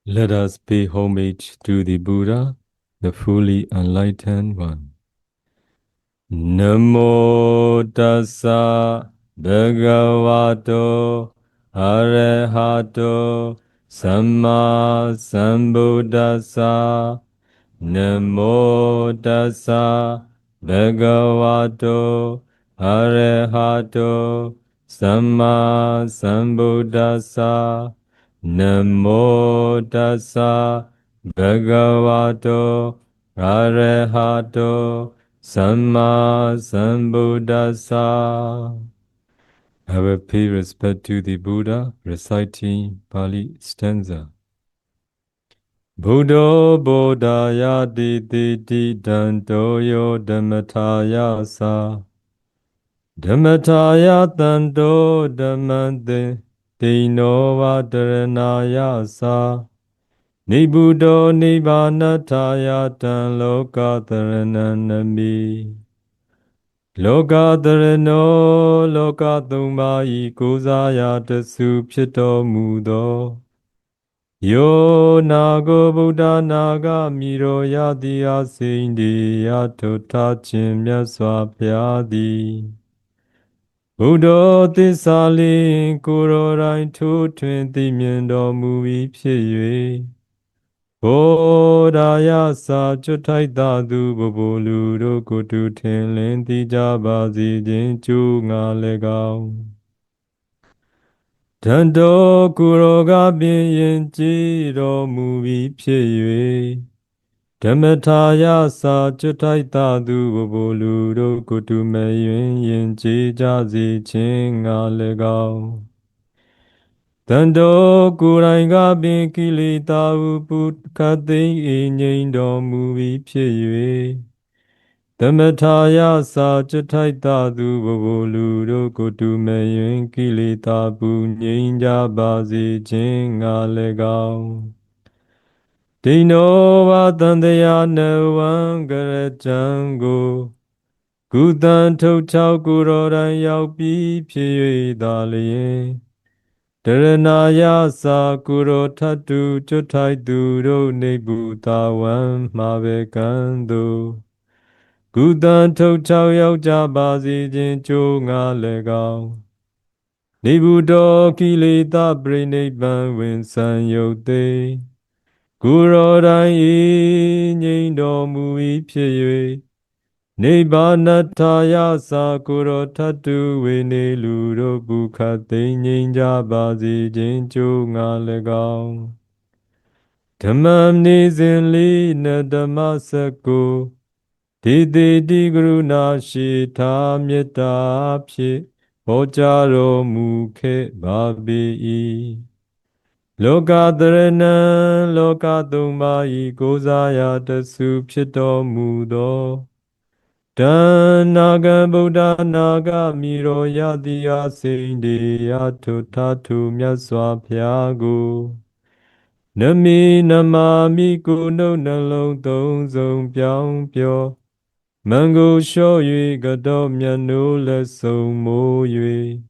Let us pay homage to the Buddha, the fully enlightened one. Namo tassa bhagavato arahato samma sambuddhassa. Namo tassa bhagavato arahato samma sambuddhassa. Namo tassa bhagavato arahato samma sambuddhassa. I will pay respect to the Buddha, reciting Pali stanza. Buddho Bodhaya Diti Danto Yo Dhammataya Sa Dhammataya Danto Dhammante Dino Vadaranaya Sa Nibuddho Nibbanataya Tan Lokataranami Lokatarano Lokathumai Kozaya Tasu Phito Mudo Yo Nago Buddha Naga Miro Yadi Asindi Yato Tachin Myaswa Pyadi Buddha Tisali Kuro Rai Tu Twin Dimyen Do Mui Pye Bodhaya Sa Chutai Dadu Bobolu Rokutu Tenlin Tijabazi Jinchu Nga Legao Tanto Kuroga Bin Jiro Mubi Pye Dhammataya Sa Chutai Dadu Bobolu Rokutu Mayun Yin Jijazi Chin Nga Legao Tanto Kuranga Bin Kilita Upukati Inyin Do Mubi Pye Dhammataya Sa Chutai Dadu Bobolu Rokutu Mayun Kilita Punyin Jabazi Chin Nga Legao Dino Vatandaya Navan Garajango Kudan Tochao Kuroran Yaupi Pye Daliye Dharanaya Sa Kuro Tatu Chutai Duro Nebutawan Mavekando Kudan Tochao Yaujabazi Jincho Nga Legao Nebudo Kilita Briniban Winsan Yote Kurorai Nyindo Mui Pye Nibbanataya Sa Kuro Tatu Vene Luro Bukhate Nyinja Bazi Jincho Nga Legao Dhammam Nizin Li Nadamasako Didi Digruna Shita Metta Pye Bojaro Mukhe Babi Lokataranam Lokathumai Gozaya Tasu Phito Mudo Danaga Buddha Naga Miro Yadi Asindi Yato Tatu Myaswa Phyago Nami Namami Kuno Nalong Tong Song Pyong Pyo Mango Sho Yui Gado Myano Lesong Mo Yui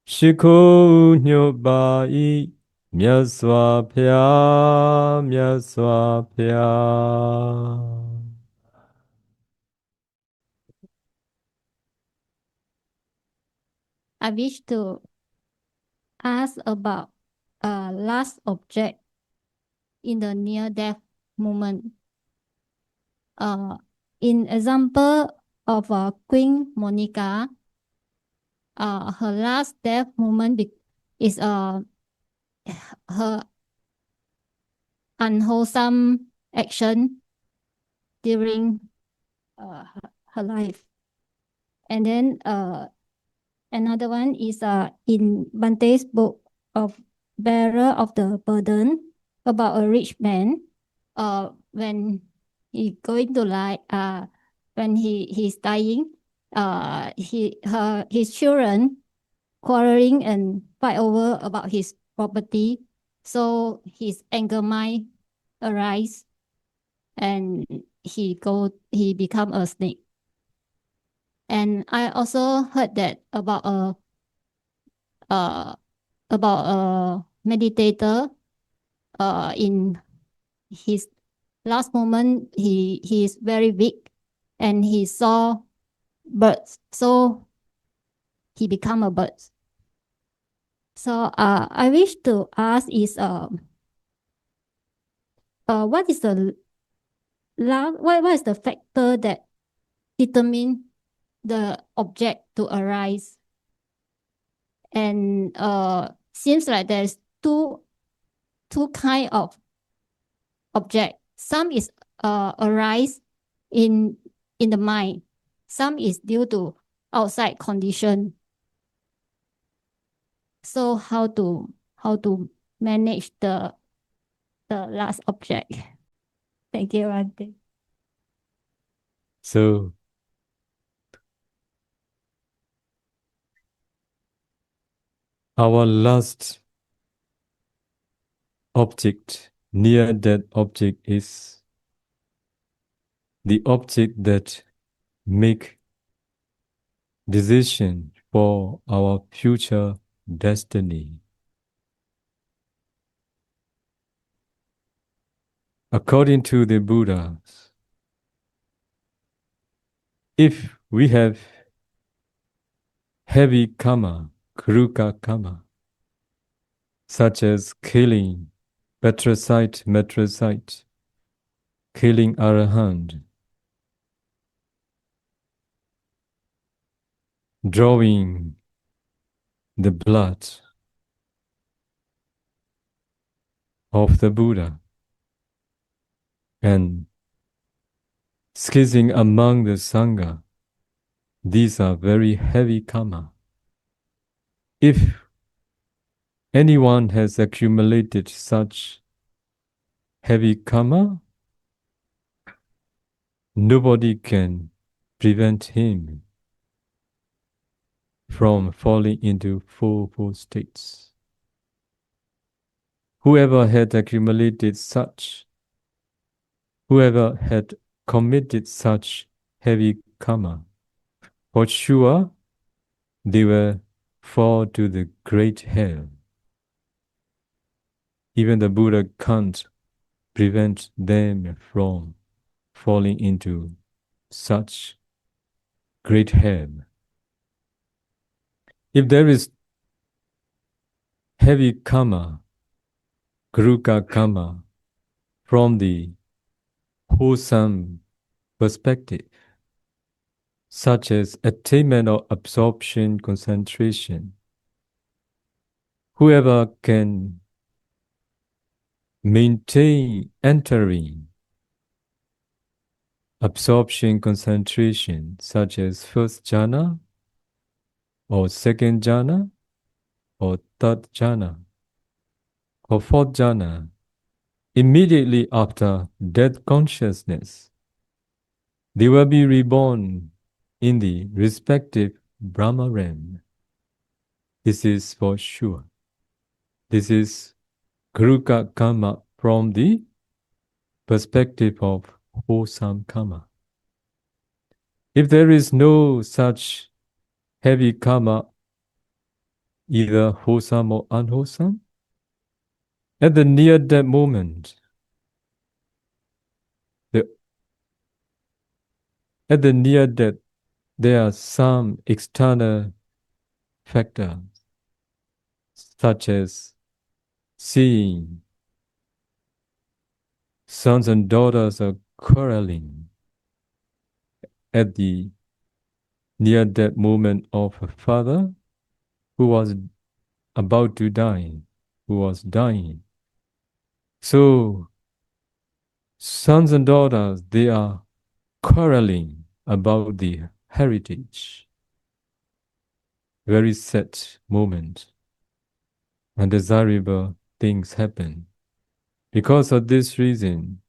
Shiko Nyobai Myaswa Phya Myaswa Phya. I wish to ask about a last object in the near-death moment. In example of Queen Monica, her last death moment is her unwholesome action during her life. And then another one is in Bante's book of Bearer of the Burden about a rich man. When he going to lie, when he's dying, his children quarreling and fight over about his property. So his anger mind arise, and he become a snake. And I also heard that uh, about a meditator in his last moment, he is very weak, and he saw birds, so he become a bird. So I wish to ask is what is the what is the factor that determine the object to arise? And seems like there's two kind of object. Some is arise in the mind. Some is due to outside condition. So how to manage the last object? Thank you, Auntie. So our last object, near that object, is the object that make decision for our future destiny. According to the Buddhas, if we have heavy karma, kruka karma, such as killing, matricide, killing arahant, drawing the blood of the Buddha, and skizzing among the Sangha, these are very heavy karma. If anyone has accumulated such heavy karma, nobody can prevent him from falling into four states. Whoever had committed such heavy karma, for sure they will fall to the great hell. Even the Buddha can't prevent them from falling into such great hell. If there is heavy karma, kruka karma, from the wholesome perspective, such as attainment of absorption, concentration, whoever can maintain entering absorption, concentration, such as first jhana, or second jhana, or third jhana, or fourth jhana, immediately after death consciousness, they will be reborn in the respective Brahma realm. This is for sure. This is Kruka karma from the perspective of wholesome karma. If there is no such heavy karma, either wholesome or unwholesome, at the near death moment, at the near death, there are some external factors, such as seeing sons and daughters are quarreling at the near death moment of a father who was about to die, who was dying. So, sons and daughters, they are quarreling about the heritage. Very sad moment. Undesirable things happen. Because of this reason,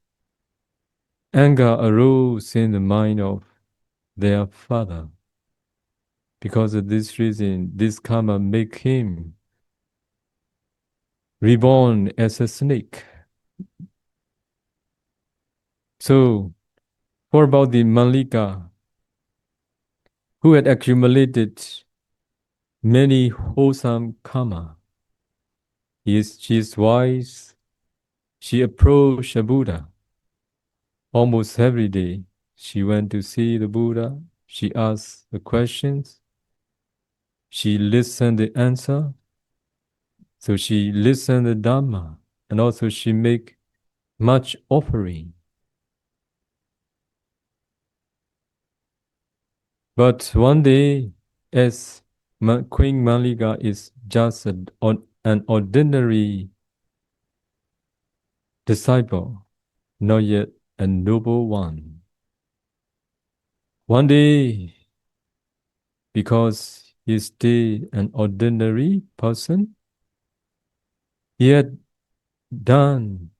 anger arose in the mind of their father. Because of this reason, this karma make him reborn as a snake. So, what about the Malika, who had accumulated many wholesome karma? She is wise, she approached a Buddha. Almost every day, she went to see the Buddha. She asked the questions. She listened the answer. So she listened the Dhamma. And also she make much offering. But one day, as Queen Malika is just an ordinary disciple, not yet a noble one. One day, because he is still an ordinary person, he had done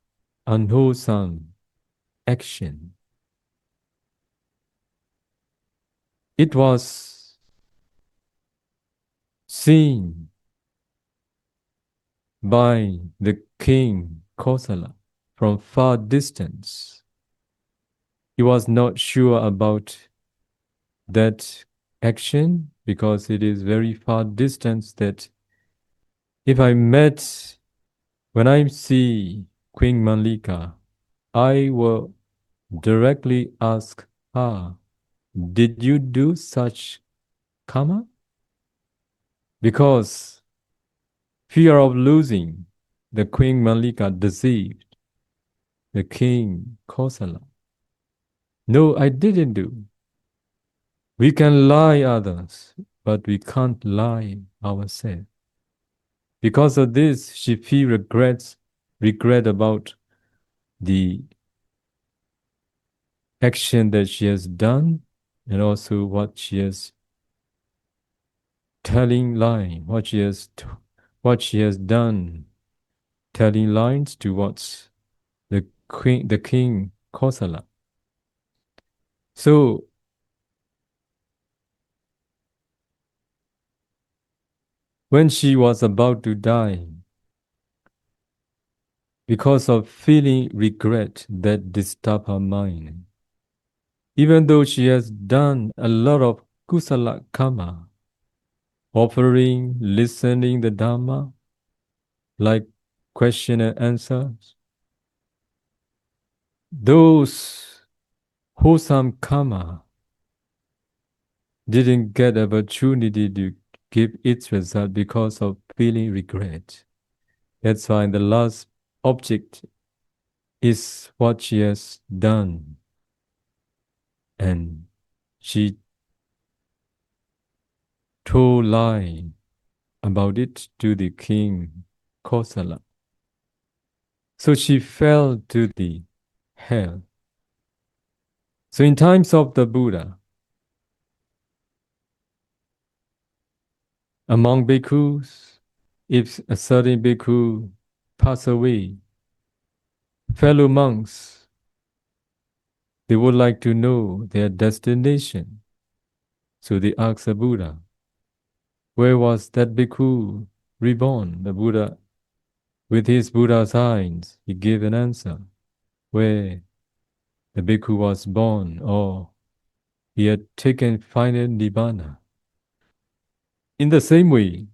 unwholesome action. It was seen by the king Kosala from far distance. He was not sure about that action because it is very far distance that if when I see Queen Malika, I will directly ask her, did you do such karma? Because fear of losing, the Queen Malika deceived the king Kosala. No, I didn't do. We can lie others, but we can't lie ourselves. Because of this, she feels regret about the action that she has done and also what she has telling lie, what she has done, telling lies towards the king Kosala. So when she was about to die, because of feeling regret that disturbed her mind, even though she has done a lot of kusala karma, offering, listening the Dhamma, like question and answers, those wholesome karma didn't get opportunity to give its result because of feeling regret. That's why the last object is what she has done. And she told lie about it to the king Kosala. So she fell to the hell. So in times of the Buddha, among bhikkhus, if a certain bhikkhu pass away, fellow monks, they would like to know their destination. So they ask the Buddha, where was that bhikkhu reborn? The Buddha, with his Buddha's eyes, he gave an answer, where the bhikkhu was born, or he had taken final nibbana. In the same way,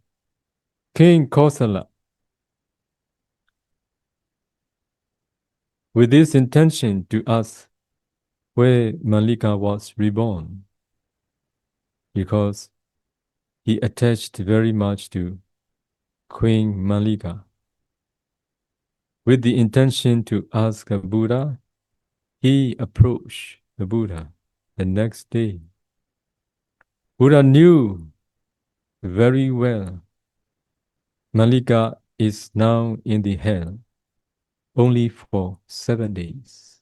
King Kosala, with this intention to ask where Malika was reborn, because he attached very much to Queen Malika. With the intention to ask the Buddha, he approached the Buddha the next day. Buddha knew very well Malika is now in the hell only for 7 days.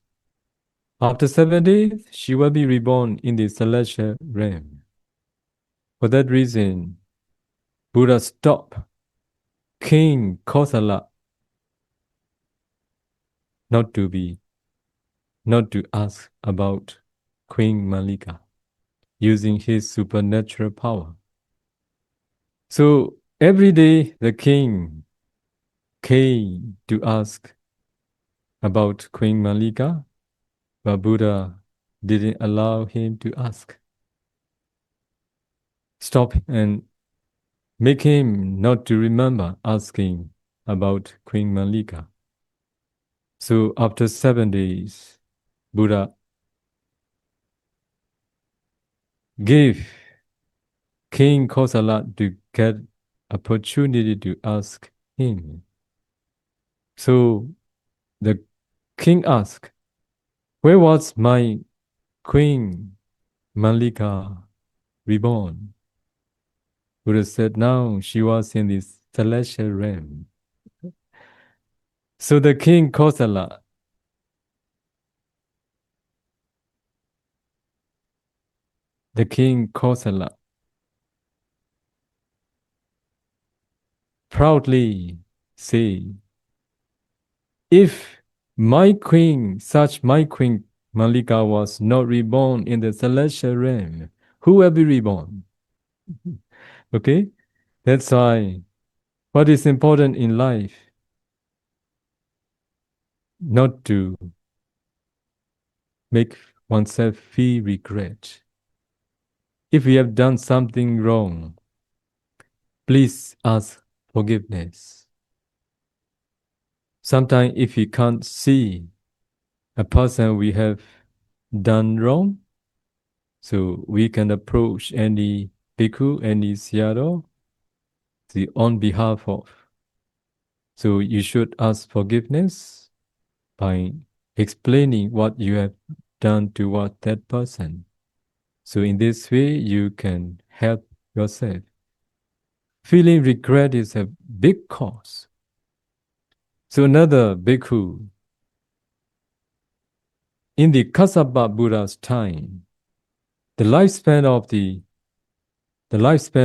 After 7 days, she will be reborn in the celestial realm. For that reason, Buddha stopped King Kosala not to ask about Queen Malika using his supernatural power. So every day the king came to ask about Queen Malika, but Buddha didn't allow him to ask. Stop and make him not to remember asking about Queen Malika. So after 7 days, Buddha gave King Kosala to get opportunity to ask him. So the king asked, where was my queen Malika reborn? Buddha said, now she was in this celestial realm. So the king Kosala, the king Kosala proudly say, if my queen Malika was not reborn in the celestial realm, who will be reborn? Okay? That's why what is important in life, not to make oneself feel regret. If we have done something wrong, please ask forgiveness. Sometimes if we can't see a person we have done wrong, so we can approach any bhikkhu, any sayadaw, on behalf of. So you should ask forgiveness by explaining what you have done toward that person. So in this way, you can help yourself. Feeling regret is a big cause. So another bhikkhu, in the Kassapa Buddha's time, the lifespan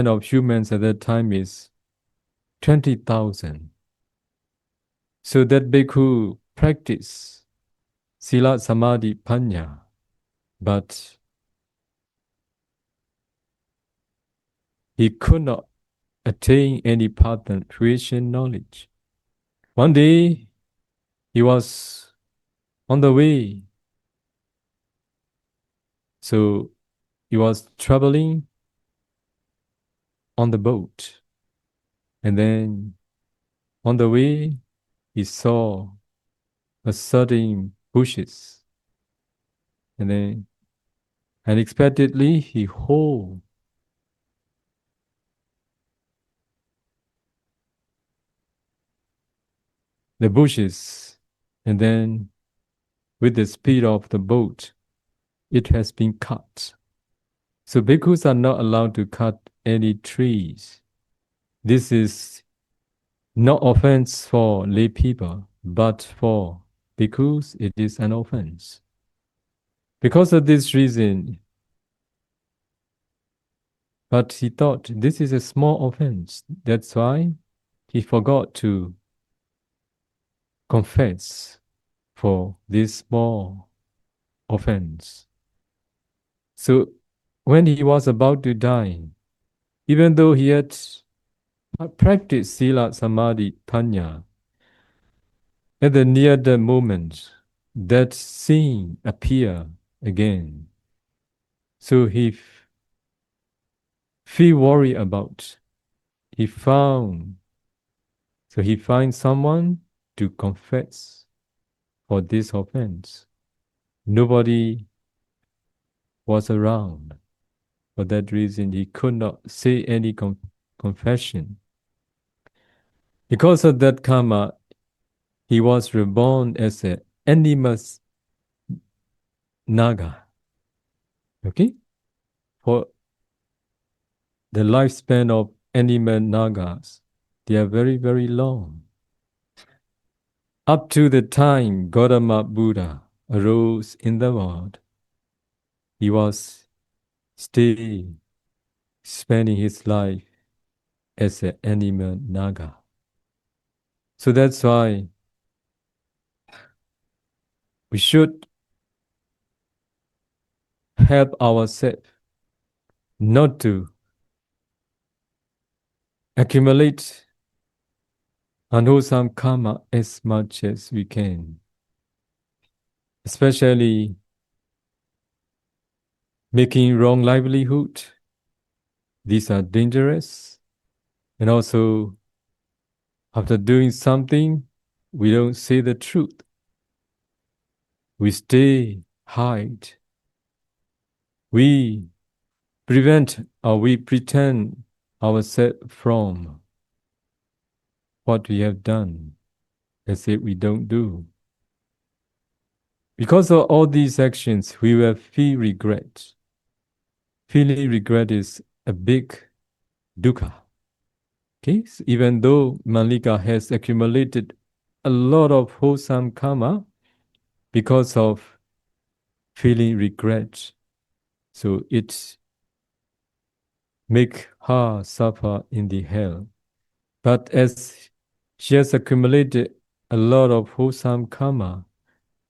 of humans at that time is 20,000. So that bhikkhu practiced Sila Samadhi Panya, but he could not attain any pattern creation knowledge. One day, he was on the way. So he was traveling on the boat. And then on the way, he saw a certain bushes. And then unexpectedly, he hold the bushes. And then with the speed of the boat, it has been cut. So bhikkhus are not allowed to cut any trees. This is not offense for lay people, but for bhikkhus, it is an offense. Because of this reason, but he thought this is a small offense. That's why he forgot to confess for this small offense. So when he was about to die, even though he had practiced Sila Samadhi Panya, at the near the moment, that scene appeared again. So he feel worried about. He found, so he finds someone to confess for this offense. Nobody was around. For that reason, he could not say any confession. Because of that karma, he was reborn as an animus naga. Okay? For the lifespan of animal nagas, they are very, very long. Up to the time Gautama Buddha arose in the world, he was still spending his life as an animal naga. So that's why we should help ourselves not to accumulate unwholesome karma as much as we can, especially making wrong livelihood. These are dangerous. And also, after doing something, we don't say the truth. We stay, hide. We prevent or we pretend ourselves from what we have done, as if we don't do. Because of all these actions, we will feel regret. Feeling regret is a big dukkha. Okay? So even though Malika has accumulated a lot of wholesome karma because of feeling regret, so it make her suffer in the hell. But as she has accumulated a lot of wholesome karma,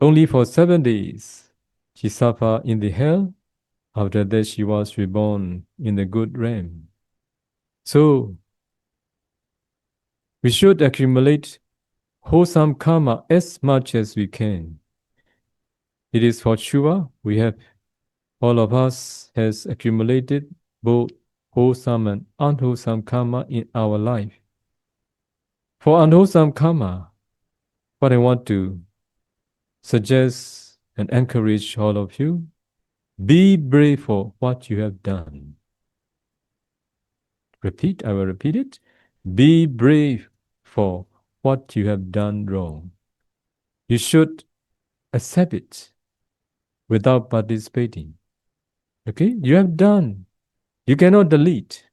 only for 7 days she suffered in the hell. After that, she was reborn in the good realm. So we should accumulate wholesome karma as much as we can. It is for sure all of us has accumulated both wholesome and unwholesome karma in our life. For unwholesome karma, what I want to suggest and encourage all of you, be brave for what you have done. I will repeat it. Be brave for what you have done wrong. You should accept it without participating. Okay? You have done. You cannot delete.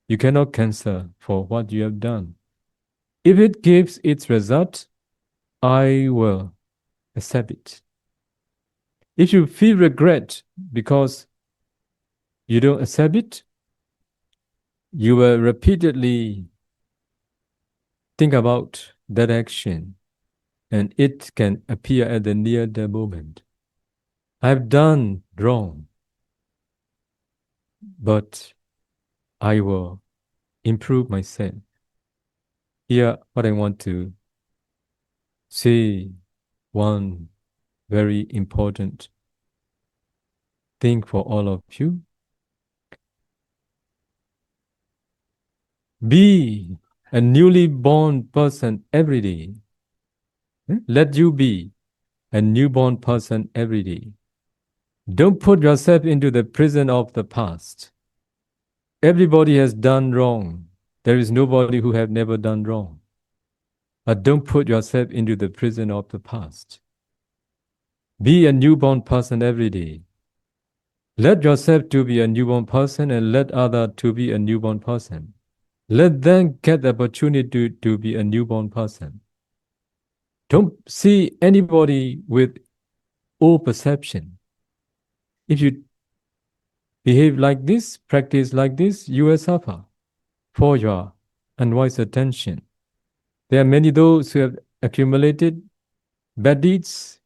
You cannot cancel for what you have done. If it gives its result, I will accept it. If you feel regret because you don't accept it, you will repeatedly think about that action and it can appear at the near the moment. I've done wrong, but I will improve myself. Here, what I want to say, one very important thing for all of you. Be a newly born person every day. Let you be a newborn person every day. Don't put yourself into the prison of the past. Everybody has done wrong. There is nobody who have never done wrong. But don't put yourself into the prison of the past. Be a newborn person every day. Let yourself to be a newborn person and let other to be a newborn person. Let them get the opportunity to be a newborn person. Don't see anybody with old perception. If you behave like this, practice like this, you will suffer for your unwise attention. There are many those who have accumulated bad deeds.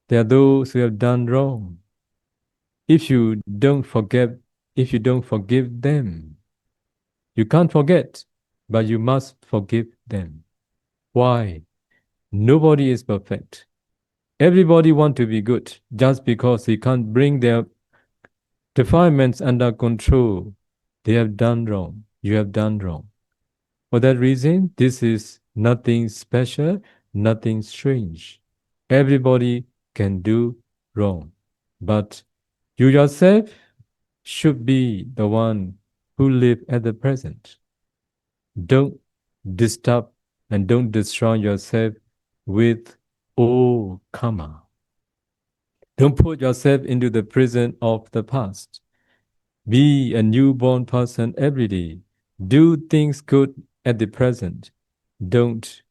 There are those who have done wrong. If you don't forgive them, you can't forget, but you must forgive them. Why? Nobody is perfect. Everybody wants to be good just because they can't bring their defilements under control. They have done wrong. You have done wrong. For that reason, this is nothing special, nothing strange. Everybody can do wrong. But you yourself should be the one who live at the present. Don't disturb and don't destroy yourself with old karma. Don't put yourself into the prison of the past. Be a newborn person every day. Do things good at the present. Don't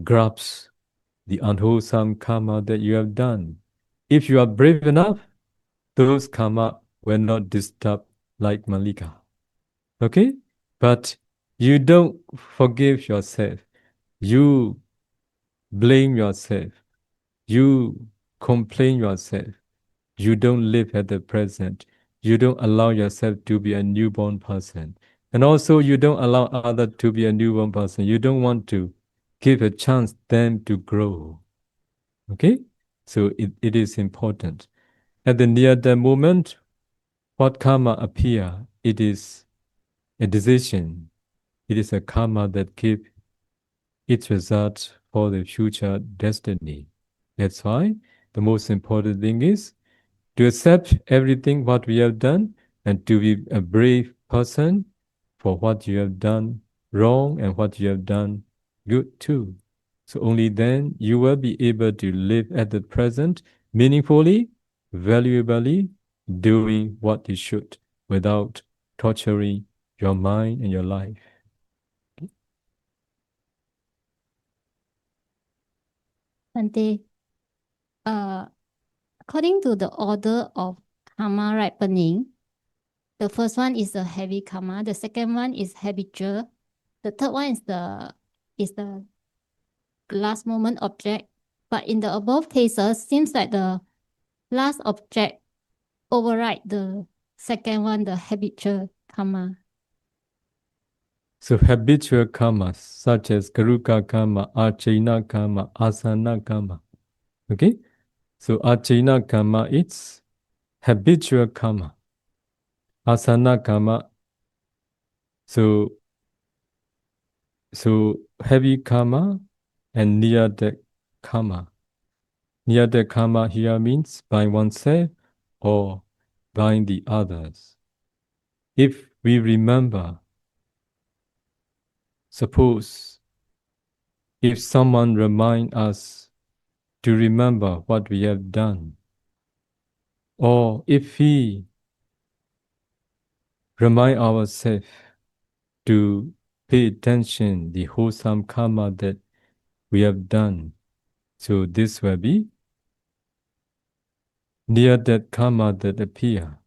grasp the unwholesome karma that you have done. If you are brave enough, those karma will not disturb like Malika. Okay? But you don't forgive yourself. You blame yourself. You complain yourself. You don't live at the present. You don't allow yourself to be a newborn person. And also you don't allow others to be a newborn person. You don't want to give a chance them to grow. Okay? So it is important. At the near the moment, what karma appear, it is a decision. It is a karma that gives its result for the future destiny. That's why the most important thing is to accept everything what we have done and to be a brave person for what you have done wrong and what you have done good too. So only then you will be able to live at the present meaningfully, valuably, doing what you should without torturing your mind and your life. Bante, uh, according to the order of karma ripening, the first one is the heavy karma, the second one is habitual, the third one is the last moment object. But in the above cases, seems like the last object override the second one, the habitual karma. So habitual karmas such as Karuka karma, Achena karma, Asana karma. Okay? So Achena karma it's habitual karma. Asana karma, so heavy karma and near death karma. Near death karma here means by oneself or by the others. If we remember, suppose if someone remind us to remember what we have done, or if we remind ourselves to pay attention the wholesome karma that we have done, so this will be near that karma that appear.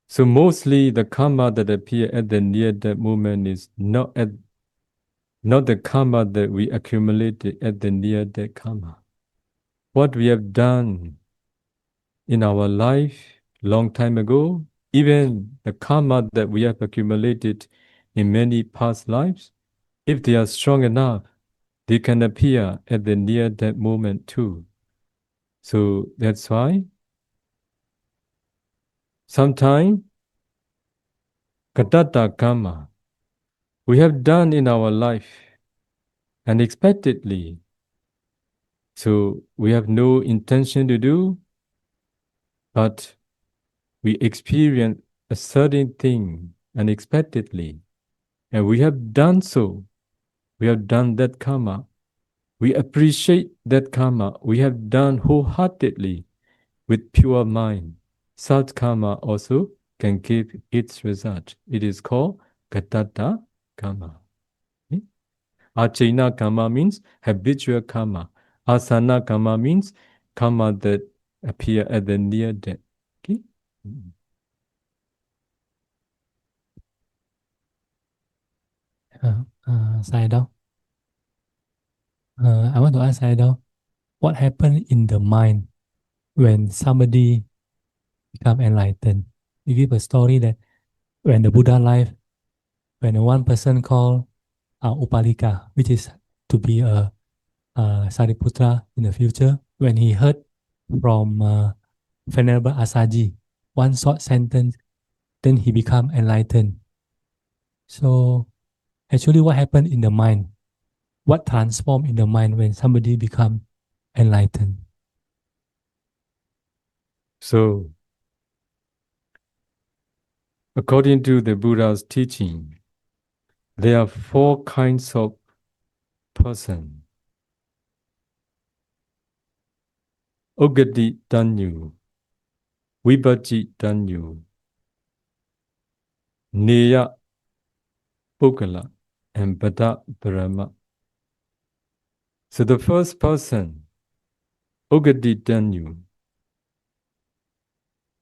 So mostly the karma that appear at the near death moment is not the karma that we accumulated at the near death karma. What we have done in our life long time ago, even the karma that we have accumulated in many past lives, if they are strong enough, they can appear at the near death moment too. So that's why sometimes katata karma we have done in our life unexpectedly. So we have no intention to do, but we experience a certain thing unexpectedly. And we have done so. We have done that karma. We appreciate that karma. We have done wholeheartedly with pure mind. Such karma also can give its result. It is called katata karma. Achena karma means habitual karma. Asana karma means karma that appear at the near death. Okay? Sayadaw, I want to ask Sayadaw, what happened in the mind when somebody become enlightened? You give a story that when the Buddha life, when one person called Upalika, which is to be a Sariputra in the future, when he heard from Venerable Asaji, one short sentence, then he become enlightened. So actually what happened in the mind? What transformed in the mind when somebody become enlightened? So, according to the Buddha's teaching, there are four kinds of person. Ogati Danyu, Vibhaji Danyu, Neya Pukala, and Bada Brahma. So the first person, Ogati Danyu,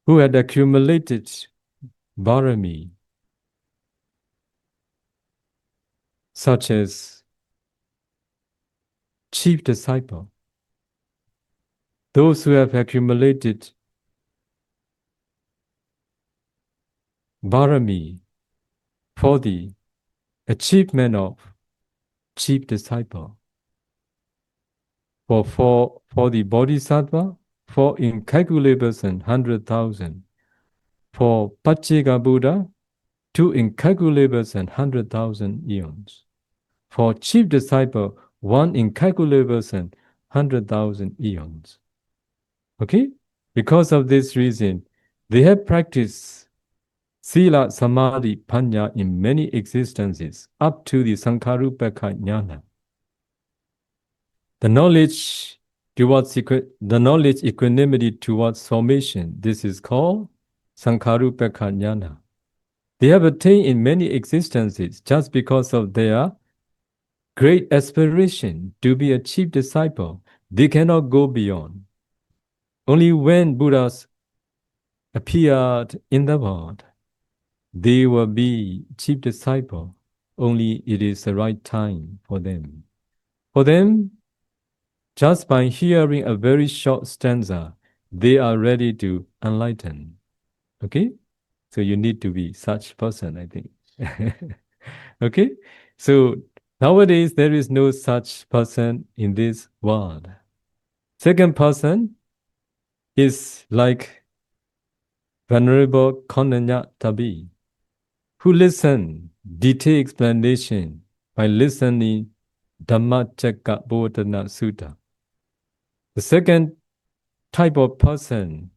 who had accumulated Bharami, such as chief disciple, those who have accumulated Bharami for the achievement of chief disciple, for the Bodhisattva, for incalculable and 100,000, for Pachika Buddha, 2 incalculable and 100,000 eons, for chief disciple, 1 incalculable and 100,000 eons. Okay? Because of this reason, they have practiced Sila, Samadhi, Panya in many existences up to the Sankharupaka Jnana. The knowledge equanimity towards formation, this is called Sankharupaka Jnana. They have attained in many existences just because of their great aspiration to be a chief disciple. They cannot go beyond. Only when Buddhas appeared in the world, they will be chief disciple. Only it is the right time for them. For them, just by hearing a very short stanza, they are ready to enlighten. Okay? So you need to be such person, I think. Okay? So nowadays, there is no such person in this world. Second person is like Venerable Konanya Tabi, who listen detailed explanation by listening Dhammacakka Bodhana Sutta. The second type of person,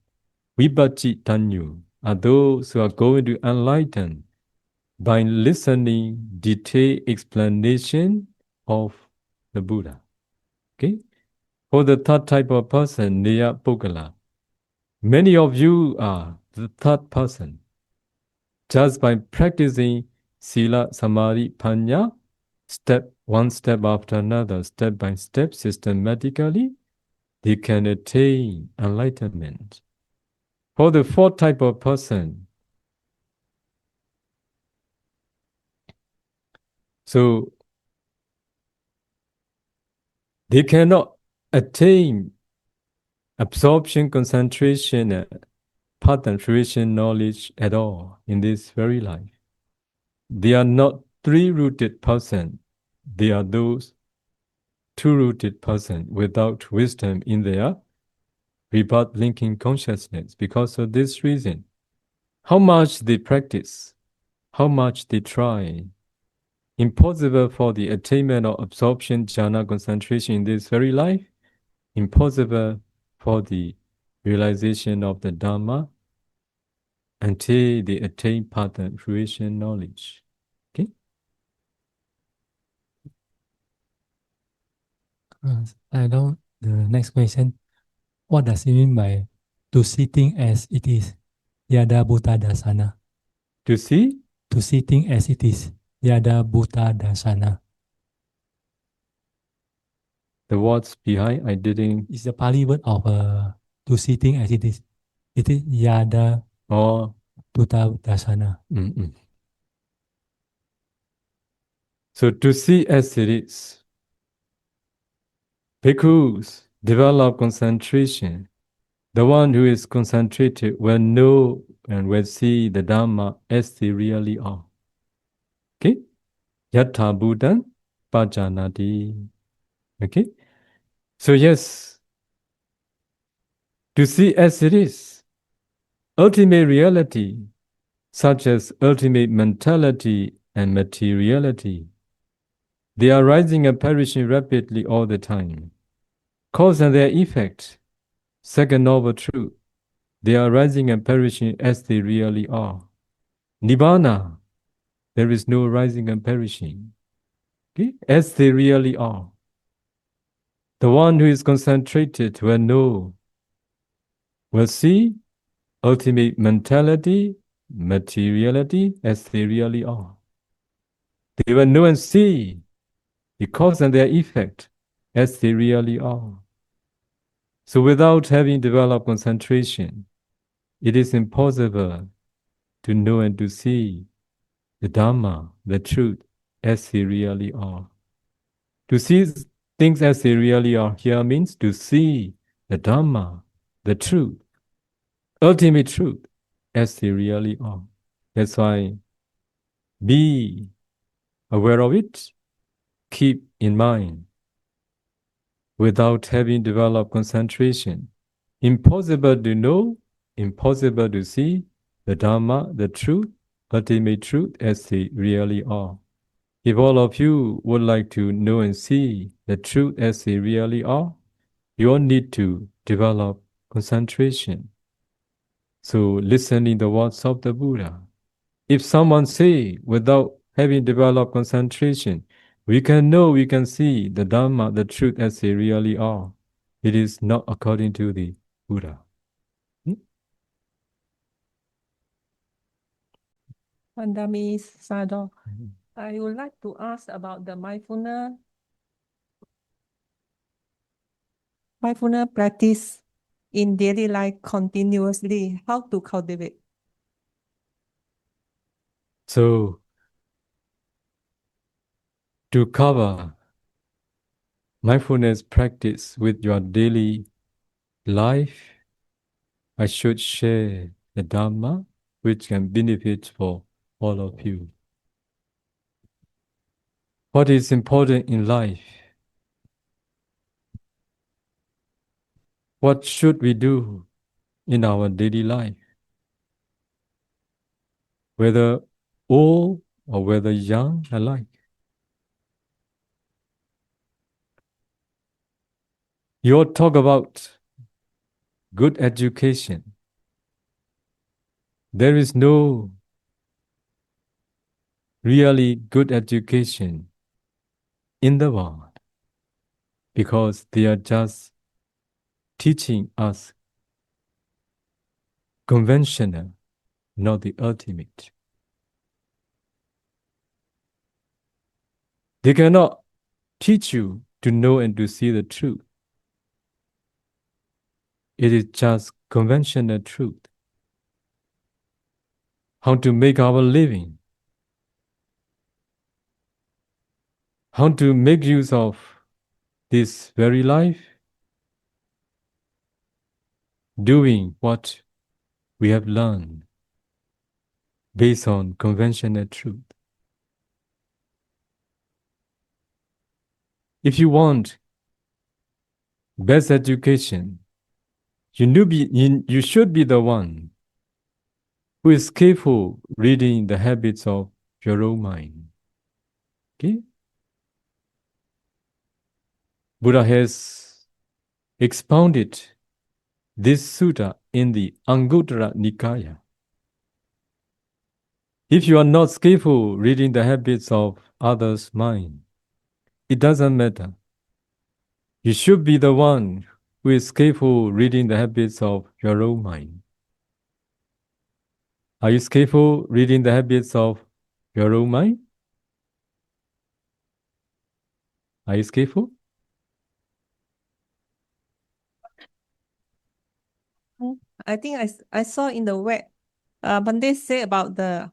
Vibhaji Tanyu, are those who are going to enlighten by listening detailed explanation of the Buddha. Okay? For the third type of person, Neya Pogala, many of you are the third person. Just by practicing Sila, Samadhi, Panya, one step after another, step by step, systematically, they can attain enlightenment. For the fourth type of person, so they cannot attain absorption, concentration, path and fruition knowledge at all in this very life. They are not three-rooted person. They are those two-rooted person without wisdom in their rebirth linking consciousness. Because of this reason, how much they practice, how much they try, impossible for the attainment of absorption, jhana, concentration in this very life, impossible for the realization of the Dhamma until they attain path and fruition knowledge. Okay? The next question. What does it mean by to see things as it is? Yada Bhuta Dasana. To see? To see things as it is. Yada Bhuta Dasana. The words behind, I didn't. It's the Pali word of to see things as it is. It is Yada Bhuta Dasana. So to see as it is. Bhikkhus develop concentration. The one who is concentrated will know and will see the Dhamma as they really are. Okay? Yatha Buddhan Pajanati. Okay? So yes, to see as it is, ultimate reality, such as ultimate mentality and materiality, they are rising and perishing rapidly all the time. Cause and their effect, second noble truth, they are rising and perishing as they really are. Nibbana, there is no rising and perishing. Okay? As they really are. The one who is concentrated will know, will see ultimate mentality, materiality as they really are. They will know and see the cause and their effect as they really are. So without having developed concentration, it is impossible to know and to see the Dhamma, the truth, as they really are. To see things as they really are here means to see the Dhamma, the truth, ultimate truth, as they really are. That's why be aware of it, keep in mind. Without having developed concentration, impossible to know, impossible to see the Dhamma, the truth, ultimate truth as they really are. If all of you would like to know and see the truth as they really are, you all need to develop concentration. So listening the words of the Buddha. If someone say without having developed concentration, we can know, we can see the Dhamma, the truth as they really are. It is not according to the Buddha. Pandami Sador, I would like to ask about the mindfulness practice in daily life continuously, how to cultivate? So, to cover mindfulness practice with your daily life, I should share the Dhamma which can benefit for all of you. What is important in life? What should we do in our daily life? Whether old or whether young alike. You all talk about good education. There is no really good education in the world because they are just teaching us conventional, not the ultimate. They cannot teach you to know and to see the truth. It is just conventional truth. How to make our living. How to make use of this very life. Doing what we have learned based on conventional truth. If you want best education, you should be the one who is careful reading the habits of your own mind. Okay? Buddha has expounded this sutta in the Anguttara Nikaya. If you are not skillful reading the habits of others' mind, it doesn't matter. You should be the one who is skillful reading the habits of your own mind. Are you skillful reading the habits of your own mind? Are you skillful? I think I saw in the web, but they say about the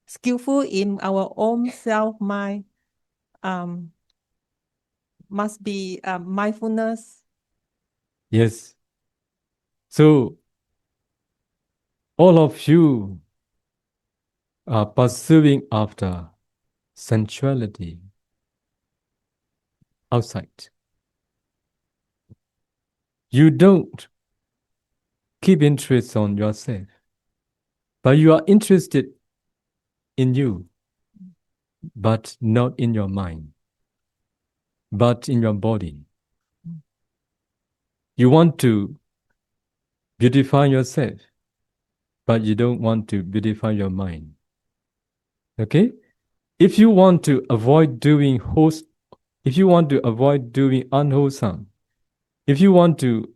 skillful in our own self mind, must be mindfulness. Yes. So, all of you are pursuing after sensuality outside. You don't keep interest on yourself, but you are interested in you, but not in your mind, but in your body. You want to beautify yourself, but you don't want to beautify your mind. Okay? If you want to avoid doing unwholesome, if you want to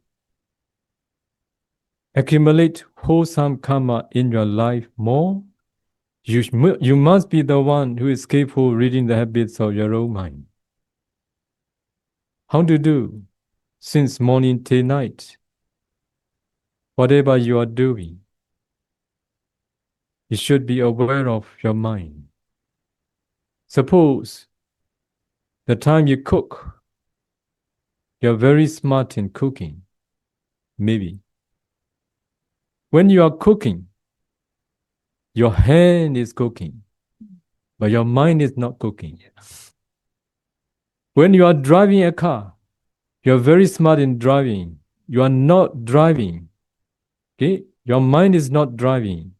accumulate wholesome karma in your life more, you must be the one who is capable reading the habits of your own mind. How to do? Since morning till night, whatever you are doing, you should be aware of your mind. Suppose the time you cook, you're very smart in cooking, maybe. When you are cooking, your hand is cooking, but your mind is not cooking. When you are driving a car, you're very smart in driving. You are not driving. Okay? Your mind is not driving.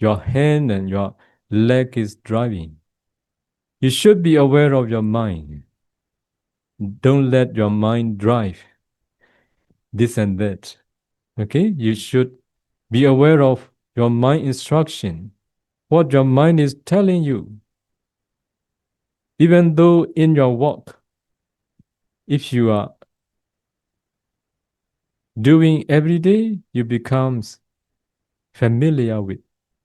Your hand and your leg is driving. You should be aware of your mind. Don't let your mind drive. this and that. Okay, you should be aware of your mind instruction, what your mind is telling you. Even though in your walk, if you are doing every day, you becomes familiar with.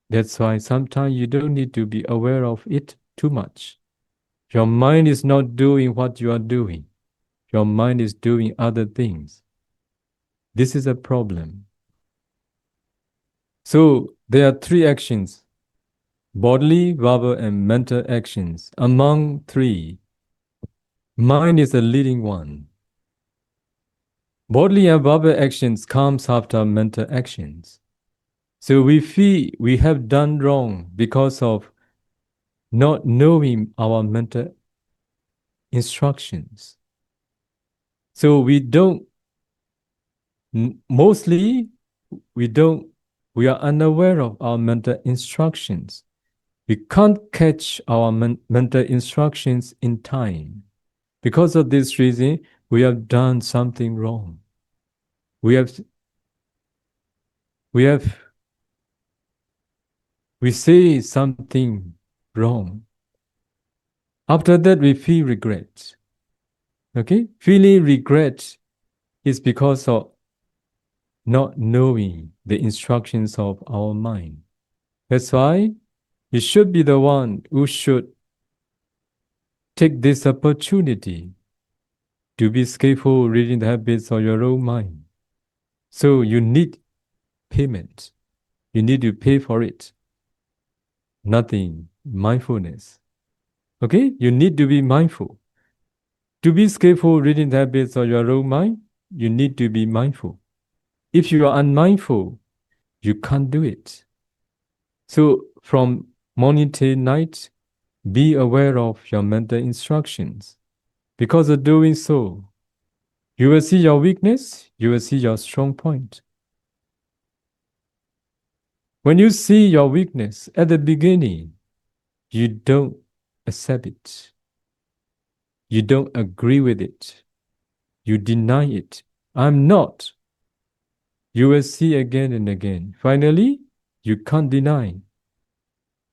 That's why sometimes you don't need to be aware of it too much. Your mind is not doing what you are doing. Your mind is doing other things. This is a problem. So there are three actions: bodily, verbal, and mental actions. Among three, mind is the leading one. Bodily and verbal actions comes after mental actions. So we feel we have done wrong because of not knowing our mental instructions. So we are unaware of our mental instructions. We can't catch our mental instructions in time. Because of this reason, we have done something wrong. We say something wrong. After that, we feel regret. Okay? Feeling regret is because of not knowing the instructions of our mind. That's why you should be the one who should take this opportunity to be skillful reading the habits of your own mind. So you need payment. You need to pay for it. Nothing, mindfulness. Okay? You need to be mindful. To be skillful reading the habits of your own mind, you need to be mindful. If you are unmindful, you can't do it. So from morning till night, be aware of your mental instructions. Because of doing so, you will see your weakness, you will see your strong point. When you see your weakness at the beginning, you don't accept it. You don't agree with it. You deny it. I'm not. You will see again and again. Finally, you can't deny.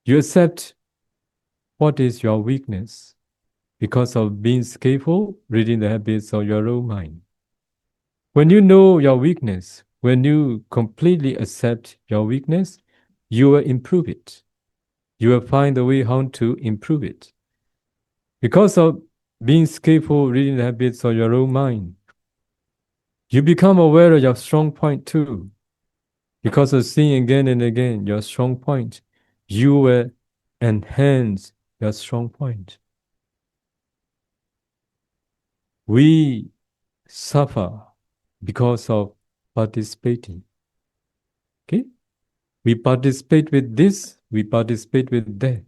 You accept what is your weakness because of being skillful, reading the habits of your own mind. When you know your weakness, when you completely accept your weakness, you will improve it. You will find a way how to improve it. Because of being skillful, reading the habits of your own mind, you become aware of your strong point too. Because of seeing again and again your strong point, you will enhance your strong point. We suffer because of participating. Okay? We participate with this, we participate with that.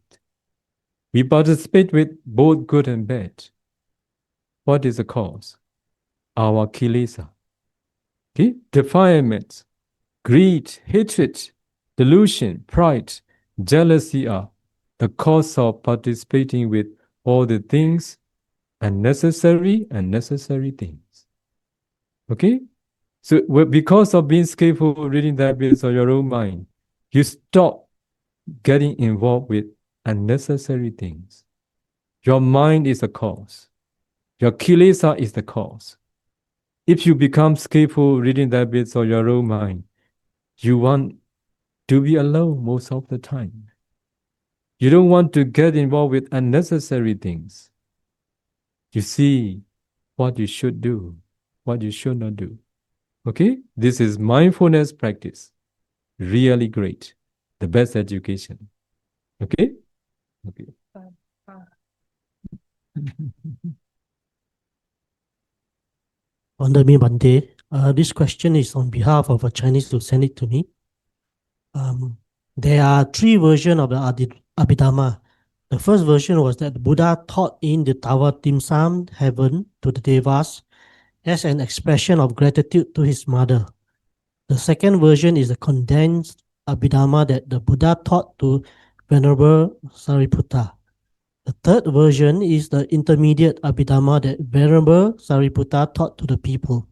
We participate with both good and bad. What is the cause? Our kilesa. Okay? Defilements, greed, hatred, delusion, pride, jealousy are the cause of participating with all the things unnecessary and necessary things. Okay? So because of being skillful reading the habits of your own mind, you stop getting involved with unnecessary things. Your mind is the cause. Your kilesa is the cause. If you become skillful reading the habits of your own mind, you want to be alone most of the time. You don't want to get involved with unnecessary things. You see what you should do, what you should not do. Okay? This is mindfulness practice. Really great. The best education. Okay? Okay. Wonder me Bante. This question is on behalf of a Chinese who sent it to me. There are three versions of the Abhidhamma. The first version was that Buddha taught in the Tower Dim Sum heaven to the Devas as an expression of gratitude to his mother. The second version is the condensed Abhidhamma that the Buddha taught to Venerable Sariputta. The third version is the intermediate Abhidhamma that Venerable Sariputta taught to the people.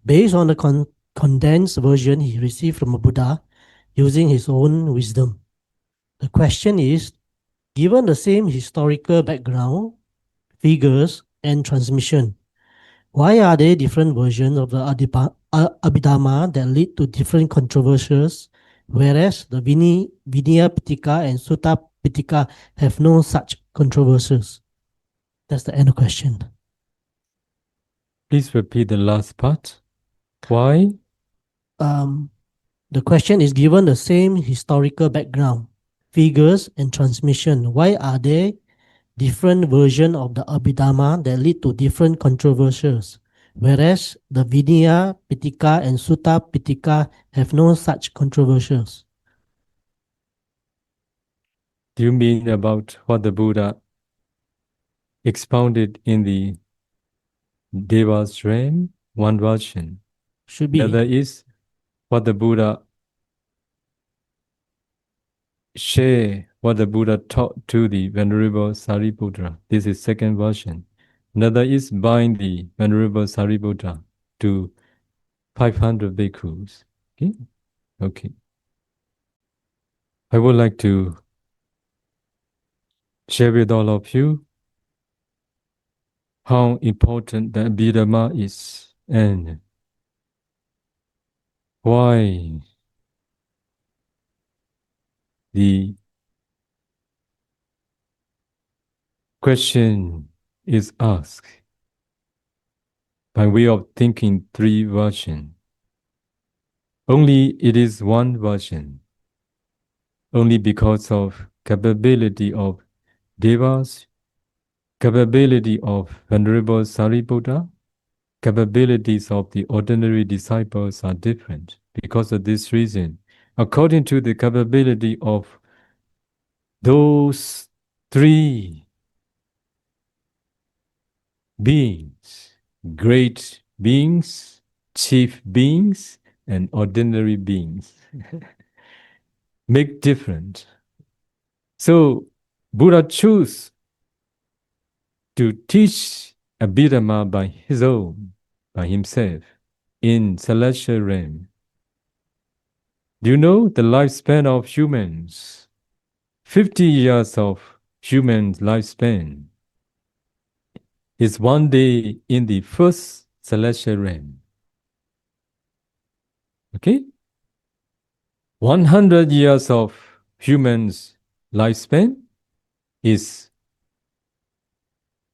based on the condensed version he received from a Buddha using his own wisdom. The question is, given the same historical background, figures, and transmission, why are there different versions of the Abhidhamma that lead to different controversies, whereas the Vinaya Pitaka and Sutta Pitaka have no such controversies? That's the end of question. Please repeat the last part. Why? The question is, given the same historical background, figures, and transmission, why are there different versions of the Abhidhamma that lead to different controversies, whereas the Vinaya Pitaka and Sutta Pitaka have no such controversies? Do you mean about what the Buddha expounded in the Deva's realm? One version. Should The be. other is what the Buddha what the Buddha taught to the Venerable Sariputta. This is second version. Another is bind the Venerable Sariputta to 500 bhikkhus. Okay? Okay. I would like to share with all of you how important the Abhidhamma is and why the question is asked by way of thinking three versions. Only it is one version. Only because of capability of Devas, capability of Venerable Sariputta, capabilities of the ordinary disciples are different. Because of this reason, according to the capability of those three beings, great beings, chief beings, and ordinary beings, make different. So Buddha chose to teach Abhidhamma by his own, by himself, in celestial realm. Do you know the lifespan of humans? 50 years of human lifespan is one day in the first celestial realm. Okay? 100 years of humans lifespan is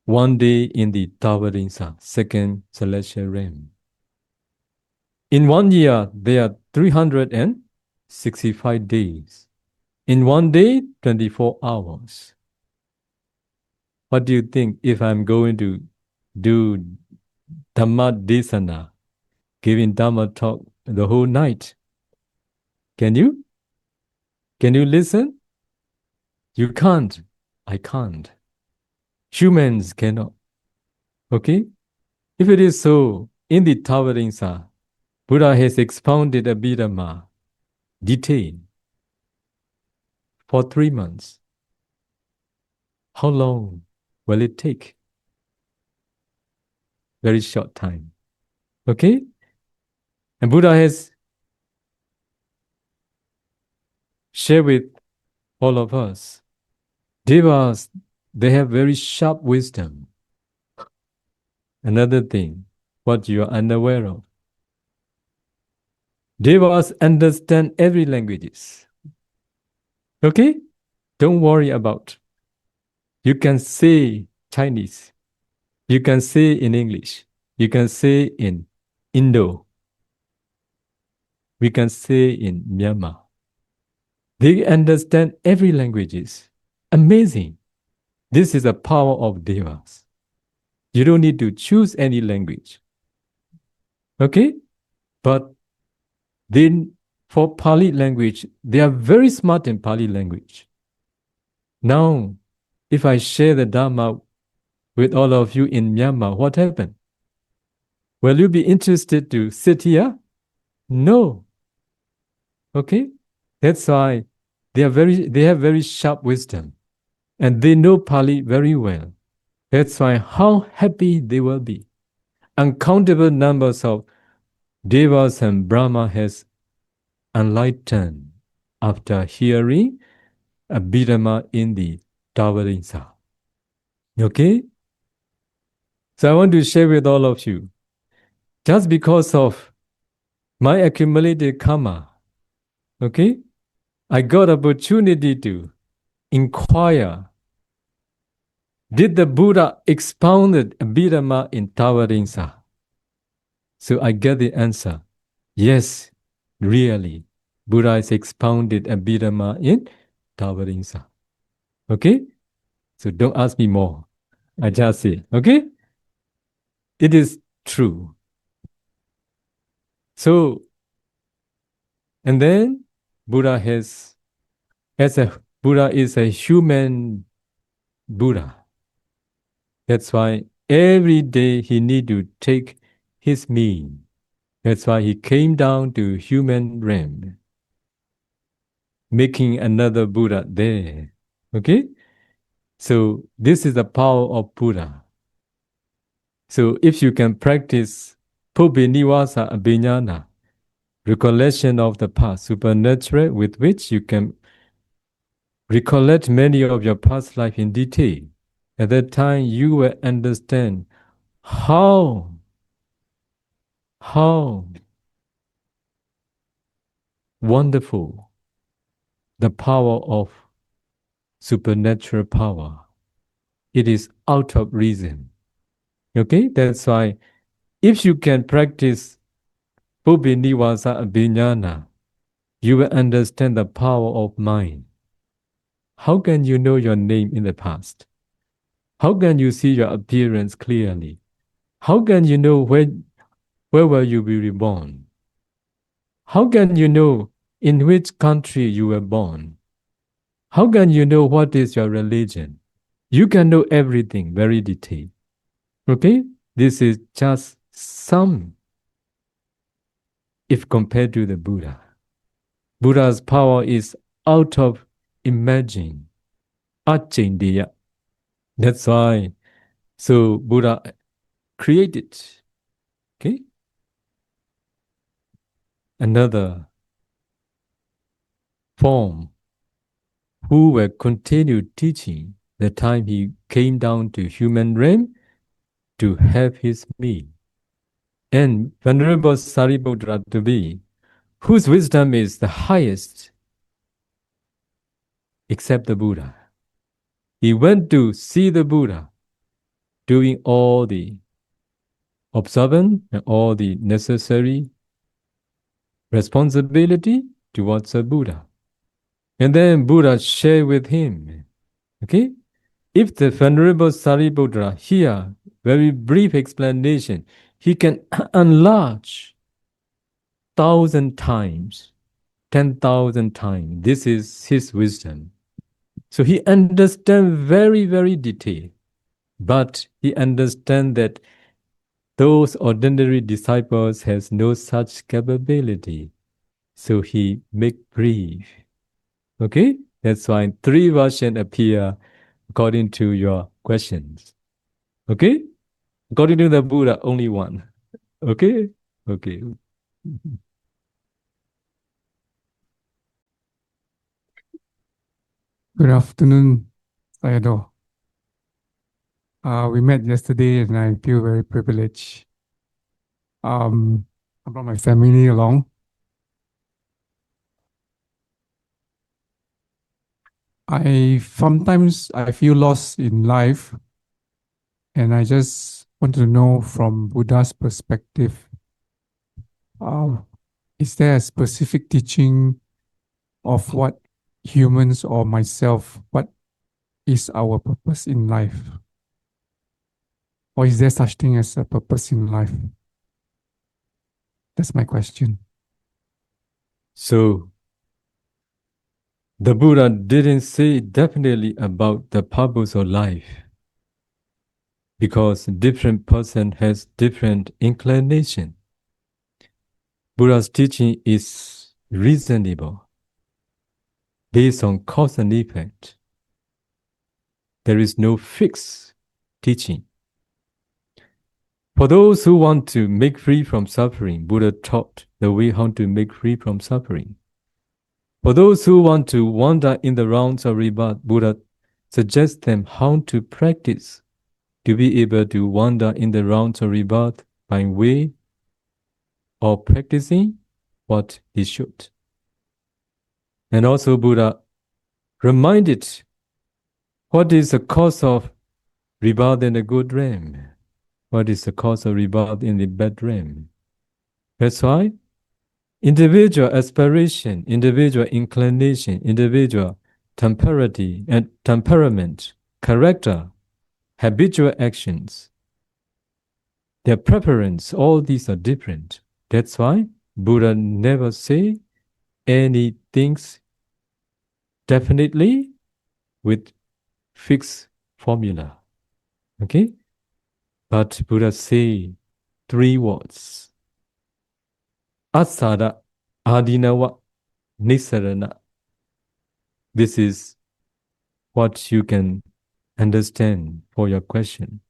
one day in the Tawarinsa, second celestial realm. In 1 year, there are 365 days. In 1 day, 24 hours. What do you think if I'm going to do Dhamma Desana, giving Dhamma talk the whole night? Can you? Can you listen? You can't. I can't. Humans cannot. Okay? If it is so, in the Tawarinsa, Buddha has expounded Abhidhamma detailed for 3 months. How long will it take? Very short time. Okay? And Buddha has shared with all of us. Devas, they have very sharp wisdom. Another thing, what you are unaware of. Devas understand every languages. Okay? Don't worry about. You can say Chinese. You can say in English. You can say in Indo. We can say in Myanmar. They understand every languages. Amazing. This is the power of Devas. You don't need to choose any language. Okay? But then for Pali language, they are very smart in Pali language. Now, if I share the Dharma with all of you in Myanmar, what happened? Will you be interested to sit here? No. Okay? That's why they have very sharp wisdom. And they know Pali very well. That's why how happy they will be. Uncountable numbers of Devas and Brahma has enlightened after hearing Abhidhamma in the Tavarinsa. Okay? So I want to share with all of you, just because of my accumulated karma, okay, I got opportunity to inquire, did the Buddha expounded Abhidhamma in Tavarinsa? So I get the answer, yes, really, Buddha has expounded Abhidhamma in Tavarinsa. Okay? So don't ask me more. I just say, okay? It is true. So, and then Buddha Buddha is a human Buddha. That's why every day he need to take his meal. That's why he came down to human realm, making another Buddha there. Okay? So this is the power of Buddha. So if you can practice Pubbinivasa Abhiññana, recollection of the past, supernatural, with which you can recollect many of your past life in detail, at that time you will understand how wonderful the power of supernatural power. It is out of reason. Okay? That's why if you can practice Pubbinivasa Abhiññana, you will understand the power of mind. How can you know your name in the past? How can you see your appearance clearly? How can you know where will you be reborn? How can you know in which country you were born? How can you know what is your religion? You can know everything very detailed. Okay? This is just some if compared to the Buddha. Buddha's power is out of imagine. Achindiya. That's why. So Buddha created, okay, another form who will continue teaching the time he came down to human realm to have his meal. And Venerable Sariputta to be, whose wisdom is the highest except the Buddha. He went to see the Buddha doing all the observance and all the necessary responsibility towards the Buddha. And then Buddha shared with him, okay? If the Venerable Sariputta here, very brief explanation, he can enlarge 1,000 times, 10,000 times. This is his wisdom. So he understands very, very detailed, but he understands that those ordinary disciples has no such capability. So he make brief. Okay? That's why 3 versions appear according to your questions. Okay? According to the Buddha, only one. Okay? Okay. Good afternoon, Sayadaw. We met yesterday and I feel very privileged. I brought my family along. Sometimes I feel lost in life and I just want to know from Buddha's perspective, is there a specific teaching of what humans or myself, what is our purpose in life? Or is there such thing as a purpose in life? That's my question. So, the Buddha didn't say definitely about the purpose of life because different person has different inclination. Buddha's teaching is reasonable, based on cause and effect. There is no fixed teaching. For those who want to make free from suffering, Buddha taught the way how to make free from suffering. For those who want to wander in the rounds of rebirth, Buddha suggests them how to practice to be able to wander in the rounds of rebirth by way of practicing what they should. And also Buddha reminded what is the cause of rebirth in the good realm, what is the cause of rebirth in the bad realm. That's why individual aspiration, individual inclination, individual temperament, character, habitual actions, their preference, all these are different. That's why Buddha never say any things definitely with fixed formula. Okay? But Buddha say 3 words. Asada, Adinawa, Nisarana. This is what you can understand for your question.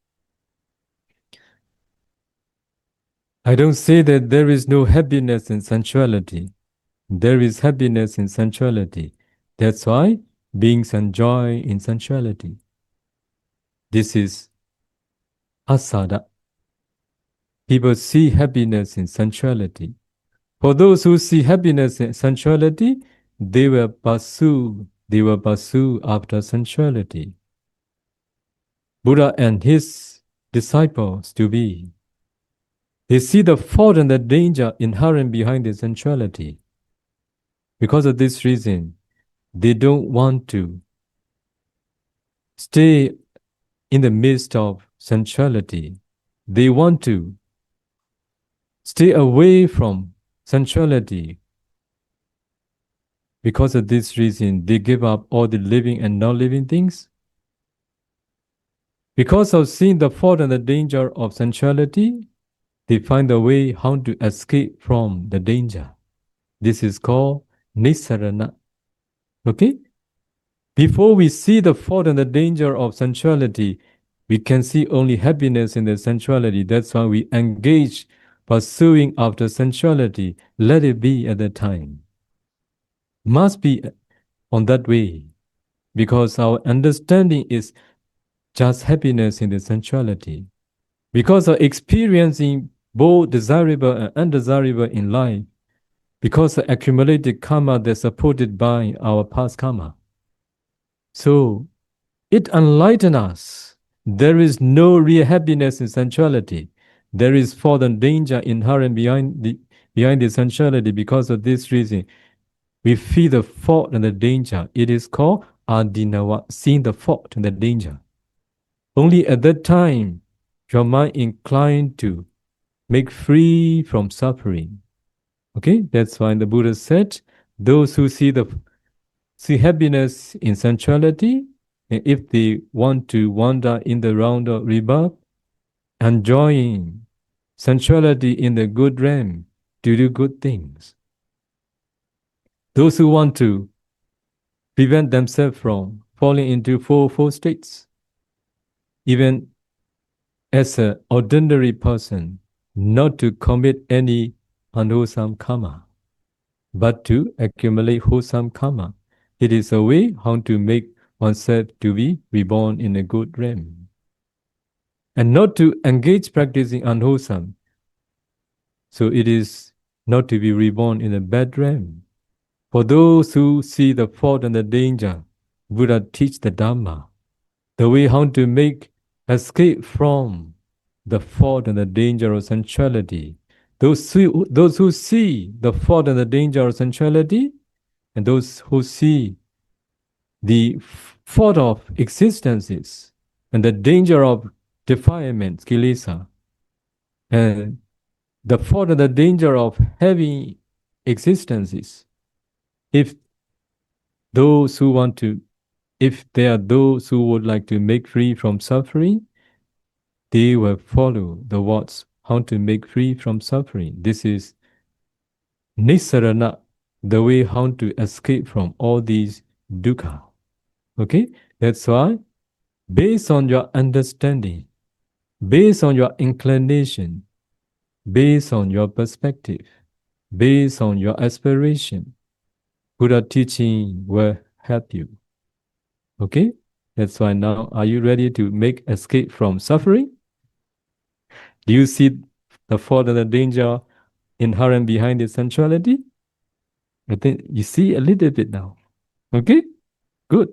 I don't say that there is no happiness in sensuality. There is happiness in sensuality. That's why beings enjoy in sensuality. This is asada. People see happiness in sensuality. For those who see happiness in sensuality, they will pursue after sensuality. Buddha and his disciples to be. They see the fault and the danger inherent behind the sensuality. Because of this reason, they don't want to stay in the midst of sensuality. They want to stay away from sensuality. Because of this reason, they give up all the living and non-living things. Because of seeing the fault and the danger of sensuality, they find a way how to escape from the danger. This is called Nisarana. Okay? Before we see the fault and the danger of sensuality, we can see only happiness in the sensuality. That's why we engage pursuing after sensuality. Let it be at that time. Must be on that way. Because our understanding is just happiness in the sensuality. Because of experiencing both desirable and undesirable in life, because of accumulated karma that's supported by our past karma. So it enlightens us. There is no real happiness in sensuality. There is fault and danger inherent behind the sensuality. Because of this reason, we feel the fault and the danger. It is called adinawa, seeing the fault and the danger. Only at that time, your mind inclined to make free from suffering. Okay, that's why the Buddha said, those who see happiness in sensuality, and if they want to wander in the round of rebirth, enjoying sensuality in the good realm to do good things. Those who want to prevent themselves from falling into four states, even as an ordinary person, not to commit any unwholesome karma, but to accumulate wholesome karma. It is a way how to make oneself to be reborn in a good realm. And not to engage practicing unwholesome. So it is not to be reborn in a bad realm. For those who see the fault and the danger, Buddha teach the Dhamma, the way how to make escape from the fault and the danger of sensuality. Those who see the fault and the danger of sensuality, and those who see the fault of existences and the danger of defilement, kilesa, and the fault and the danger of having existences. If there are those who would like to make free from suffering, they will follow the words how to make free from suffering. This is Nisarana, the way how to escape from all these dukkha. Okay? That's why, based on your understanding, based on your inclination, based on your perspective, based on your aspiration. Buddha teaching will help you. Okay? That's why now, are you ready to make escape from suffering? Do you see the fault and the danger inherent behind the sensuality? I think you see a little bit now. Okay? Good.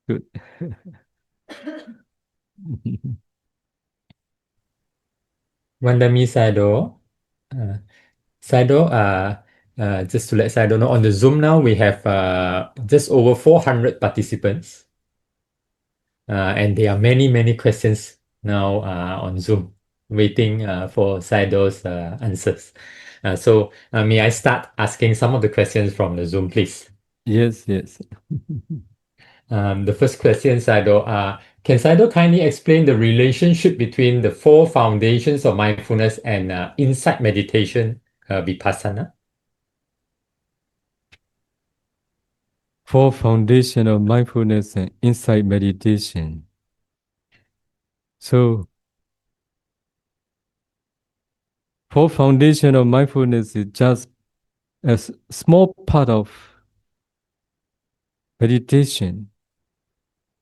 Good. Wandami Sado. Sado, just to let Sado know, on the Zoom now, we have just over 400 participants. And there are many, many questions now on Zoom, waiting for Sado's answers. So may I start asking some of the questions from the Zoom, please? Yes, yes. The first question, Sado, can Sado kindly explain the relationship between the 4 foundations of mindfulness and insight meditation, vipassana? 4 foundation of mindfulness and insight meditation. So, 4 foundation of mindfulness is just a small part of meditation,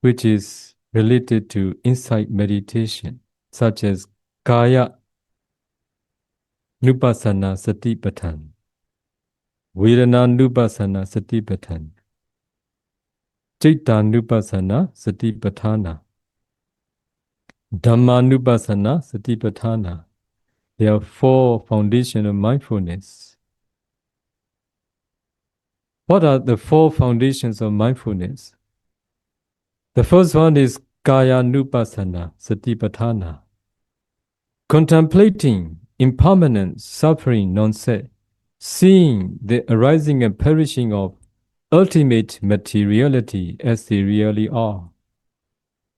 which is related to insight meditation, such as Kaya Nupassana Satipatthana, Vedana Nupassana Satipatthana, Citta Nupassana Satipatthana, Dhamma Nupassana Satipatthana. There are 4 foundations of mindfulness. What are the 4 foundations of mindfulness? The first one is Kaya Nupassana Satipatthana, contemplating impermanent suffering non-self, seeing the arising and perishing of ultimate materiality as they really are,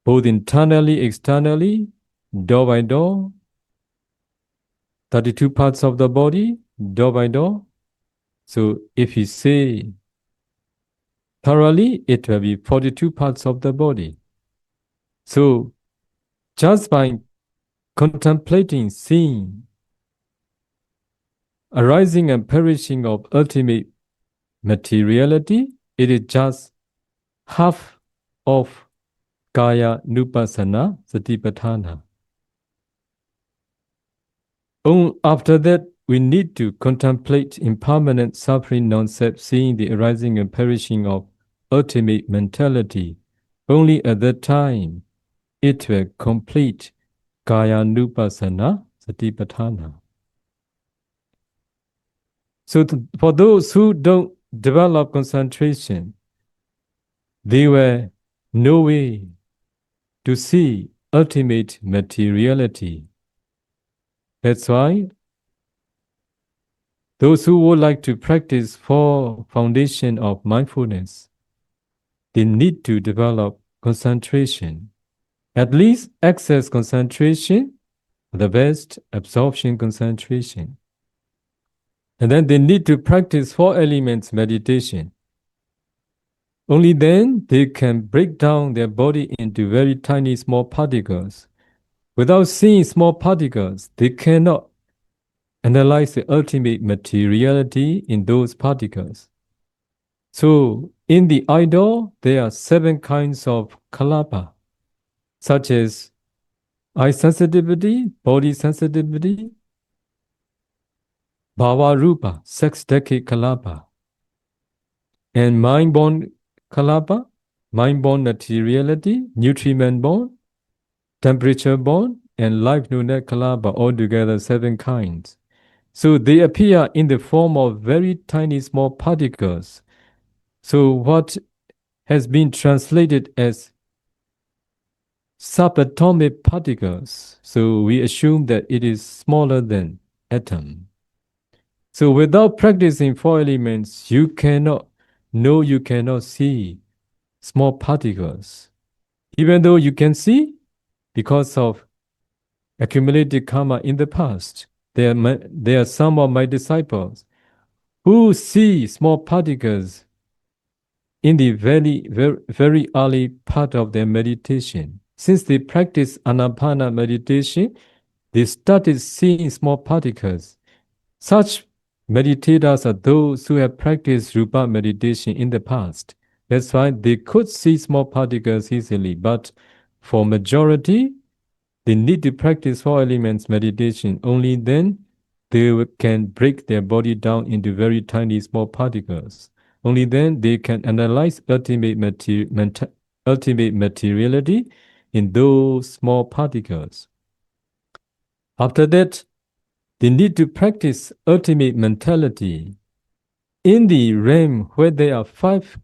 both internally, externally, door by door, 32 parts of the body, door by door. So if you say thoroughly, it will be 42 parts of the body. So just by contemplating, seeing, arising and perishing of ultimate materiality, it is just half of Kaya Nupassana Satipatthana. After that, we need to contemplate impermanent suffering non-self, seeing the arising and perishing of ultimate mentality. Only at that time, it will complete Kaya Nupassana Satipatthana. So for those who don't develop concentration, they were no way to see ultimate materiality. That's why those who would like to practice 4 foundation of mindfulness, they need to develop concentration. At least access concentration, the best absorption concentration. And then they need to practice 4 elements meditation. Only then they can break down their body into very tiny small particles. Without seeing small particles, they cannot analyze the ultimate materiality in those particles. So in the idol, there are 7 kinds of kalapa, such as eye sensitivity, body sensitivity, bhava rupa, sex decade kalapa, and mind-born kalapa, mind-born materiality, nutriment-born, temperature-born, and life-neural kalapa, altogether 7 kinds. So they appear in the form of very tiny small particles. So what has been translated as subatomic particles. So we assume that it is smaller than atom. So without practicing 4 elements, you cannot know, you cannot see small particles. Even though you can see, because of accumulated karma in the past, there are some of my disciples who see small particles in the very early part of their meditation. since they practice Anapana meditation, they started seeing small particles. Such meditators are those who have practiced Rupa meditation in the past. That's why they could see small particles easily. But for majority, they need to practice four elements meditation. Only then they can break their body down into very tiny small particles. Only then they can analyze ultimate materiality in those small particles. After that, they need to practice ultimate mentality. In the realm where there are five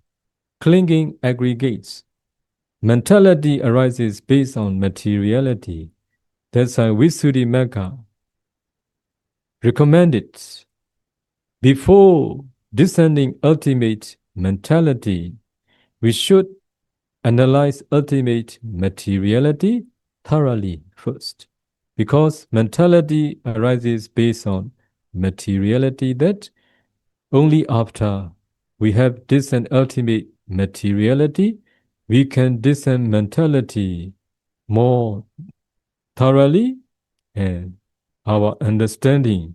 clinging aggregates, mentality arises based on materiality. That's why Visuddhimagga recommended before descending ultimate mentality, we should analyze ultimate materiality thoroughly first. Because mentality arises based on materiality, that only after we have discerned ultimate materiality, we can discern mentality more thoroughly, and our understanding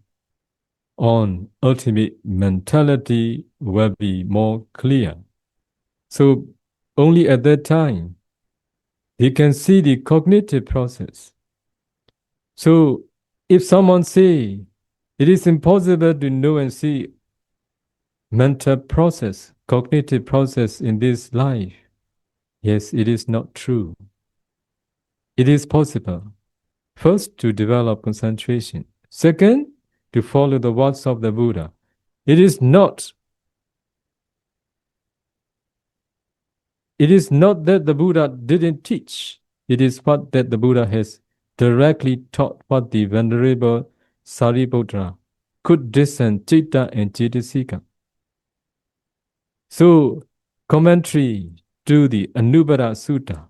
on ultimate mentality will be more clear. So only at that time, they can see the cognitive process. So if someone say, it is impossible to know and see mental process, cognitive process in this life, yes, it is not true. It is possible. First, to develop concentration. Second, to follow the words of the Buddha. It is not that the Buddha didn't teach. It is what that the Buddha has directly taught, what the Venerable Sariputta could discern Citta and Cetasika. So, commentary to the Anubbara Sutta,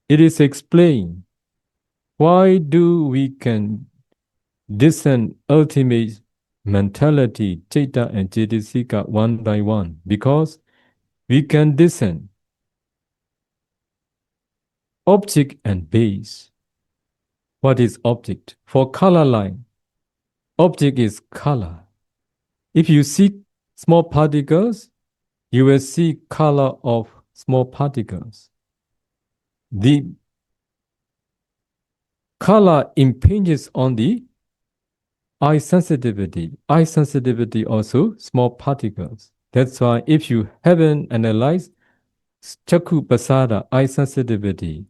it is explained why do we can discern ultimate mentality, Citta and Cetasika, one by one, because we can discern object and base. What is object? For color line, object is color. If you see small particles, you will see color of small particles. The color impinges on the eye sensitivity. Eye sensitivity also small particles. That's why if you haven't analyzed Chakku Pasada, eye sensitivity,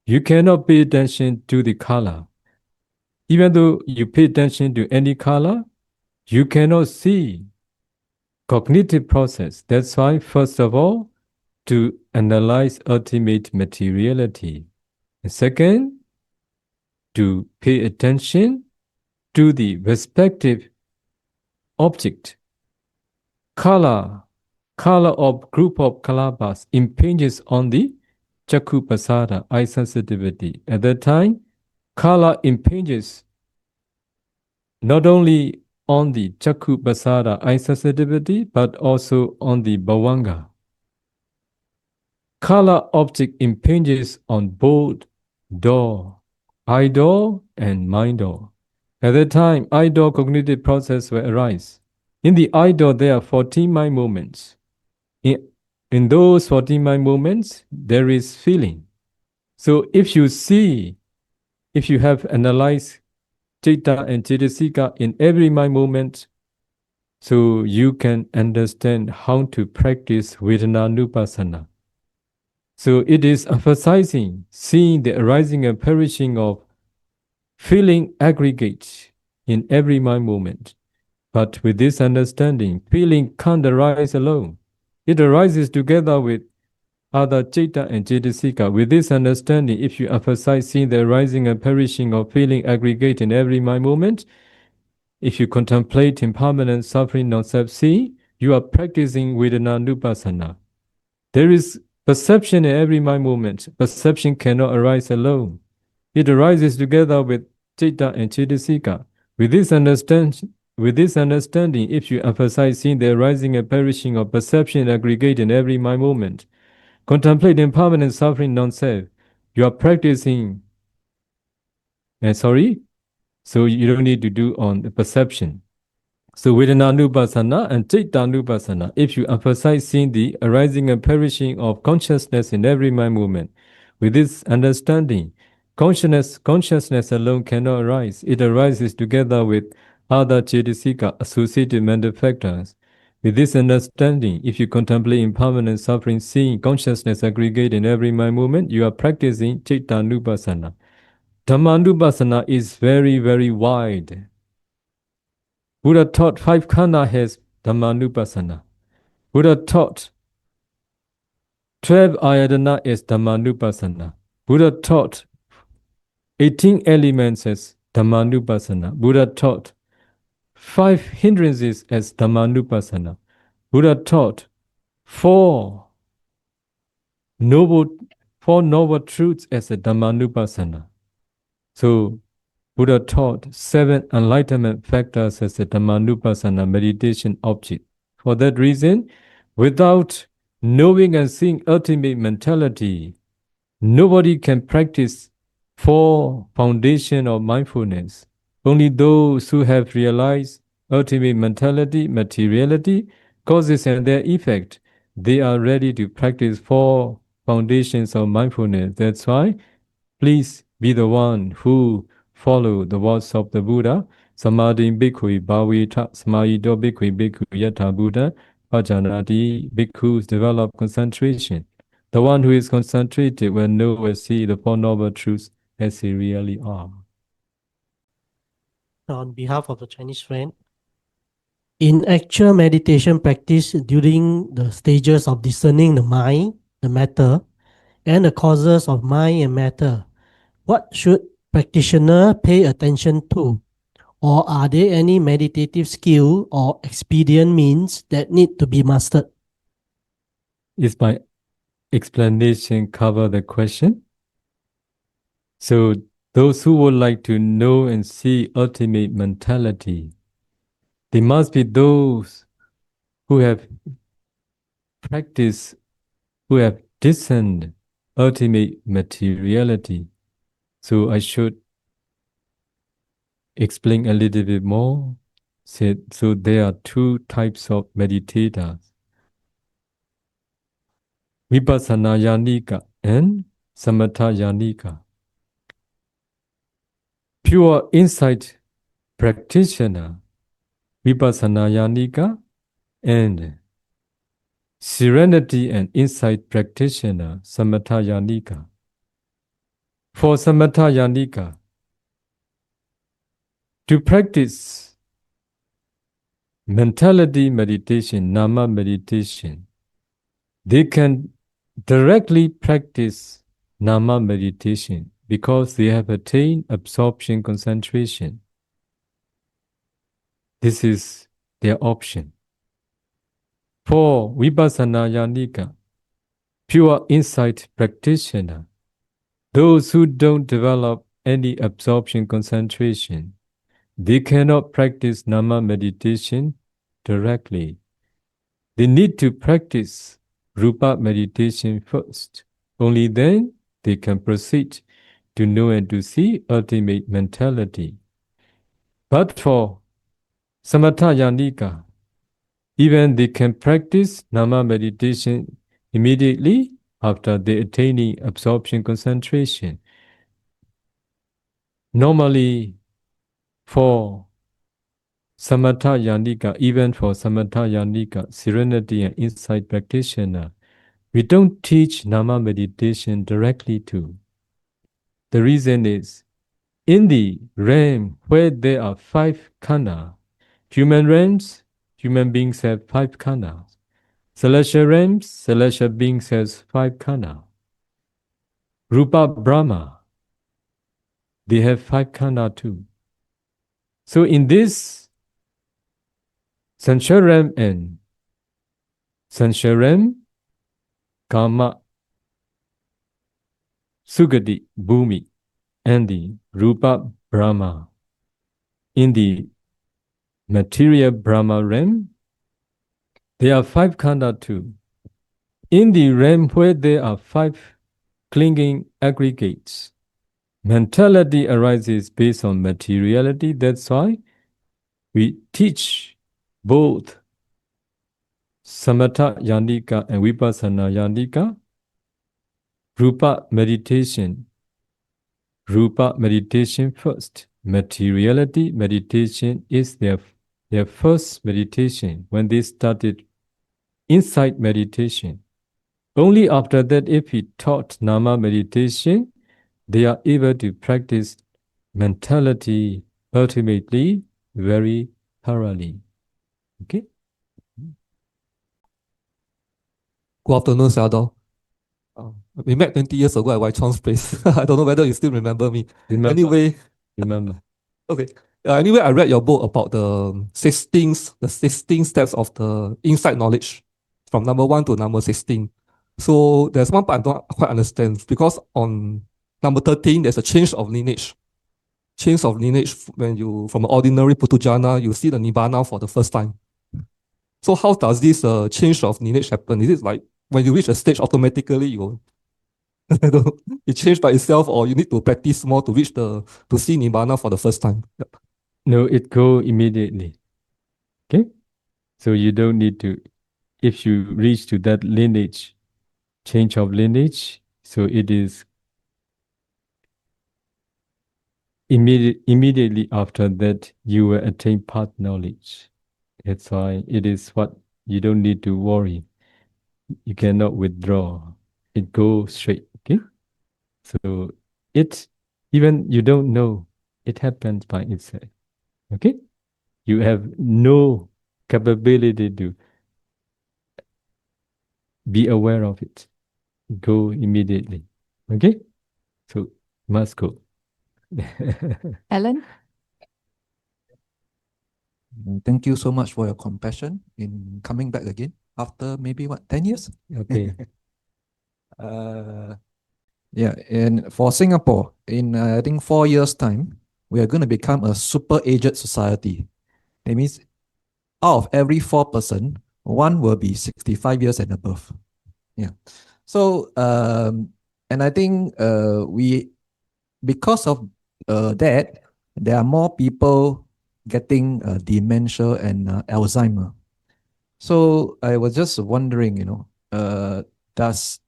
you cannot pay attention to the color. Even though you pay attention to any color, you cannot see cognitive process. That's why, first of all, to analyze ultimate materiality. And second, to pay attention to the respective object. Color of group of kalabas impinges on the Chakku Pasada, eye sensitivity. At that time, color impinges not only on the Chakku Pasada, eye sensitivity, but also on the Bhavanga. Color object impinges on both door, eye door and mind door. At that time, eye door cognitive process will arise. In the eye door, there are 14 mind movements. In those 14 mind movements, there is feeling. So if you have analyzed Citta and Cetasika in every mind movement, so you can understand how to practice Vedananupassana. So it is emphasizing seeing the arising and perishing of feeling aggregates in every mind movement. But with this understanding, feeling can't arise alone. It arises together with other Citta and Cetasika. With this understanding, if you emphasize seeing the arising and perishing of feeling aggregate in every mind movement, if you contemplate impermanent suffering non-self-seeing, you are practicing Vedananupassana. There is perception in every mind movement. Perception cannot arise alone. It arises together with Citta and Cetasika. With this understanding, if you emphasize seeing the arising and perishing of perception aggregate in every mind movement, contemplate impermanent suffering non-self, you are practicing, so you don't need to do on the perception. So Vedananubhasana and Chittanubhasana, if you emphasize seeing the arising and perishing of consciousness in every mind movement, with this understanding, consciousness alone cannot arise. It arises together with other Chetasika, associated mental factors. With this understanding, if you contemplate impermanent suffering, seeing consciousness aggregate in every mind movement, you are practicing Chittanubhasana. Dhammanubhasana is very, very wide. Buddha taught 5 khana has Dhammanupasana. Buddha taught 12 ayatana is Dhammanupasana. Buddha taught 18 elements as Dhammanupasana. Buddha taught 5 hindrances as Dhammanupasana. Buddha taught 4 noble truths as a Dhammanupasana. So Buddha taught 7 enlightenment factors as a Dhammanupasana meditation object. For that reason, without knowing and seeing ultimate mentality, nobody can practice 4 foundation of mindfulness. Only those who have realized ultimate mentality, materiality, causes and their effect, they are ready to practice 4 foundations of mindfulness. That's why, please be the one who follow the words of the Buddha. Samadhi bhikkhu bhavita samadhito bhikkhu yatha Buddha pajanati. Bhikkhus develop concentration. The one who is concentrated will know and see the Four Noble Truths as they really are. On behalf of the Chinese friend, in actual meditation practice during the stages of discerning the mind, the matter, and the causes of mind and matter, what should practitioner pay attention to? Or are there any meditative skill or expedient means that need to be mastered? Is my explanation cover the question? So those who would like to know and see ultimate mentality, they must be those who have practiced, who have discerned ultimate materiality. So I should explain a little bit more. So there are 2 types of meditators. Vipassana Yanika and Samatha Yanika. Pure insight practitioner, Vipassana Yanika, and serenity and insight practitioner, Samatha Yanika. For Samatha Yanika, to practice mentality meditation, nama meditation, they can directly practice nama meditation because they have attained absorption concentration. This is their option. For Vipassana Yanika, pure insight practitioner, those who don't develop any absorption concentration, they cannot practice nama meditation directly. They need to practice rupa meditation first. Only then they can proceed to know and to see ultimate mentality. But for Samatha Yanika, even they can practice nama meditation immediately after they attaining absorption concentration. Normally, for Samatha Yanika, even for Samatha Yanika, serenity and insight practitioner, we don't teach nama meditation directly to. The reason is, in the realm where there are 5 khana, human realms, human beings have 5 khana. Celestial realms, celestial beings has 5 khana. Rupa Brahma, they have 5 khana too. So in this sensual realm and sensual realm, Kama, Sugati, Bhumi, and the Rupa Brahma. In the material Brahma realm, there are 5 khana too. In the realm where there are 5 clinging aggregates. Mentality arises based on materiality. That's why we teach both Samatha Yandika and Vipassana Yandika. Rupa meditation first. Materiality meditation is their first meditation when they started insight meditation. Only after that, if we taught Nama meditation, they are able to practice mentality ultimately very thoroughly. Okay? Good afternoon, Sador. We met 20 years ago at White Chong's place. I don't know whether you still remember me. Remember? Anyway, Remember. okay. Anyway, I read your book about the 16 steps of the insight knowledge from number 1 to number 16. So there's one part I don't quite understand because on number 13, there's a change of lineage. Change of lineage when you, from an ordinary Putujana, you see the Nibbana for the first time. So how does this change of lineage happen? Is it like when you reach a stage, automatically you I don't know, it changed by itself, or you need to practice more to reach to see Nibbana for the first time? Yep. No, it go immediately. Okay? So you don't need to, if you reach to that lineage, change of lineage, so it is immediately after that you will attain path knowledge. That's why it is what you don't need to worry. You cannot withdraw. It goes straight. Okay? So it, even you don't know, it happens by itself. Okay? You have no capability to be aware of it. Go immediately. Okay? So must go. Alan? Thank you so much for your compassion in coming back again after maybe 10 years? Okay. Yeah, and for Singapore, in I think 4 years' time, we are going to become a super aged society. That means out of every 4%, one will be 65 years and above. Yeah. So, and I think because of that, there are more people getting dementia and Alzheimer. So I was just wondering, does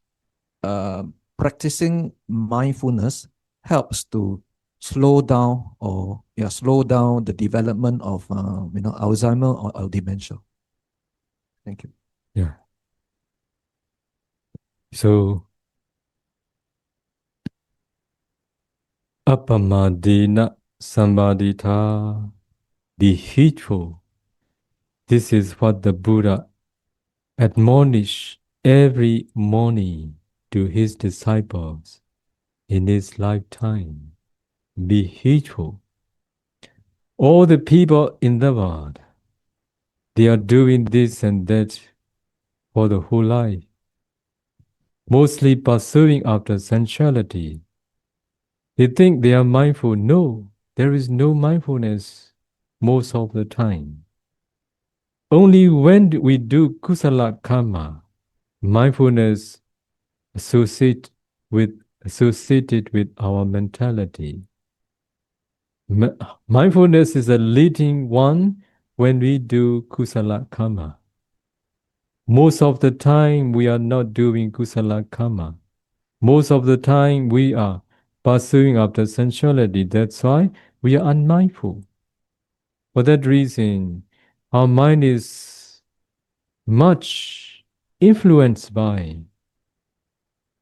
practicing mindfulness helps to slow down the development of Alzheimer or dementia? Thank you. Yeah. So Appamadina Sambadita, be heedful. This is what the Buddha admonished every morning to his disciples in his lifetime. Be heedful. All the people in the world, they are doing this and that for the whole life, mostly pursuing after sensuality. They think they are mindful. No, there is no mindfulness most of the time. Only when we do kusala karma, mindfulness associated with our mentality. Mindfulness is a leading one when we do kusala karma. Most of the time we are not doing kusala karma. Most of the time we are pursuing after sensuality. That's why we are unmindful. For that reason, our mind is much influenced by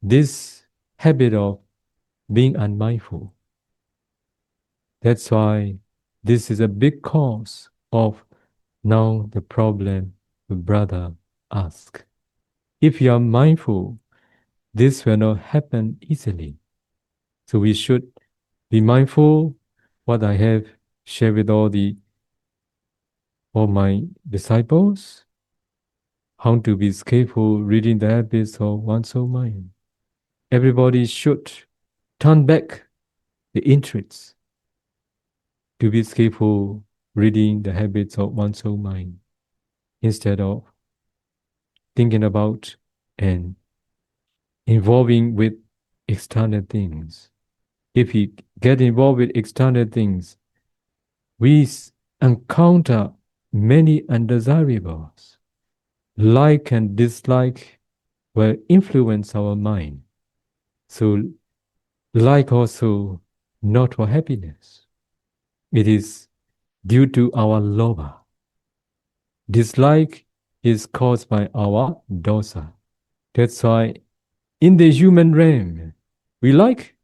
this habit of being unmindful. That's why this is a big cause of now the problem the brother asked. If you are mindful, this will not happen easily. So we should be mindful what I have shared with all my disciples, how to be skillful reading the habits of one's own mind. Everybody should turn back the interests to be skillful reading the habits of one's own mind instead of thinking about and involving with external things. If we get involved with external things, we encounter many undesirables. Like and dislike will influence our mind. So, like also not for happiness. It is due to our lobha. Dislike is caused by our dosa. That's why in the human realm, we like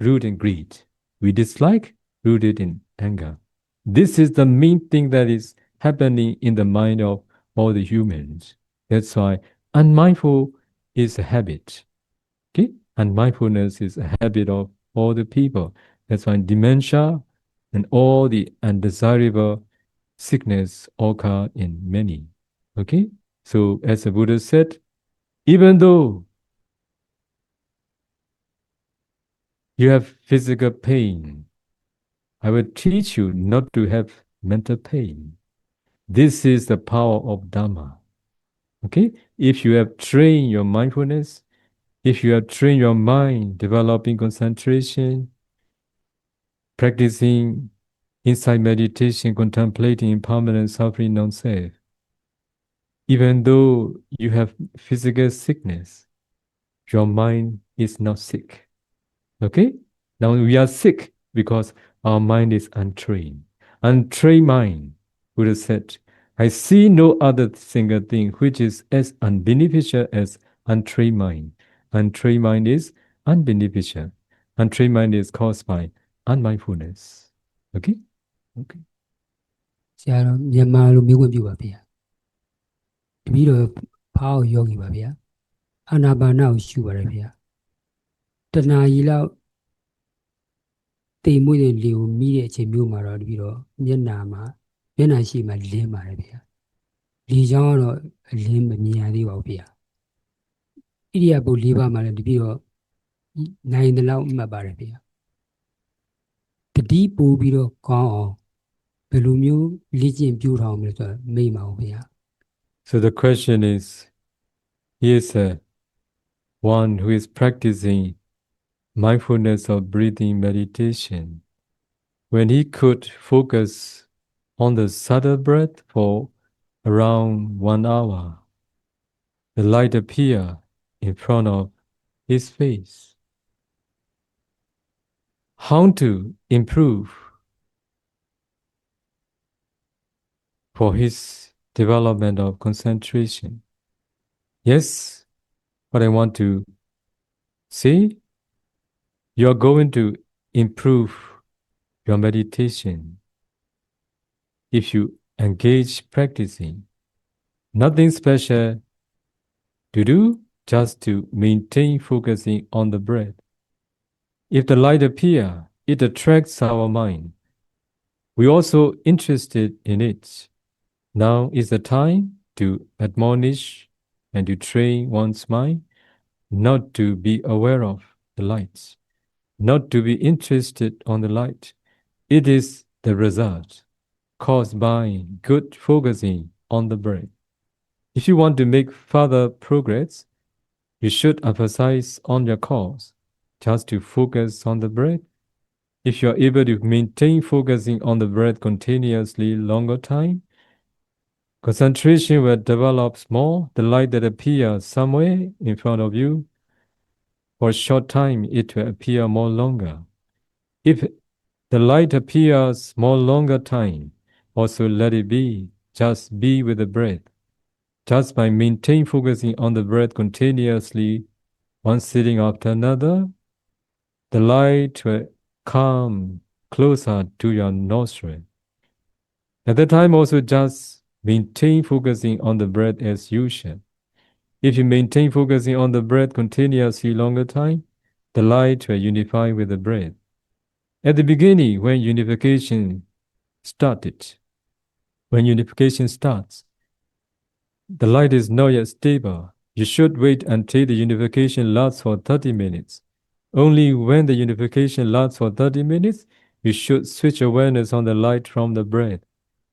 rooted in greed. We dislike rooted in anger. This is the main thing that is happening in the mind of all the humans. That's why unmindful is a habit. Okay? Unmindfulness is a habit of all the people. That's why dementia and all the undesirable sickness occur in many. Okay? So as the Buddha said, even though you have physical pain, I will teach you not to have mental pain. This is the power of Dhamma. Okay? If you have trained your mindfulness, if you have trained your mind, developing concentration, practicing insight meditation, contemplating impermanent suffering non-self, even though you have physical sickness, your mind is not sick. Okay? Now we are sick because our mind is untrained. Untrained mind, Buddha said, I see no other single thing which is as unbeneficial as untrained mind. Untrained mind is unbeneficial. Untrained mind is caused by unmindfulness. Okay? Okay. ဆရာတော်မြန်မာလိုမျိုးခွင့်ပြုပါဗျာတပည့်တော်ဖောက်ယောဂီပါဗျာအာနာပါနကိုရှုပါရဗျာတဏှာကြီးလောက်တိမ်မွေ့တဲ့လေကိုမိတဲ့အချိန်မျိုးမှာတော့တပည့်တော်မျက်နှာရှိမှလင်းပါတယ်ဗျာလေချောင်းကတော့အလင်းမမြင်ရသေးပါဘူးဗျာဣရိယာပုတ်၄ပါးမှာလည်းတပည့်တော်နိုင်တဲ့လောက်မှတ်ပါတယ်ဗျာတတိပို့ပြီးတော့ကောင်းအောင်ဘယ်လိုမျိုးလေ့ကျင့်ပြိုးထောင်မလဲဆိုတာမေးပါဦးဗျာ So the question is, he is one who is practicing mindfulness of breathing meditation. When he could focus on the subtle breath for around 1 hour, the light appear in front of his face. How to improve for his development of concentration? Yes, what I want to say, you are going to improve your meditation if you engage practicing. Nothing special to do, just to maintain focusing on the breath. If the light appear, it attracts our mind. We also interested in it. Now is the time to admonish and to train one's mind not to be aware of the lights, not to be interested on the light. It is the result caused by good focusing on the breath. If you want to make further progress, you should emphasize on your cause, just to focus on the breath. If you are able to maintain focusing on the breath continuously longer time, concentration will develop more. The light that appears somewhere in front of you, for a short time, it will appear more longer. If the light appears more longer time, also let it be. Just be with the breath. Just by maintaining focusing on the breath continuously, one sitting after another, the light will come closer to your nostril. At that time also just maintain focusing on the breath as usual. If you maintain focusing on the breath continuously longer time, the light will unify with the breath. At the beginning, when unification starts, the light is not yet stable. You should wait until the unification lasts for 30 minutes. Only when the unification lasts for 30 minutes, you should switch awareness on the light from the breath.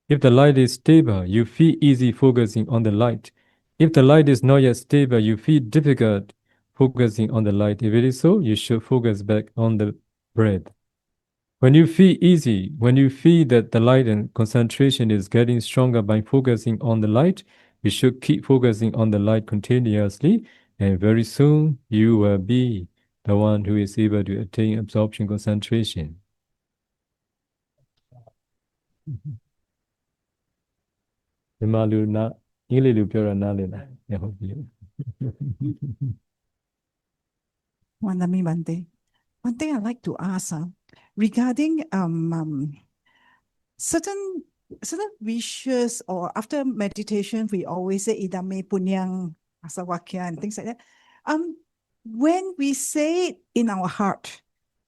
If the light is stable, you feel easy focusing on the light. If the light is not yet stable, you feel difficult focusing on the light. If it is so, you should focus back on the breath. When you feel easy, when you feel that the light and concentration is getting stronger by focusing on the light, you should keep focusing on the light continuously, and very soon you will be the one who is able to attain absorption concentration. မြန်မာလူနာအင်္ဂလိပ်လူပြောတာနားလည်လား။ဟုတ်ပြီ။ Wandami Bante. One thing I'd like to ask regarding certain wishes, or after meditation, we always say idame punyang asawakya and things like that. When we say it in our heart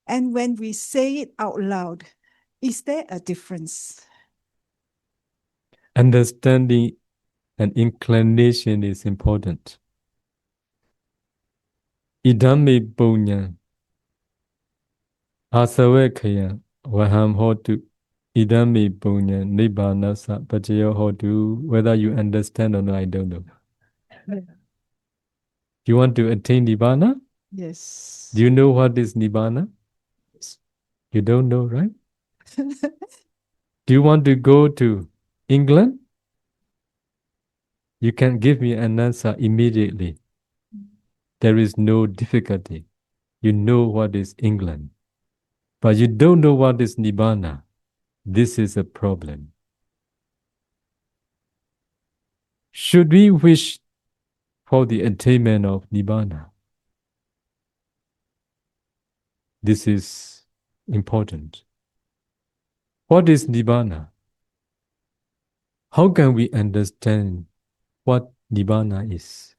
and when we say it out loud, is there a difference? Understanding and inclination is important. Idame punya asawakya vaham hotu idame punya nibbana sa pacayo hotu. Whether you understand or not, I don't know. You want to attain nibbana? Yes. Do you know what is nibbana? You don't know, right? Do you want to go to England? You can give me an answer immediately. There is no difficulty. You know what is England. But you don't know what is nibbana. This is a problem. Should we wish for the attainment of nibbana? This is important. What is nibbana? How can we understand what nibbana is?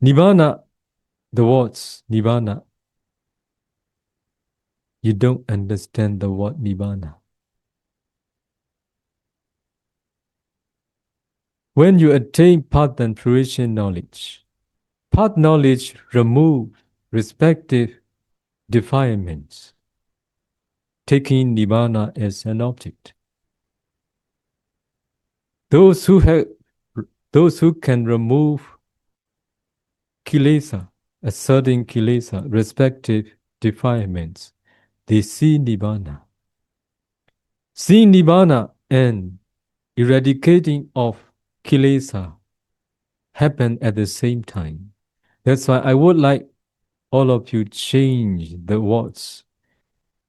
Nibbana, the words nibbana, you don't understand the word nibbana. When you attain path and fruition knowledge, path knowledge removes respective defilements, taking nibbana as an object. Those who can remove kilesa, asserting kilesa, respective defilements, they see nibbana. Seeing nibbana and eradicating of kilesa happen at the same time. That's why I would like all of you change the words.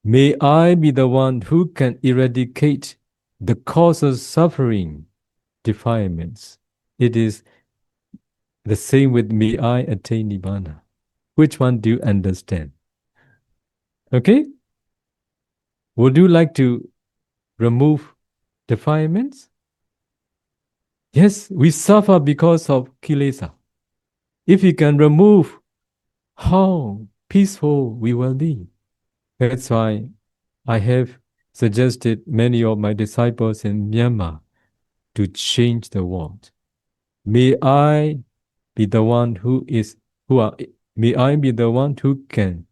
May I be the one who can eradicate the cause of suffering, defilements. It is the same with may I attain nibbana. Which one do you understand? Okay? Would you like to remove defilements? Yes, we suffer because of kilesa. If we can remove, how peaceful we will be. That's why I have suggested many of my disciples in Myanmar to change the world. May I be the one may I be the one who can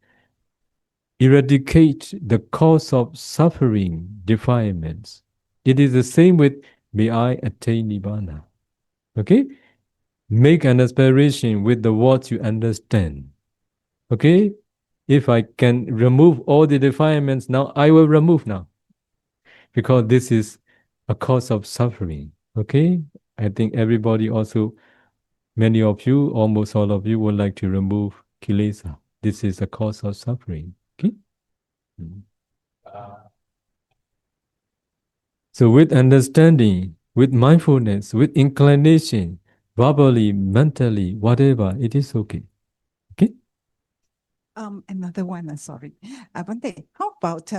eradicate the cause of suffering, defilements. It is the same with may I attain nibbana. Okay? Make an aspiration with the words you understand. Okay? If I can remove all the defilements now, I will remove now. Because this is a cause of suffering. Okay? I think everybody also, many of you, almost all of you would like to remove kilesa. This is a cause of suffering. Okay? So with understanding, with mindfulness, with inclination, verbally, mentally, whatever, it is okay. Okay? Another one, sorry. Bante, how about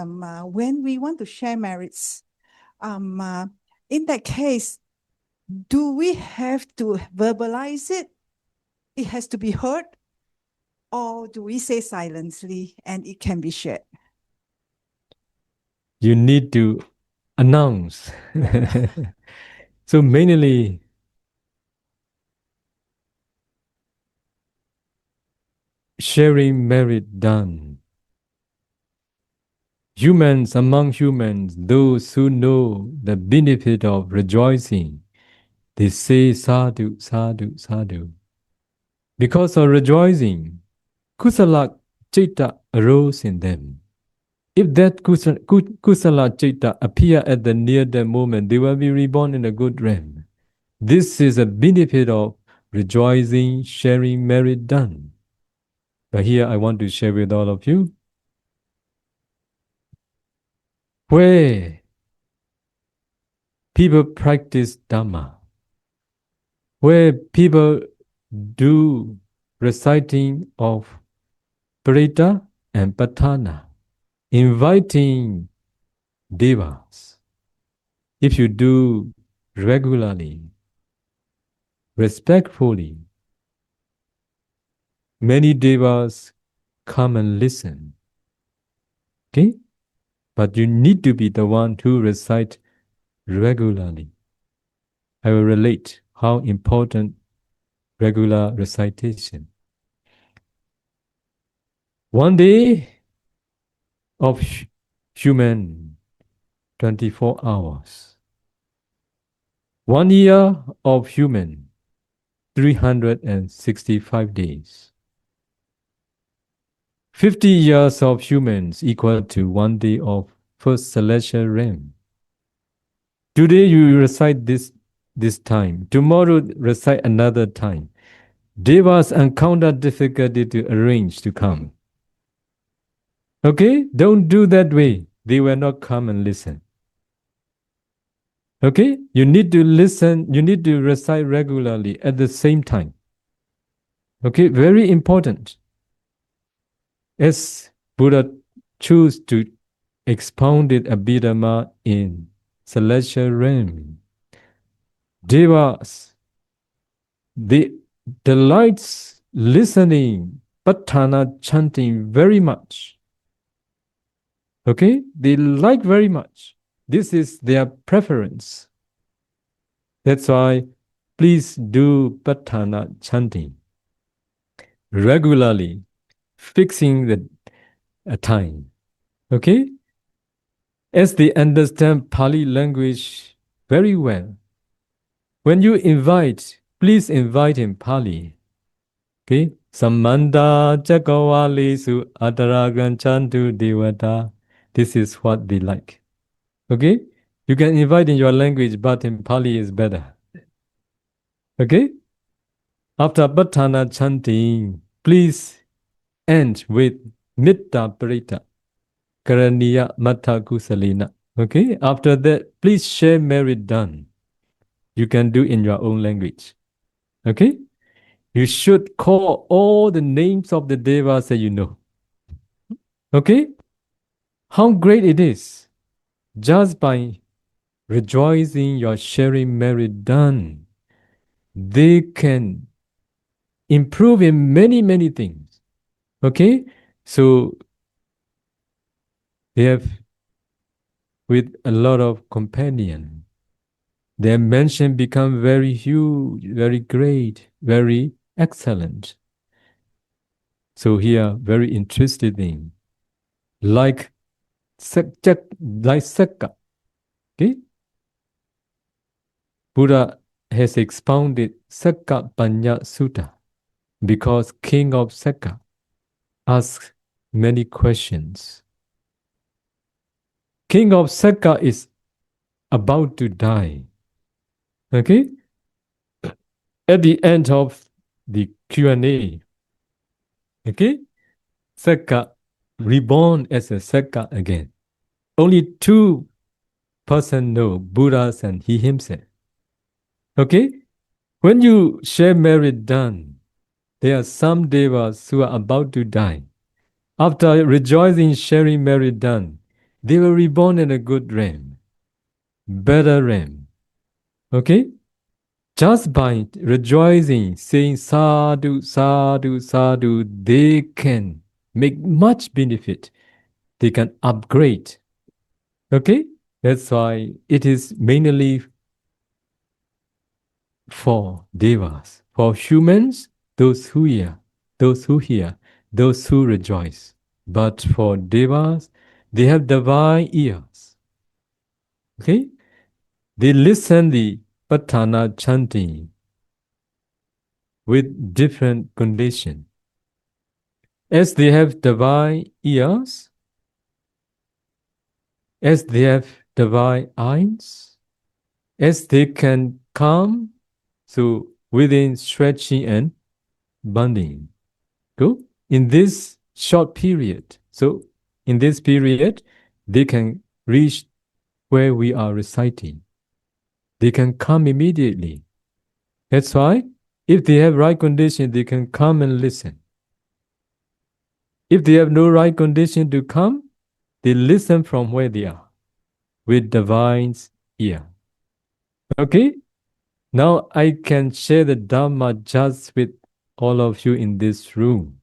when we want to share merits? In that case, do we have to verbalize it? It has to be heard? Or do we say silently and it can be shared? You need to announce. So mainly, sharing merit done. Humans among humans, those who know the benefit of rejoicing, they say sadhu, sadhu, sadhu. Because of rejoicing, kusala citta arose in them. If that kusala citta appear at the near death moment, they will be reborn in a good realm. This is a benefit of rejoicing, sharing merit done. But here I want to share with all of you, where people practice Dhamma, where people do reciting of Parita and Patana, inviting devas. If you do regularly, respectfully, many devas come and listen. Okay? But you need to be the one to recite regularly. I will relate how important regular recitation. One day of human 24 hours. 1 year of human 365 days. 50 years of humans equal to 1 day of first celestial realm. Today you recite this time. Tomorrow recite another time. Devas encounter difficulty to arrange to come. Okay? Don't do that way. They will not come and listen. Okay? You need to listen. You need to recite regularly at the same time. Okay? Very important. As Buddha chose to expound it Abhidhamma in celestial realm, Devas, they delights listening Patthana chanting very much. Okay? They like very much. This is their preference. That's why please do Patthana chanting regularly, fixing the time. Okay? As they understand Pali language very well, when you invite, please invite in Pali. Okay? Samanda Chakawalisu Ataragan Chantu Devata. This is what they like. Okay? You can invite in your language, but in Pali is better. Okay? After Patthana chanting, please end with Mitta Parita, Karaniya Matta Kusalina. Okay? After that, please share merit done. You can do in your own language. Okay? You should call all the names of the devas that you know. Okay? How great it is. Just by rejoicing your sharing merit done, they can improve in many, many things. Okay? So they have with a lot of companion. Their mention become very huge, very great, very excellent. So here, very interested in, like Sakka. Okay? Buddha has expounded Sakka Panya Sutta because King of Sakka asks many questions. King of Sakka is about to die. Okay? At the end of the Q&A, okay? Sakka reborn as a Sakka again. Only two persons know, Buddhas and he himself. Okay? When you share merit done, there are some devas who are about to die. After rejoicing, sharing merit done, they were reborn in a good realm, better realm. Okay? Just by rejoicing, saying sadhu, sadhu, sadhu, they can make much benefit. They can upgrade. Okay? That's why it is mainly for devas. For humans, those who hear, those who hear, those who rejoice. But for devas, they have divine ears. Okay? They listen the Patthana chanting. with different condition. As they have divine ears, as they have divine eyes, as they can come so within stretching and bonding. Go in this short period. So in this period, they can reach where we are reciting. They can come immediately. That's why if they have right condition, they can come and listen. If they have no right condition to come, they listen from where they are with divine's ear. Okay? Now I can share the Dhamma just with all of you in this room.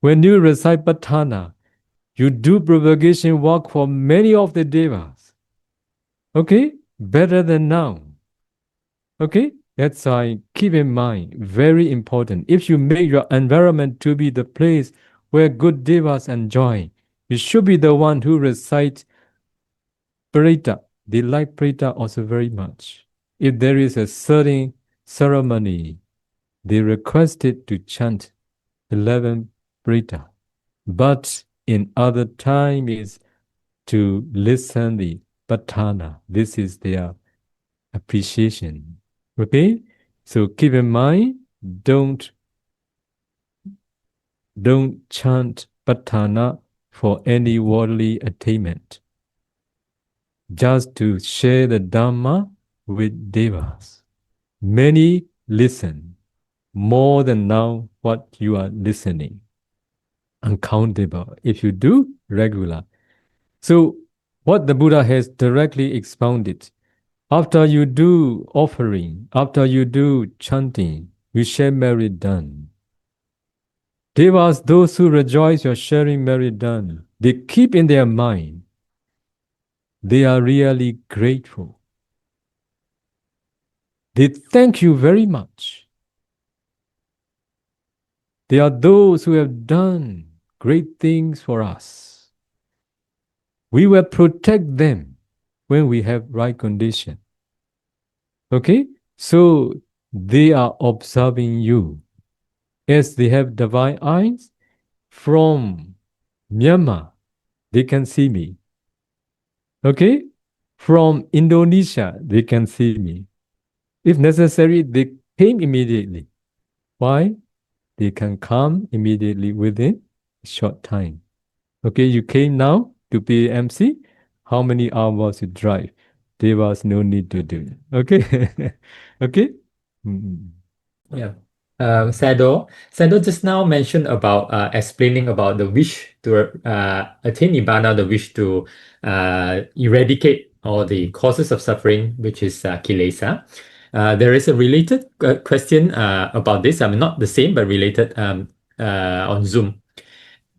When you recite Patana, you do propagation work for many of the devas. Okay? Better than now. Okay? That's why keep in mind, very important. If you make your environment to be the place where good devas enjoy, you should be the one who recite Parita. They like Parita also very much. If there is a certain ceremony, they requested to chant 11 Parita. But in other time is to listen the Patana. This is their appreciation. Okay? So keep in mind, don't chant Patana for any worldly attainment. Just to share the Dhamma with devas. Many listen more than now what you are listening. Uncountable. If you do, regular. So what the Buddha has directly expounded, after you do offering, after you do chanting, you share merit done. Devas, those who rejoice your sharing merit done, they keep in their mind, they are really grateful. They thank you very much. They are those who have done great things for us. We will protect them when we have right condition. Okay? So they are observing you. As they have divine eyes, from Myanmar, they can see me. Okay? From Indonesia, they can see me. If necessary, they came immediately. Why? They can come immediately within a short time. Okay, you came now to Pamc. How many hours you drive? There was no need to do. Okay? Okay? Mm. Yeah. Sado just now mentioned about explaining about the wish to attain Nibbana, the wish to eradicate all the causes of suffering, which is kilesa. There is a related question about this. I mean, not the same, but related on Zoom.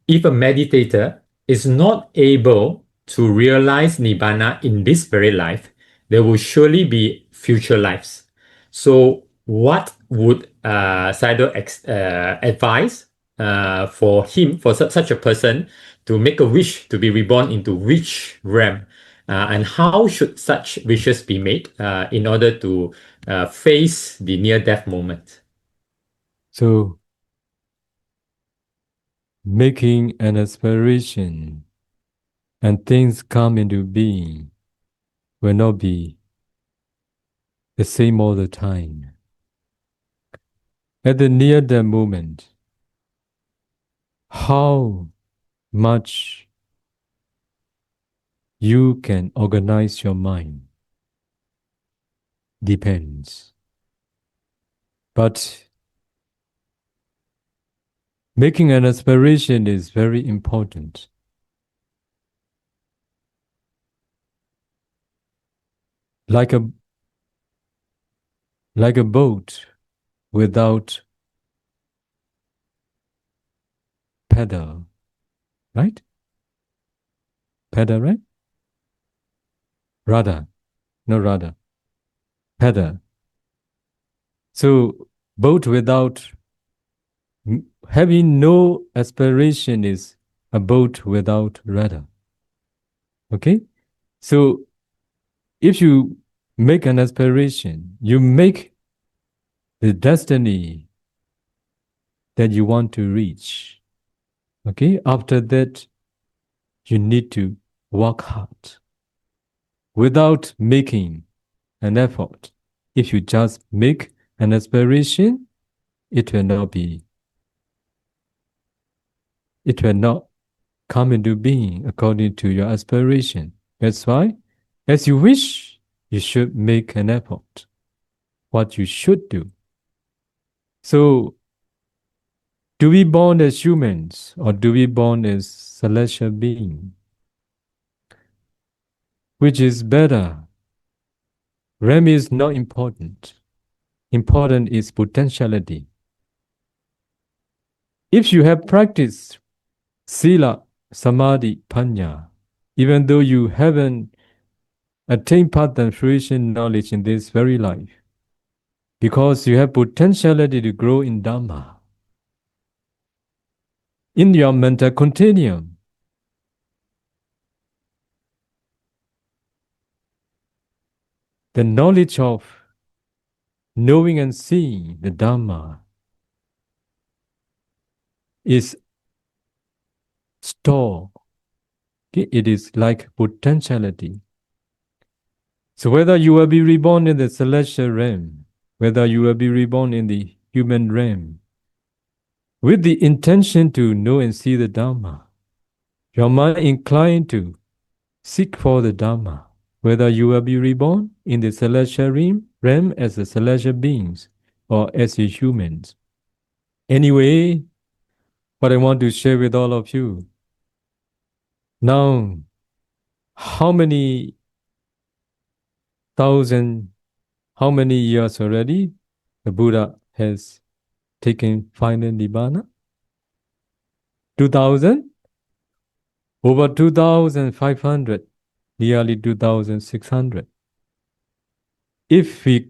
If a meditator is not able to realize Nibbana in this very life, there will surely be future lives. So, what would Saido advise for him, for such a person, to make a wish to be reborn into which realm? And how should such wishes be made in order to face the near-death moment? So, making an aspiration and things come into being will not be the same all the time. At the near-death moment, how much you can organize your mind depends. But making an aspiration is very important. Like a boat without pedal, right? Pedal, right? Rudder, no rudder. Pedal. So boat without having no aspiration is a boat without rudder. Okay? So if you make an aspiration, you make the destiny that you want to reach. Okay, after that, you need to work hard without making an effort. If you just make an aspiration, it will not come into being according to your aspiration. That's why, as you wish, you should make an effort. What you should do. So, do we born as humans or do we born as celestial beings? Which is better? RAM is not important. Important is potentiality. If you have practiced Sila, Samadhi, Panya, even though you haven't attained path and fruition knowledge in this very life, because you have potentiality to grow in Dhamma, in your mental continuum, the knowledge of knowing and seeing the Dhamma is stored. Okay? It is like potentiality. So whether you will be reborn in the celestial realm, whether you will be reborn in the human realm, with the intention to know and see the Dhamma, your mind inclined to seek for the Dhamma, whether you will be reborn in the celestial realm as a celestial beings or as a humans. Anyway, what I want to share with all of you, now, how many years already the Buddha has taken final Nibbana? 2000? Over 2,500, nearly 2,600. If we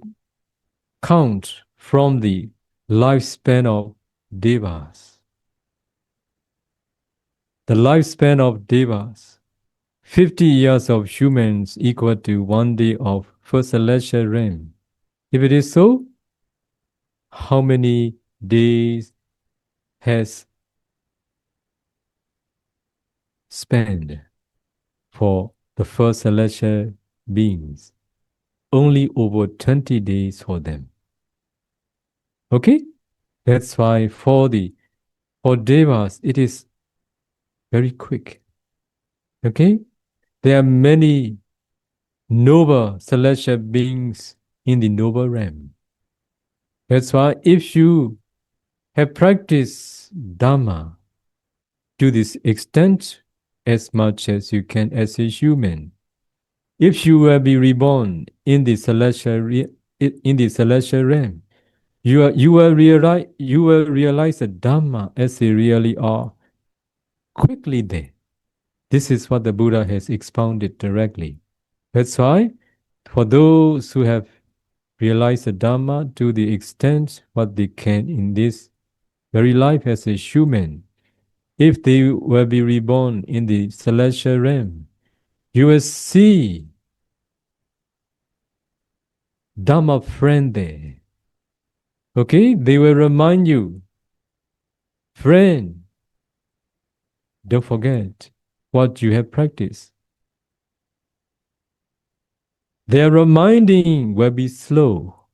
count from the lifespan of Devas, the lifespan of Devas, 50 years of humans equal to 1 day of first celestial realm. If it is so, how many days has spent for the first celestial beings? Only over 20 days for them. Okay? That's why for Devas, it is very quick. Okay? There are many noble celestial beings in the noble realm. That's why if you have practiced Dhamma to this extent, as much as you can as a human, if you will be reborn in the celestial realm, you will realize the Dhamma as they really are quickly there. This is what the Buddha has expounded directly. That's why, for those who have realized the Dhamma to the extent what they can in this very life as a human, if they will be reborn in the celestial realm, you will see Dhamma friend there. Okay? They will remind you, friend, don't forget what you have practiced. Their reminding will be slow.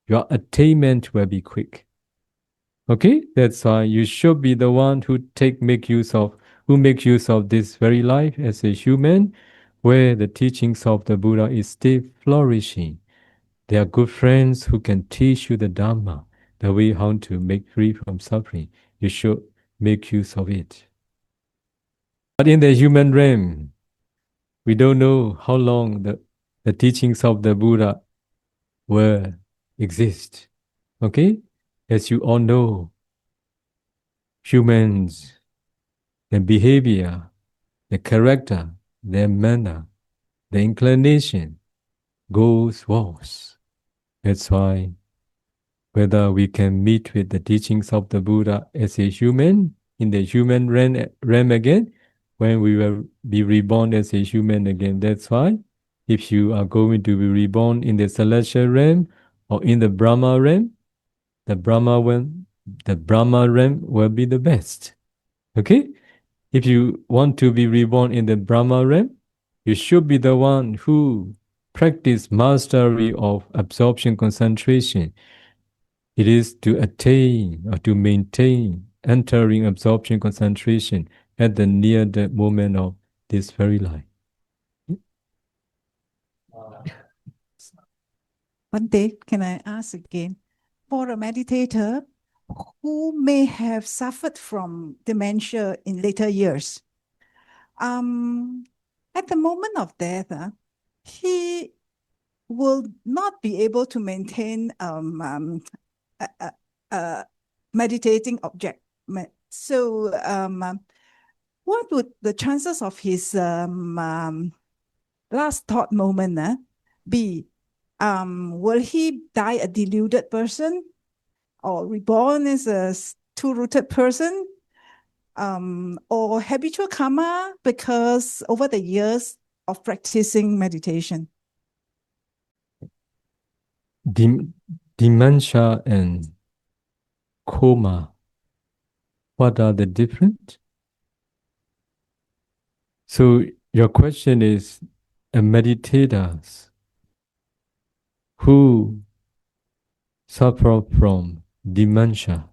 Your attainment will be quick. Okay? That's why you should be the one who make use of this very life as a human, where the teachings of the Buddha is still flourishing. They are good friends who can teach you the Dhamma, the way how to make free from suffering. You should make use of it. But in the human realm, we don't know how long the teachings of the Buddha will exist. Okay? As you all know, humans, their behavior, the character, their manner, the inclination goes walks. That's why whether we can meet with the teachings of the Buddha as a human, in the human realm again, when we will be reborn as a human again. That's why if you are going to be reborn in the celestial realm or in the Brahma realm, the Brahma realm the Brahma realm will be the best. Okay? If you want to be reborn in the Brahma realm, you should be the one who practice mastery of absorption concentration. It is to attain or to maintain entering absorption concentration at the near death moment of this very life. Bante, can I ask again? For a meditator who may have suffered from dementia in later years, at the moment of death, he will not be able to maintain a meditating object. So, what would the chances of his last thought moment be? Will he die a deluded person or reborn as a two-rooted person? Or habitual karma because over the years of practicing meditation? Dementia and coma, what are the different? So your question is, meditators who suffer from dementia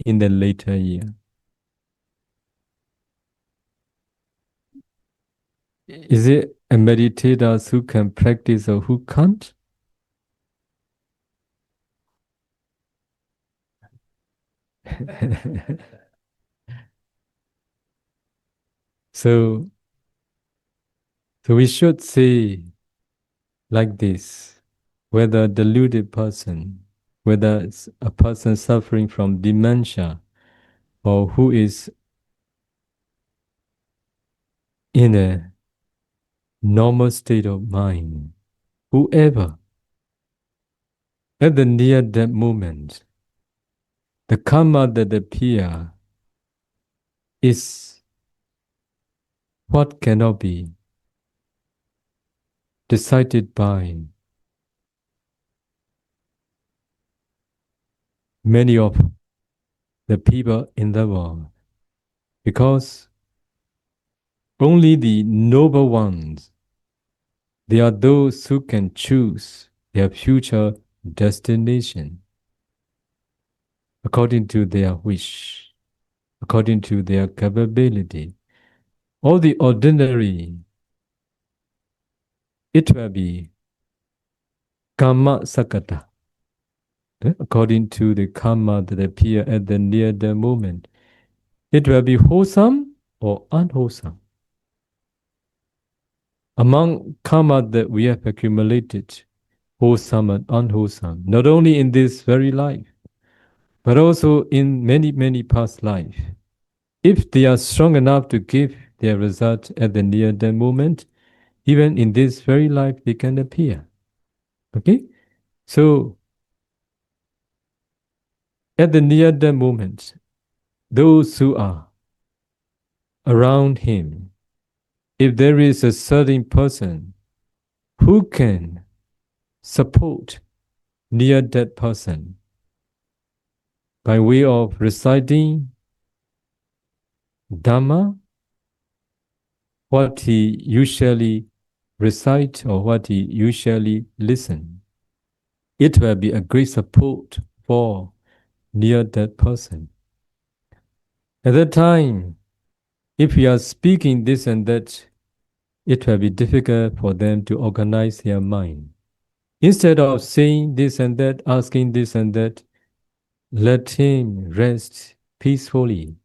in the later year, is it a meditators who can practice or who can't? So we should say like this, whether deluded person, whether it's a person suffering from dementia or who is in a normal state of mind, whoever, at the near that moment, the karma that appear is what cannot be decided by many of the people in the world, because only the noble ones, they are those who can choose their future destination according to their wish, according to their capability. All the ordinary, it will be karma sakata, according to the karma that appear at the near the moment. It will be wholesome or unwholesome. Among karma that we have accumulated, wholesome and unwholesome, not only in this very life, but also in many, many past lives. If they are strong enough to give their result at the near death moment, even in this very life, they can appear. Okay? So, at the near death moment, those who are around him, if there is a certain person who can support near death person by way of reciting Dhamma, what he usually recite or what he usually listen, it will be a great support for near that person. At that time, if we are speaking this and that, it will be difficult for them to organize their mind. Instead of saying this and that, asking this and that, let him rest peacefully.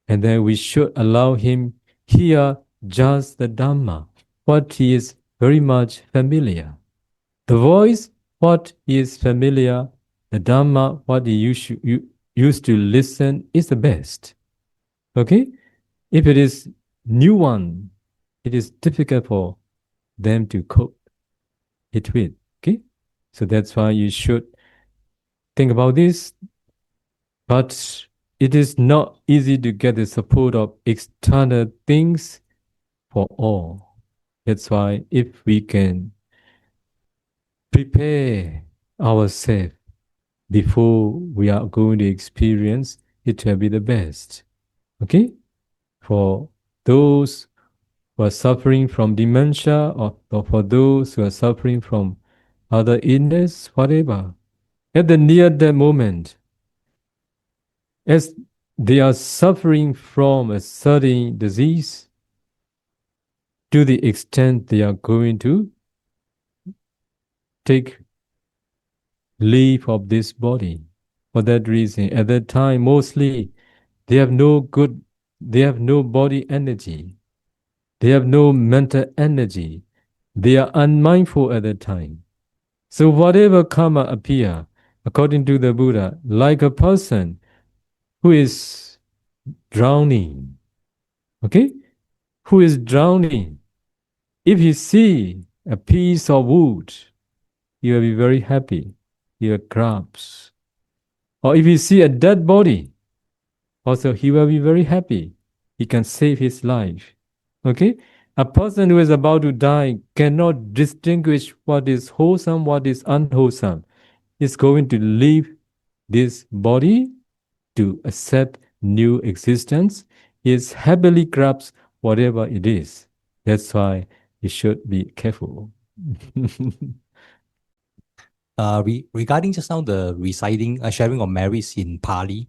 And then we should allow him hear just the Dhamma, what he is very much familiar. The voice, what he is familiar, the Dhamma, what he used to listen is the best. Okay? If it is new one, it is difficult for them to cope it with. Okay? So that's why you should think about this. But it is not easy to get the support of external things for all. That's why if we can prepare ourselves before we are going to experience, it will be the best. Okay? For those who are suffering from dementia, or for those who are suffering from other illness, whatever, at the near that moment, as they are suffering from a certain disease, to the extent they are going to take leave of this body. For that reason, at that time, mostly they have no body energy. They have no mental energy. They are unmindful at that time. So whatever karma appear, according to the Buddha, like a person who is drowning, okay? Who is drowning. If he see a piece of wood, he will be very happy. He will grasp. Or if he see a dead body, also he will be very happy. He can save his life. Okay? A person who is about to die cannot distinguish what is wholesome, what is unwholesome. Is going to leave this body to accept new existence. He is happily grabs whatever it is. That's why you should be careful. Regarding just now the reciting, sharing of merits in Pali,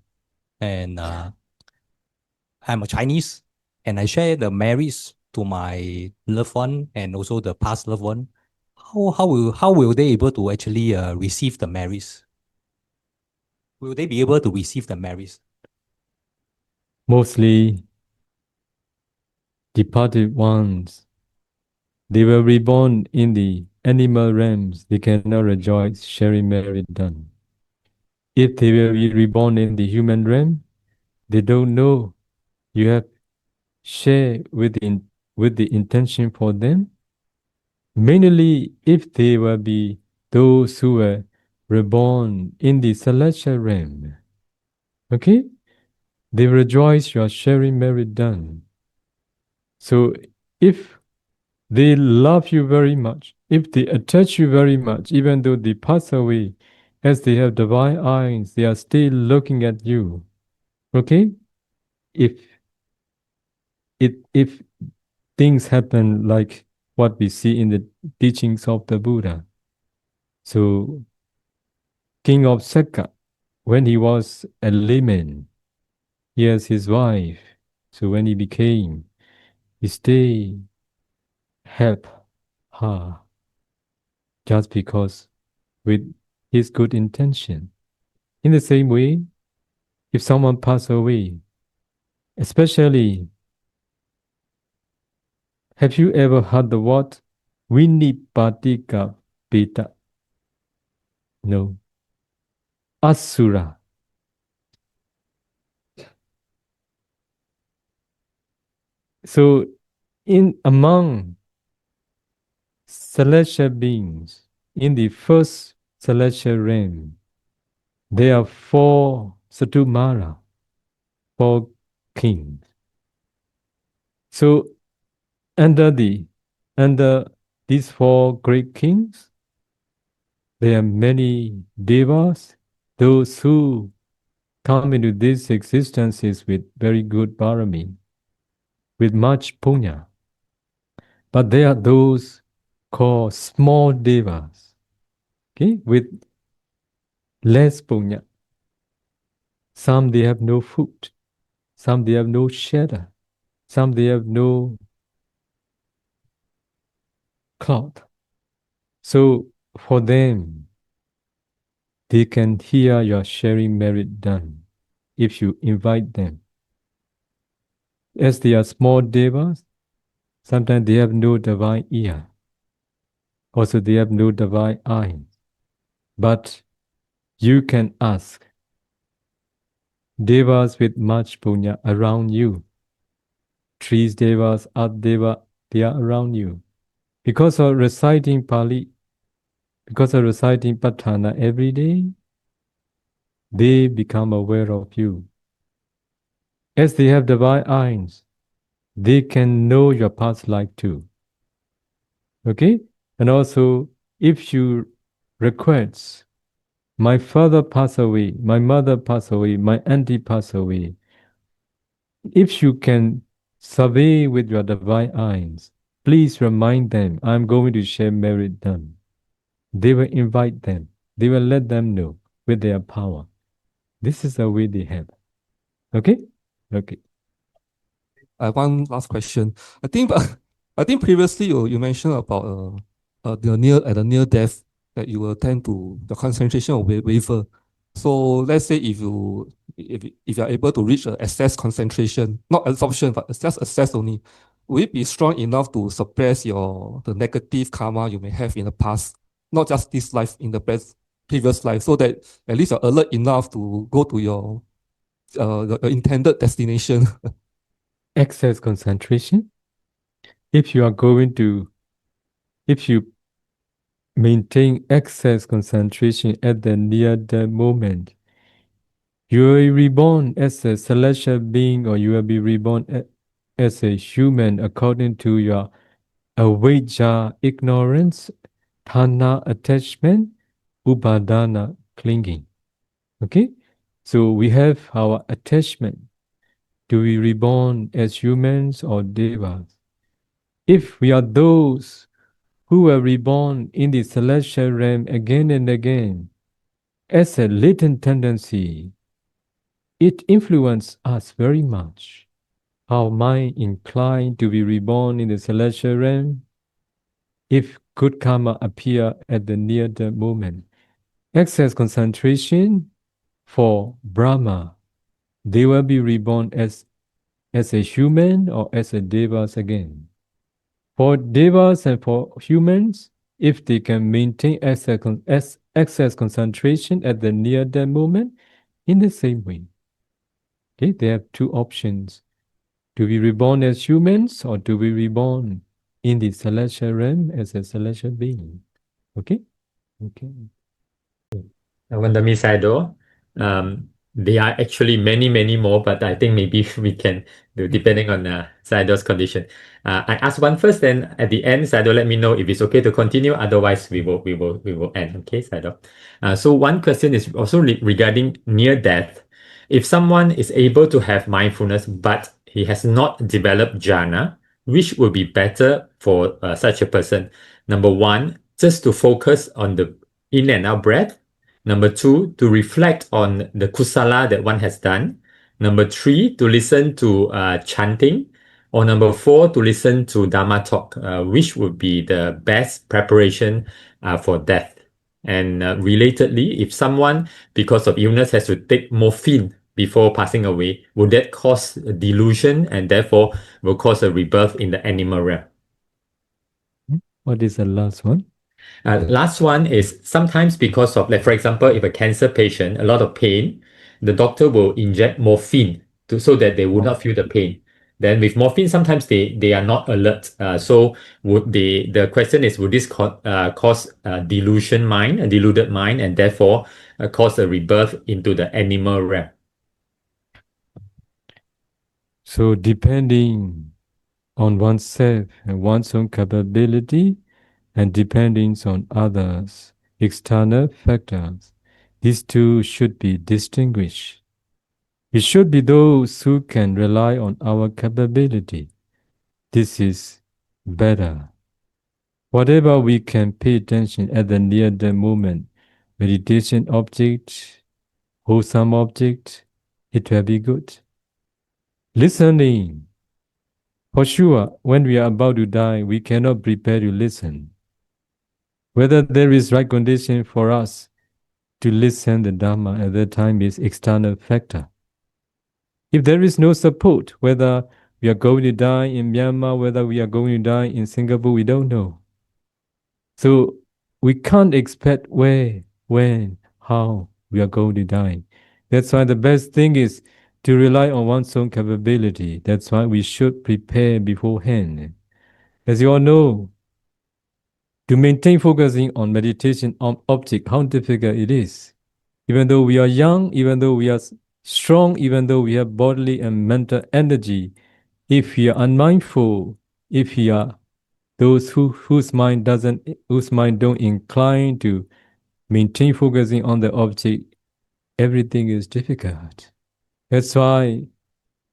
and I'm a Chinese, and I share the merits to my loved one and also the past loved one. How will they able to actually receive the merits? Will they be able to receive the merits? Mostly departed ones, they were reborn in the animal realms. They cannot rejoice sharing merit done. If they will be reborn in the human realm, they don't know you have shared with the intention for them. Mainly if they will be those who were reborn in the celestial realm. Okay? They rejoice you are sharing merit done. So if they love you very much, if they attach you very much, even though they pass away, as they have divine eyes, they are still looking at you. Okay? If things happen like what we see in the teachings of the Buddha. So King of Sekka, when he was a layman, he has his wife. So when he became, he stayed, help her, just because with his good intention. In the same way, if someone pass away, especially, have you ever heard the word Vinipatika Pita? No. Asura. So in among celestial beings, in the first celestial realm, there are 4 Satumara, 4 kings. So under these 4 great kings, there are many devas, those who come into these existences with very good parami, with much punya. But there are those called small devas, okay, with less punya. Some they have no food, some they have no shelter, some they have no cloth. So for them, they can hear your sharing merit done if you invite them. As they are small devas, sometimes they have no divine ear. Also, they have no divine eye. But you can ask devas with much punya around you. Trees devas, earth deva, they are around you. Because of reciting Pali, because of reciting Patthana every day, they become aware of you. As they have divine eyes, they can know your past life too. Okay? And also, if you request my father passed away, my mother passed away, my auntie passed away. If you can survey with your divine eyes, please remind them, I'm going to share merit them. They will invite them. They will let them know with their power. This is the way they have. Okay? Okay. I have one last question. I think, I think previously you mentioned about the near death that you will tend to the concentration will waver. So let's say if you are able to reach a access concentration, not absorption, but just access only, will it be strong enough to suppress the negative karma you may have in the past, not just this life, in the previous life, so that at least you're alert enough to go to your intended destination? Excess concentration. If you maintain excess concentration at the near death moment, you will be reborn as a celestial being, or you will be reborn as a human according to your avijja, ignorance, tanha, attachment, upadana, clinging. Okay? So we have our attachment. Do we reborn as humans or devas? If we are those who were reborn in the celestial realm again and again, as a latent tendency, it influences us very much. Our mind inclined to be reborn in the celestial realm, if good karma appear at the near death moment. Excess concentration for Brahma, they will be reborn as a human or as a devas again. For devas and for humans, if they can maintain excess concentration at the near death moment, in the same way. Okay, they have two options. Do we reborn as humans, or do we reborn in the celestial realm as a celestial being? Okay? Okay. Wandami Sado, there are actually many, many more, but I think maybe we can do depending on Sado's condition. I ask one first, then at the end, Sado, let me know if it's okay to continue. Otherwise, we will end. Okay, Sado. So one question is also regarding near death. If someone is able to have mindfulness, but he has not developed jhana, which would be better for such a person? Number one, just to focus on the in and out breath. Number two, to reflect on the kusala that one has done. Number three, to listen to chanting. Or number four, to listen to Dharma talk, which would be the best preparation for death. And relatedly, if someone, because of illness, has to take morphine before passing away, would that cause a delusion and therefore will cause a rebirth in the animal realm? What is the last one? Last one is sometimes because of, like, for example, if a cancer patient, a lot of pain, the doctor will inject morphine so that they would not feel the pain. Then with morphine, sometimes they are not alert. So would the question is, would this cause a deluded mind, and therefore cause a rebirth into the animal realm? So depending on oneself and one's own capability, and depending on others, external factors, these two should be distinguished. It should be those who can rely on our capability. This is better. Whatever we can pay attention at the near death moment, meditation object, wholesome object, it will be good. Listening. For sure, when we are about to die, we cannot prepare to listen. Whether there is right condition for us to listen the Dharma at that time is external factor. If there is no support, whether we are going to die in Myanmar, whether we are going to die in Singapore, we don't know. So we can't expect where, when, how we are going to die. That's why the best thing is to rely on one's own capability. That's why we should prepare beforehand. As you all know, to maintain focusing on meditation on object, how difficult it is. Even though we are young, even though we are strong, even though we have bodily and mental energy, if we are unmindful, if we are those whose mind don't incline to maintain focusing on the object, everything is difficult. That's why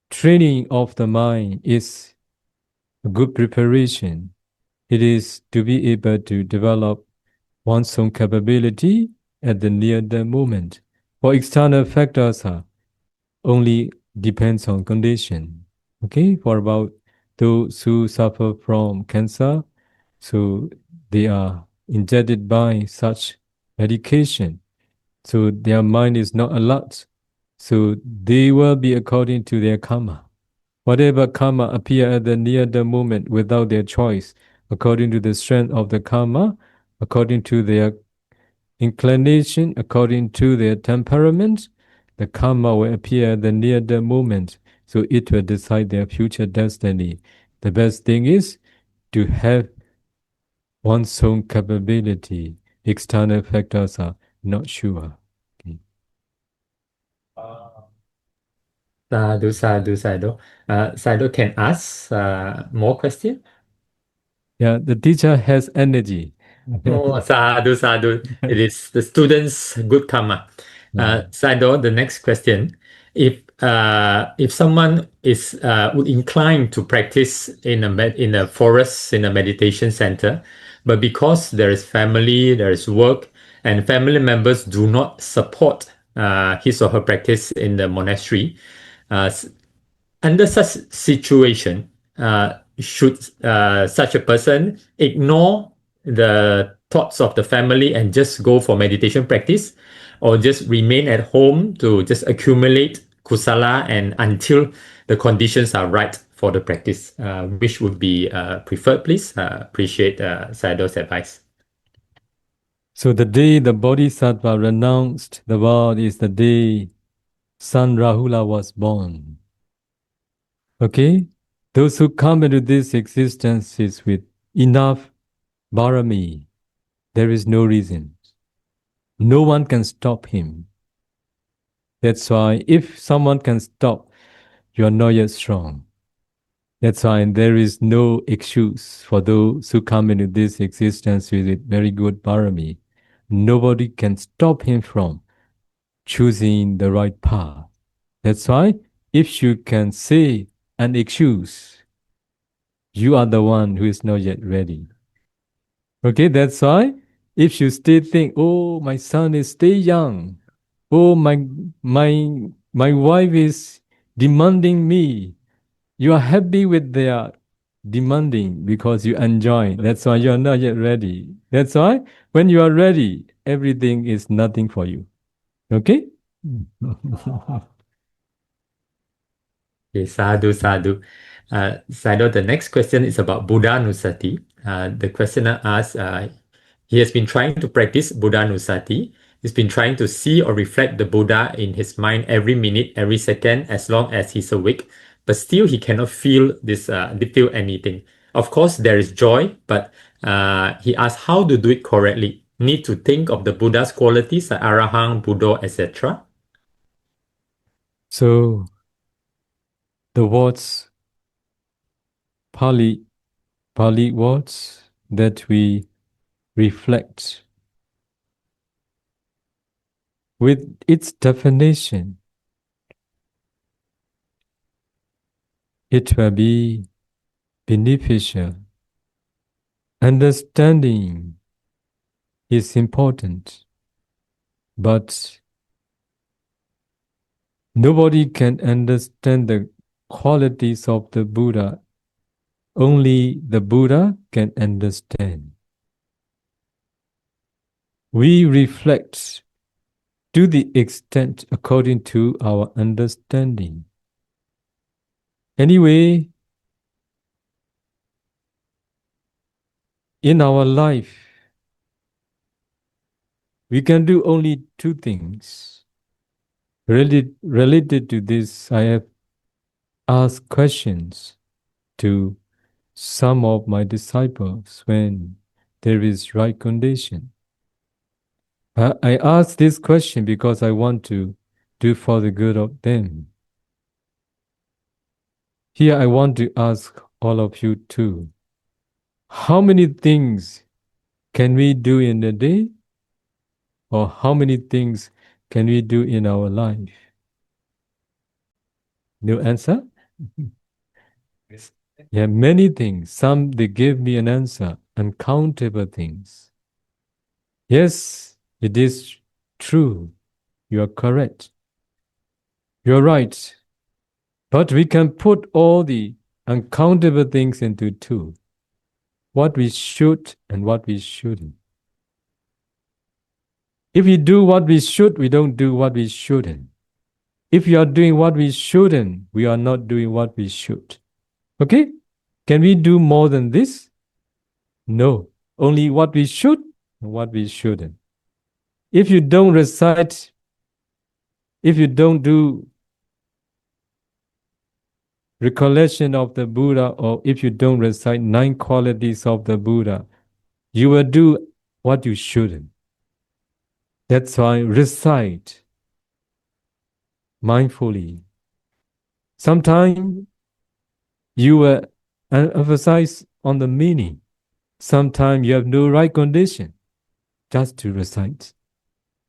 training of the mind is a good preparation. It is to be able to develop one's own capability at the near-death moment. For external factors only depends on condition. Okay, for about those who suffer from cancer, so they are injected by such medication. So their mind is not alert. So they will be according to their karma. Whatever karma appear at the near the moment without their choice, according to the strength of the karma, according to their inclination, according to their temperament, the karma will appear at the near the moment. So it will decide their future destiny. The best thing is to have one's own capability. External factors are not sure. Okay. Sadhu, sadhu, sadhu. Sadhu can ask more question. Yeah, the teacher has energy. Oh, sadhu, sadhu. It is the students' good karma. Sadhu, the next question. If someone is would incline to practice in a forest, in a meditation center, but because there is family, there is work, and family members do not support his or her practice in the monastery, under such situation, should such a person ignore the thoughts of the family and just go for meditation practice, or just remain at home to just accumulate kusala and until the conditions are right for the practice? Which would be preferred, please? Appreciate Sayadaw's advice. So the day the Bodhisattva renounced the world is the day son Rahula was born. Okay? Those who come into this existence is with enough barami. There is no reason. No one can stop him. That's why if someone can stop, you are not yet strong. That's why there is no excuse for those who come into this existence with very good barami. Nobody can stop him from choosing the right path. That's why if you can say an excuse, you are the one who is not yet ready. Okay, that's why if you still think, oh, my son is still young, oh, my wife is demanding me, you are happy with their demanding because you enjoy. That's why you are not yet ready. That's why when you are ready, everything is nothing for you. Okay? Okay, sadhu, sadhu. Sadhu, the next question is about Buddhanusati. The questioner asks, he has been trying to practice Buddhanusati. He's been trying to see or reflect the Buddha in his mind every minute, every second, as long as he's awake. But still, he cannot feel feel anything. Of course, there is joy, but he asks how to do it correctly. Need to think of the Buddha's qualities like Arahang, Buddha, etc. So the words, Pali words that we reflect with its definition, it will be beneficial. Understanding is important, but nobody can understand the qualities of the Buddha. Only the Buddha can understand. We reflect to the extent according to our understanding. Anyway, in our life, we can do only two things. Related to this, I have asked questions to some of my disciples when there is right condition. I ask this question because I want to do for the good of them. Here I want to ask all of you too. How many things can we do in a day? Or how many things can we do in our life? No answer? Yeah, many things. Some, they gave me an answer. Uncountable things. Yes, it is true. You are correct. You're right. But we can put all the uncountable things into two. What we should and what we shouldn't. If we do what we should, we don't do what we shouldn't. If we are doing what we shouldn't, we are not doing what we should. Okay? Can we do more than this? No. Only what we should and what we shouldn't. If you don't recite, if you don't do recollection of the Buddha, or if you don't recite 9 qualities of the Buddha, you will do what you shouldn't. That's why recite mindfully. Sometimes you will emphasize on the meaning. Sometimes you have no right condition just to recite.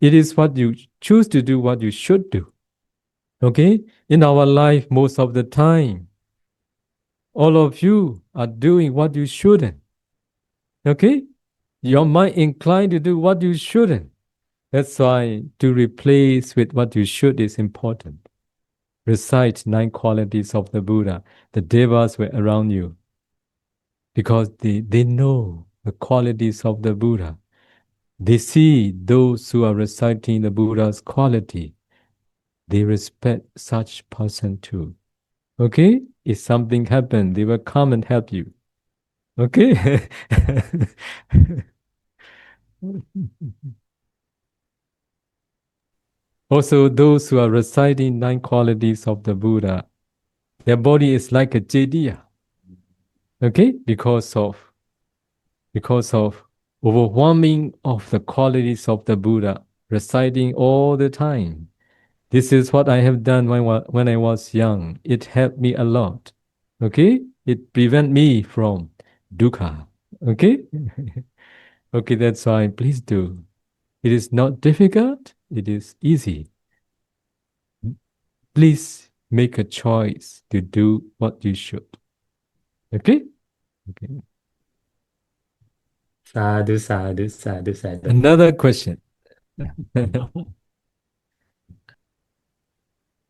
It is what you choose to do, what you should do. Okay? In our life, most of the time, all of you are doing what you shouldn't. Okay? Your mind inclined to do what you shouldn't. That's why to replace with what you should is important. Recite 9 qualities of the Buddha. The devas were around you because they know the qualities of the Buddha. They see those who are reciting the Buddha's quality. They respect such person too. Okay? If something happens, they will come and help you. Okay? Also, those who are reciting 9 qualities of the Buddha, their body is like a jediya. Okay? Because of overwhelming of the qualities of the Buddha, reciting all the time. This is what I have done when I was young. It helped me a lot. Okay? It prevent me from dukkha. Okay? Okay, that's why please do. It is not difficult. It is easy. Please make a choice to do what you should. Okay? Okay. Sadhu, sadhu, sadhu, sadhu. Another question.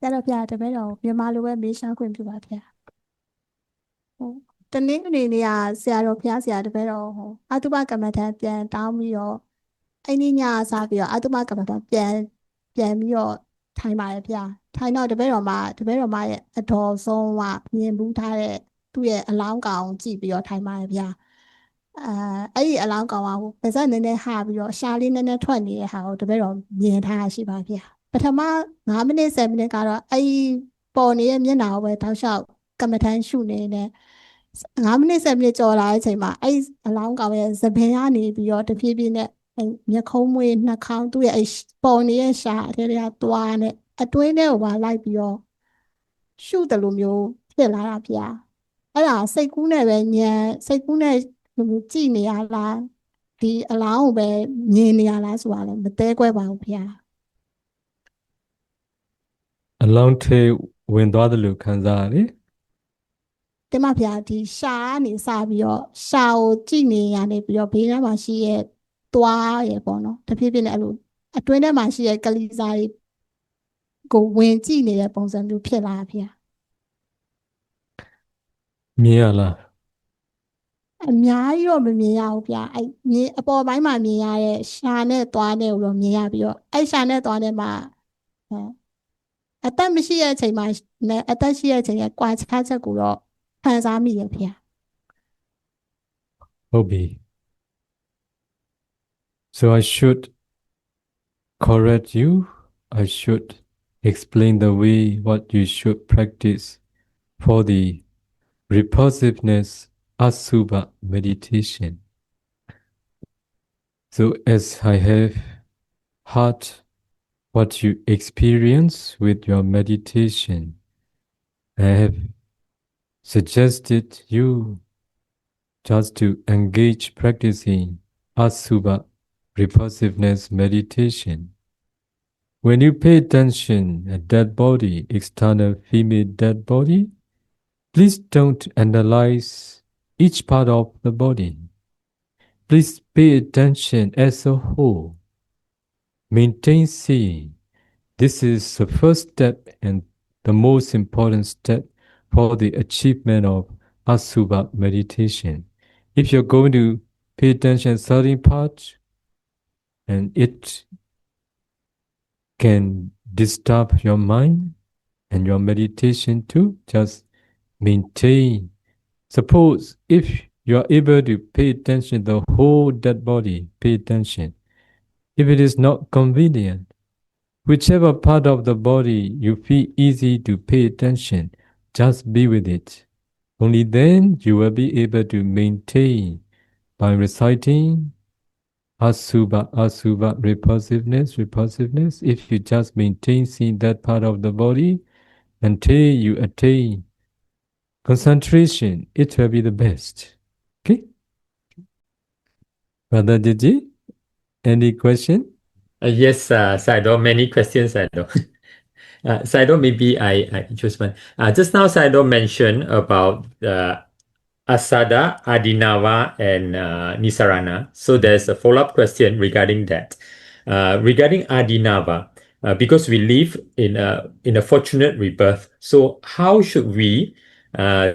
ကျတော့ဗျာတပည့်တော်မြန်မာလိုပဲမေးရှာခွင့်ပြုပါဗျာဟုတ်တနည်းအနေနဲ့ဆရာတော်ဘုရားဆရာတပည့်တော်ဟိုအတုပကမ္မထံပြန်တောင်းပြီးတော့အဲ့ဒီညစားပြီးတော့အတုပကမ္မထံပြန်ပြီးတော့ထိုင်ပါတယ်ဗျာထိုင်တော့တပည့်တော်မရဲ့အတော်ဆုံးကမြင်ဘူးထားတဲ့သူ့ရဲ့အလောင်းကောင်ကြည့်ပြီးတော့ထိုင်ပါတယ်ဗျာအဲ့ဒီအလောင်းကောင်ကပါဇက်နည်းနည်းဟာပြီးတော့ရှာလေးနည်းနည်းထွက်နေတဲ့ဟာကိုတပည့်တော်မြင်ထားရှိပါဗျာပထမ9မိနစ်10မိနစ်ကတော့အဲ့ဒီပေါ်နေတဲ့မျက်နှာကိုပဲတောက်လျှောက်ကမ္မထမ်းရှုနေတယ်9မိနစ်10မိနစ်ကြော်လာတဲ့အချိန်မှာအဲ့အလောင်းကောင်ရဲ့သပင်ကနေပြီးတော့တဖြည်းဖြည်းနဲ့မျက်ခုံးမွေးနှာခေါင်းသူ့ရဲ့အဲ့ပေါ်နေတဲ့ရှာအထဲကသွားနဲ့အတွင်းထဲကိုပါလိုက်ပြီးတော့ရှုတယ်လို့မျိုးဖြစ်လာတာဗျာအဲ့ဒါစိတ်ကူးနဲ့ပဲညံစိတ်ကူးနဲ့ကြည့်နေရလားဒီအလောင်းကိုပဲမြင်နေရလားဆိုတာလည်းမသေးခွဲပါဘူးဗျာ အလောင်းထဲဝင်သွားတယ်လို့ခံစားရတယ် တင်မဗျာဒီရှာကနေစပြီးတော့ရှာကိုကြည့်နေရတယ်ပြီးတော့ဘေးထဲမှာရှိရဲ့သွားရယ်ပေါ့နော်တဖြည်းဖြည်းနဲ့အဲ့လိုအတွင်းထဲမှာရှိရဲ့ကလေးစားတွေကိုဝင်ကြည့်နေတဲ့ပုံစံမျိုးဖြစ်လာဗျာ မြင်ရလား အများကြီးတော့မမြင်ရဘူးဗျာအဲ့မြင်အပေါ်ပိုင်းမှာမြင်ရတဲ့ရှာနဲ့သွားနဲ့ကိုတော့မြင်ရပြီးတော့အဲ့ရှာနဲ့သွားနဲ့မှာအသက်မရှိတဲ့အချိန်မှာနဲ့အသက်ရှိတဲ့အချိန်ရဲ့ကွာခြားချက်ကိုတော့ခံစားမိရဗျာ ဟုတ်ပြီ So I should correct you. I should explain the way what you should practice for the repulsiveness Asubha meditation. So as I have heard what you experience with your meditation, I have suggested you just to engage practicing Asubha repulsiveness meditation. When you pay attention at dead body, external female dead body, please don't analyze each part of the body. Please pay attention as a whole. Maintain seeing. This is the first step and the most important step for the achievement of Asubha meditation. If you're going to pay attention to certain part, and it can disturb your mind and your meditation too, just maintain. Suppose if you are able to pay attention to the whole dead body, pay attention. If it is not convenient, whichever part of the body you feel easy to pay attention, just be with it. Only then you will be able to maintain by reciting Asubha, Asubha, repulsiveness, repulsiveness. If you just maintain seeing that part of the body until you attain concentration, it will be the best. Okay? Brother Didi, any question? Yes, Saido, many questions, Saido. Saido, maybe I choose one. Just now, Saido mentioned about Asada, Adinava, and Nisarana. So there's a follow-up question regarding that. Regarding Adinava, because we live in a fortunate rebirth, so how should we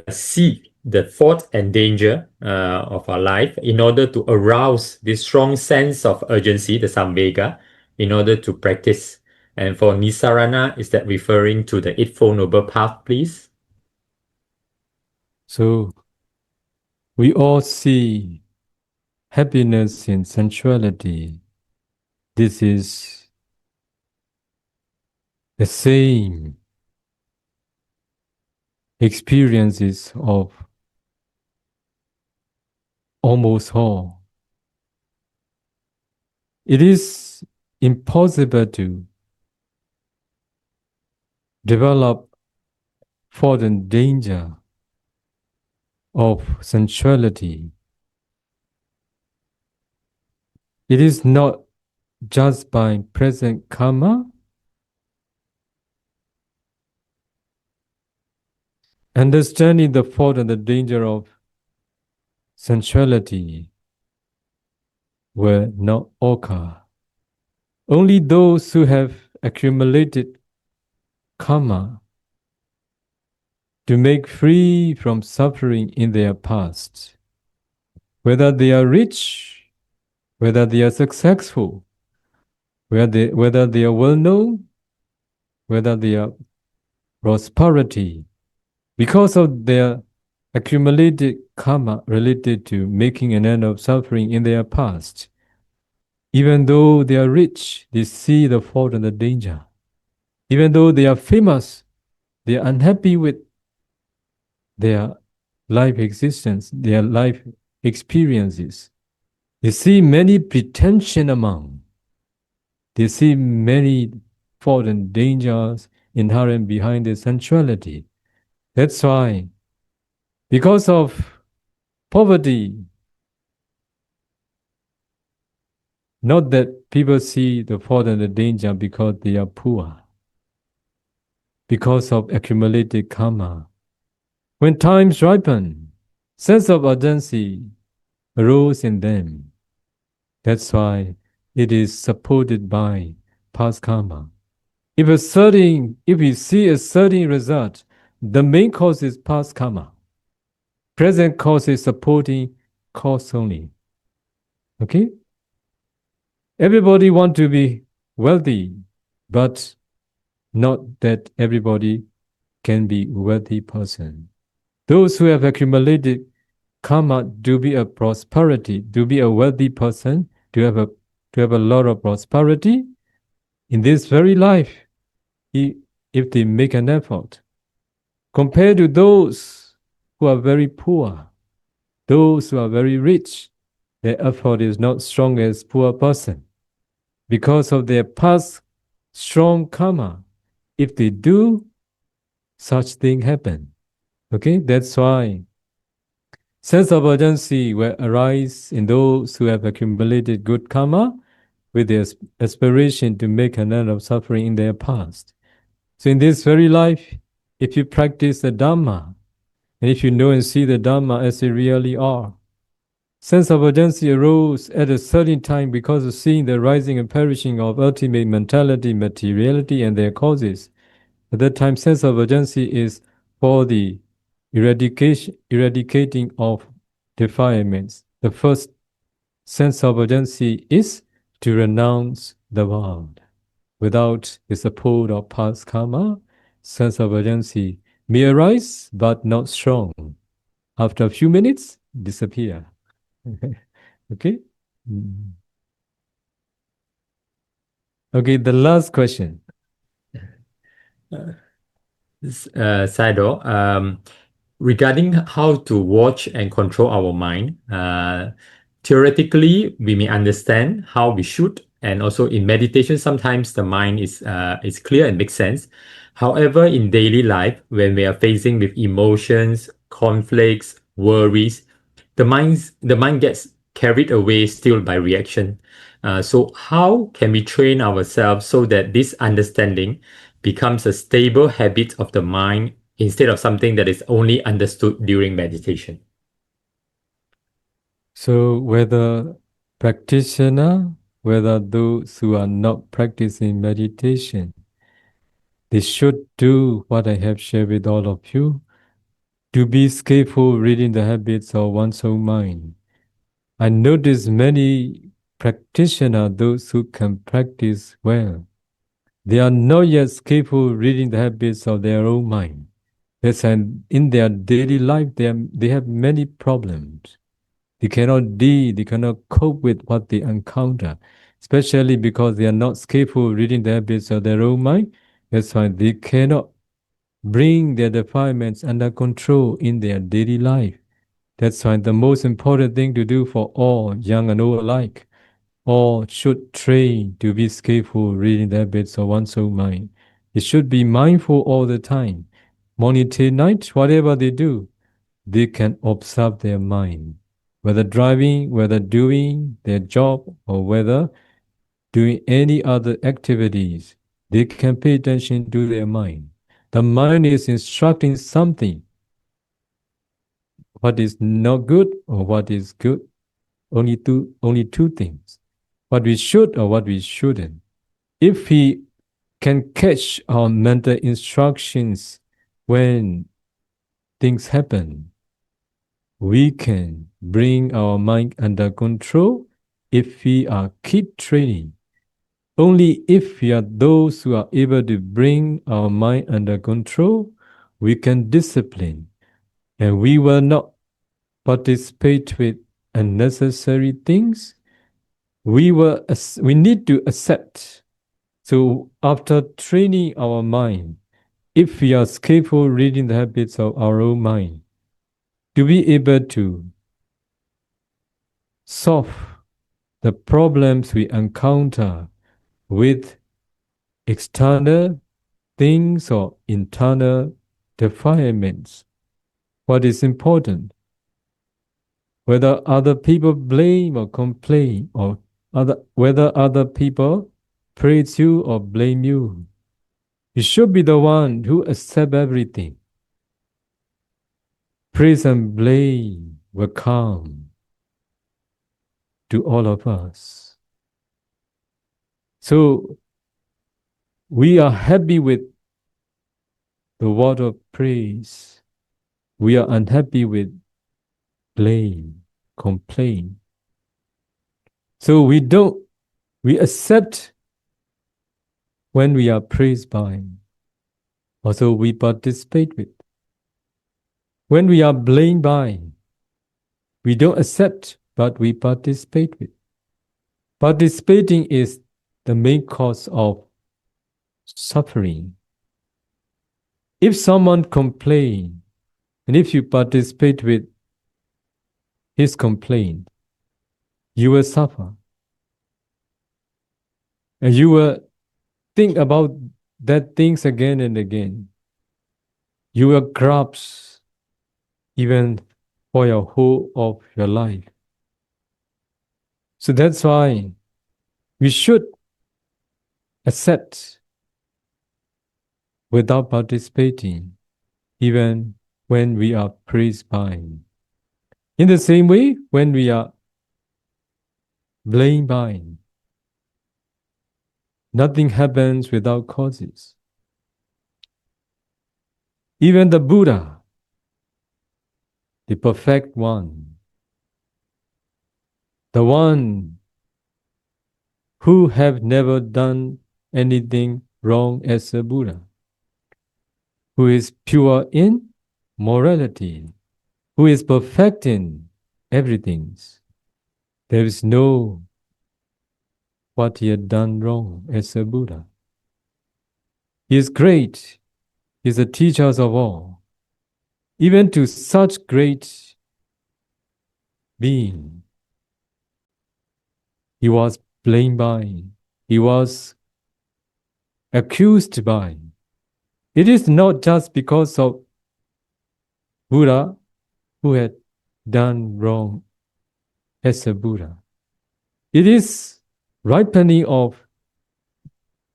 see the thought and danger of our life in order to arouse this strong sense of urgency, the samvega, in order to practice? And for Nisarana, is that referring to the Eightfold Noble Path, please? So, we all see happiness in sensuality. This is the same experiences of almost all. It is impossible to develop thought and danger of sensuality. It is not just by present karma, understanding the fault and the danger of sensuality will not occur. Only those who have accumulated karma to make free from suffering in their past, whether they are rich, whether they are successful, whether they are well known, whether they are prosperity, because of their accumulated karma related to making an end of suffering in their past. Even though they are rich, they see the fault and the danger. Even though they are famous, they are unhappy with their life existence, their life experiences. They see many pretension among. They see many fault and dangers inherent behind their sensuality. That's why, because of poverty, not that people see the fault and the danger because they are poor, because of accumulated karma. When times ripen, sense of urgency arose in them. That's why it is supported by past karma. If we see a certain result, the main cause is past karma. Present cause is supporting cause only. Okay? Everybody want to be wealthy, but not that everybody can be a wealthy person. Those who have accumulated karma to be a prosperity, to be a wealthy person, to have a lot of prosperity in this very life, if they make an effort. Compared to those who are very poor, those who are very rich, their effort is not strong as poor person. Because of their past strong karma, if they do, such thing happen. Okay, that's why sense of urgency will arise in those who have accumulated good karma, with the aspiration to make an end of suffering in their past. So in this very life, if you practice the Dhamma, and if you know and see the Dhamma as they really are, sense of urgency arose at a certain time because of seeing the rising and perishing of ultimate mentality, materiality, and their causes. At that time, sense of urgency is for the eradicating of defilements. The first sense of urgency is to renounce the world. Without the support of past karma, sense of urgency may arise but not strong. After a few minutes, disappear. Okay? Okay, the last question. Saido, regarding how to watch and control our mind, theoretically, we may understand how we should, and also in meditation, sometimes the mind is clear and makes sense. However, in daily life, when we are facing with emotions, conflicts, worries, the mind gets carried away still by reaction. So how can we train ourselves so that this understanding becomes a stable habit of the mind instead of something that is only understood during meditation? So whether practitioner, whether those who are not practicing meditation, they should do what I have shared with all of you, to be skillful reading the habits of one's own mind. I notice many practitioners, those who can practice well, they are not yet skillful reading the habits of their own mind. Yes, and in their daily life, they have many problems. They cannot deal, they cannot cope with what they encounter, especially because they are not skillful reading the habits of their own mind. That's why they cannot bring their defilements under control in their daily life. That's why the most important thing to do for all, young and old alike, all should train to be skillful reading the habits of one's own mind. They should be mindful all the time. Morning till night, whatever they do, they can observe their mind. Whether driving, whether doing their job, or whether doing any other activities, they can pay attention to their mind. The mind is instructing something. What is not good or what is good? Only two things. What we should or what we shouldn't. If we can catch our mental instructions when things happen, we can bring our mind under control if we are keep training. Only if we are those who are able to bring our mind under control, we can discipline, and we will not participate with unnecessary things. We need to accept. So after training our mind, if we are skillful reading the habits of our own mind, to be able to solve the problems we encounter with external things or internal defilements. What is important? Whether other people blame or complain, or whether other people praise you or blame you, you should be the one who accept everything. Praise and blame will come to all of us. So we are happy with the word of praise. We are unhappy with blame, complain. So we accept when we are praised by, also we participate with. When we are blamed by, we don't accept, but we participate with. Participating is the main cause of suffering. If someone complains, and if you participate with his complaint, you will suffer. And you will think about that things again and again. You will grasp even for your whole of your life. So that's why We should accept without participating, even when we are praised by. In the same way, when we are blamed by, nothing happens without causes. Even the Buddha, the perfect one, the one who have never done anything wrong as a Buddha, who is pure in morality, who is perfect in everything. There is no what he had done wrong as a Buddha. He is great. He is the teacher of all. Even to such great being, he was blamed by, he was accused by. It is not just because of Buddha who had done wrong as a Buddha. It is ripening of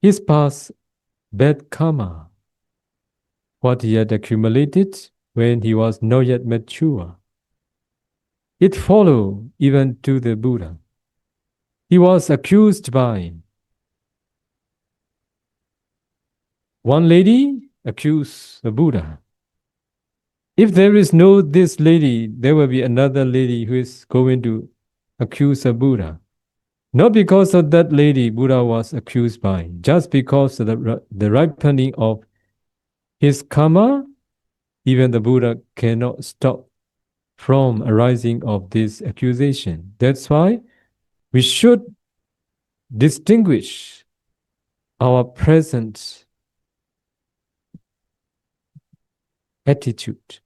his past bad karma, what he had accumulated when he was not yet mature. It followed even to the Buddha. He was accused by one lady, accused the Buddha. If there is no this lady, there will be another lady who is going to accuse the Buddha. Not because of that lady Buddha was accused by, just because of the ripening of his karma, even the Buddha cannot stop from arising of this accusation. That's why we should distinguish our present attitude,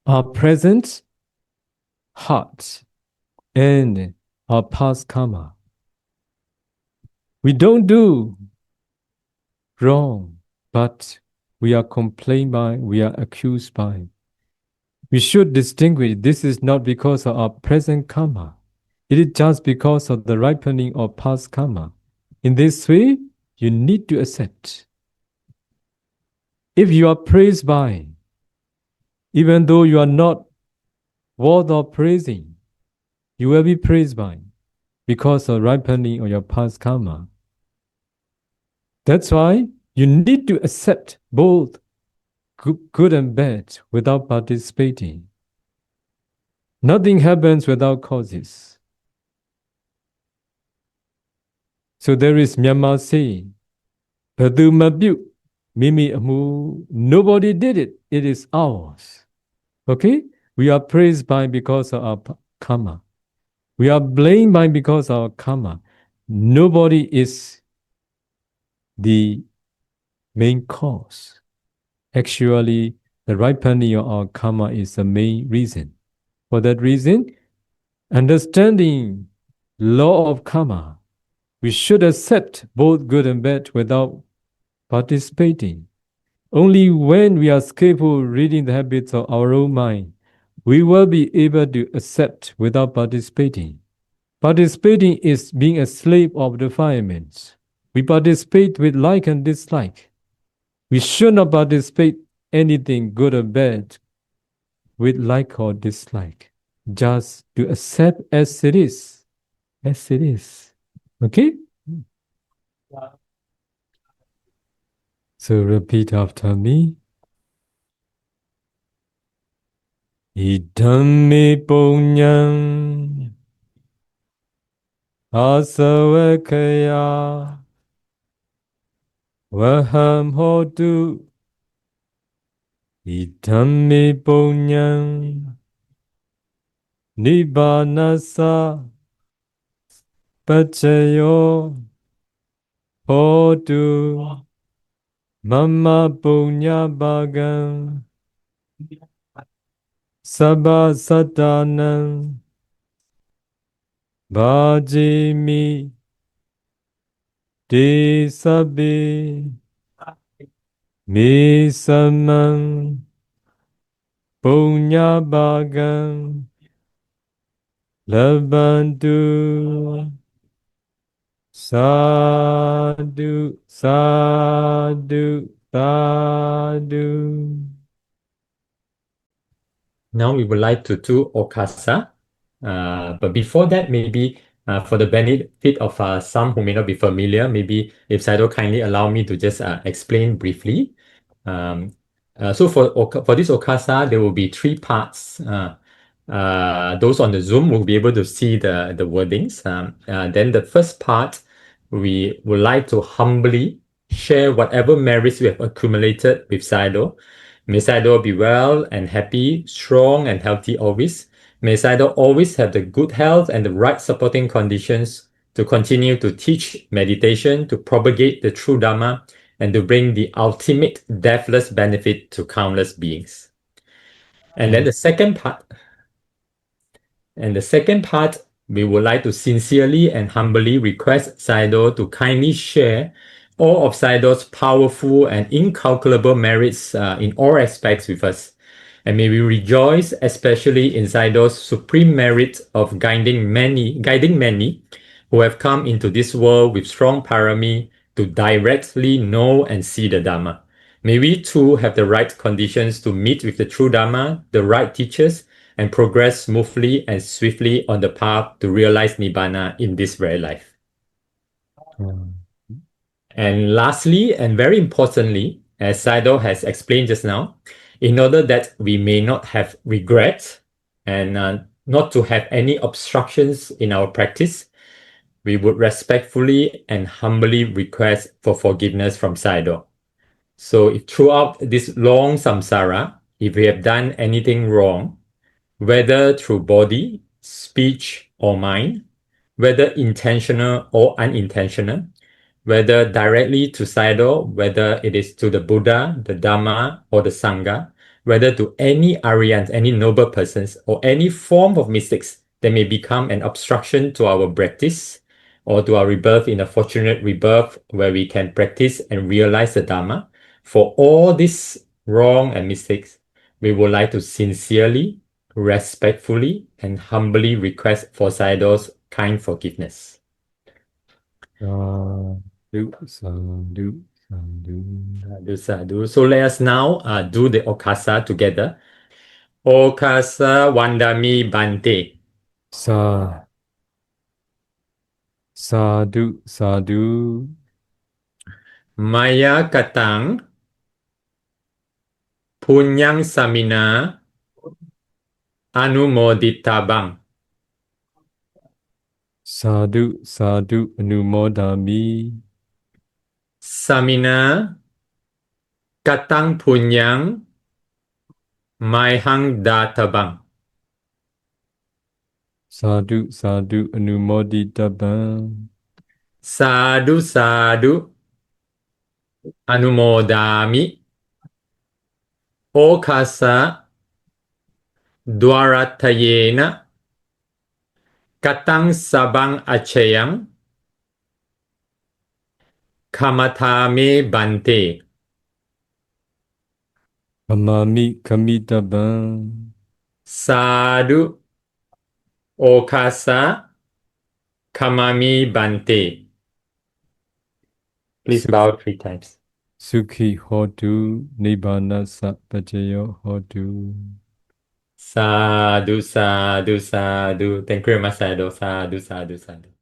our present heart, and our past karma. We don't do wrong, but we are complained by, we are accused by. We should distinguish this is not because of our present karma. It is just because of the ripening of past karma. In this way, you need to accept. If you are praised by, even though you are not worth of praising, you will be praised by because of ripening of your past karma. That's why you need to accept both good and bad without participating. Nothing happens without causes. So there is Myanmar saying, "Badu mabyu, mimi amu." Nobody did it. It is ours. Okay? We are praised by because of our karma. We are blamed by because of our karma. Nobody is the main cause. Actually, the ripening of our karma is the main reason. For that reason, understanding law of karma, we should accept both good and bad without participating. Only when we are skillful reading the habits of our own mind, we will be able to accept without participating. Participating is being a slave of defilements. We participate with like and dislike. We should not participate anything good or bad with like or dislike. Just to accept as it is. As it is. Okay? So repeat after me. Idammi punyam asavakaya vaham hotu. Idammi punyam nibbanasa pacayo hotu. Mama punya bagam sabba satanam bhajimi te sabbe me samam punya bagam labantu Sadhu, sadhu, sadhu. Now we would like to do Okasa. But before that, maybe for the benefit of some who may not be familiar, maybe if Saido kindly allow me to just explain briefly. So for this Okasa, there will be three parts. Those on the Zoom will be able to see the wordings. Then the first part, we would like to humbly share whatever merits we have accumulated with Saido. May Saido be well and happy, strong and healthy always. May Saido always have the good health and the right supporting conditions to continue to teach meditation, to propagate the true Dharma, and to bring the ultimate deathless benefit to countless beings. And then the second part, we would like to sincerely and humbly request Saido to kindly share all of Saido's powerful and incalculable merits in all aspects with us. And may we rejoice especially in Saido's supreme merit of guiding many who have come into this world with strong parami to directly know and see the Dhamma. May we too have the right conditions to meet with the true Dhamma, the right teachers, and progress smoothly and swiftly on the path to realize Nibbana in this very life. And lastly, and very importantly, as Saido has explained just now, in order that we may not have regret and not to have any obstructions in our practice, we would respectfully and humbly request for forgiveness from Saido. So if throughout this long samsara, if we have done anything wrong, whether through body, speech, or mind, whether intentional or unintentional, whether directly to Sayadaw, whether it is to the Buddha, the Dhamma, or the Sangha, whether to any Aryans, any noble persons, or any form of mystics that may become an obstruction to our practice, or to our rebirth in a fortunate rebirth where we can practice and realize the Dhamma. For all these wrong and mistakes, we would like to sincerely, respectfully, and humbly request for Sayadaw's kind forgiveness. Sadhu, sadhu, sadhu. Sadhu, sadhu. So let us now do the Okasa together. Okasa Vandami Bante. Sadhu, sadhu. Maya Katang Punyang Samina Anumoditabang. Sadhu, sadhu, anumodami. Samina Katang Punyang Maihang Databang. Sadhu, sadhu, anumoditabang. Sadhu, sadhu, Anumodami. Okasa Dwaratayena Katang Sabang Achayang Kamatame Bante. Kamami kamitabang. Sadhu Okasa Kamami Bante. Please bow 3 times. Sukhi hotu, nibbana sapajayo hotu. Sadhu, sadhu, sadhu. Thank you very much, Sadhu. Sadhu, sadhu, sadhu.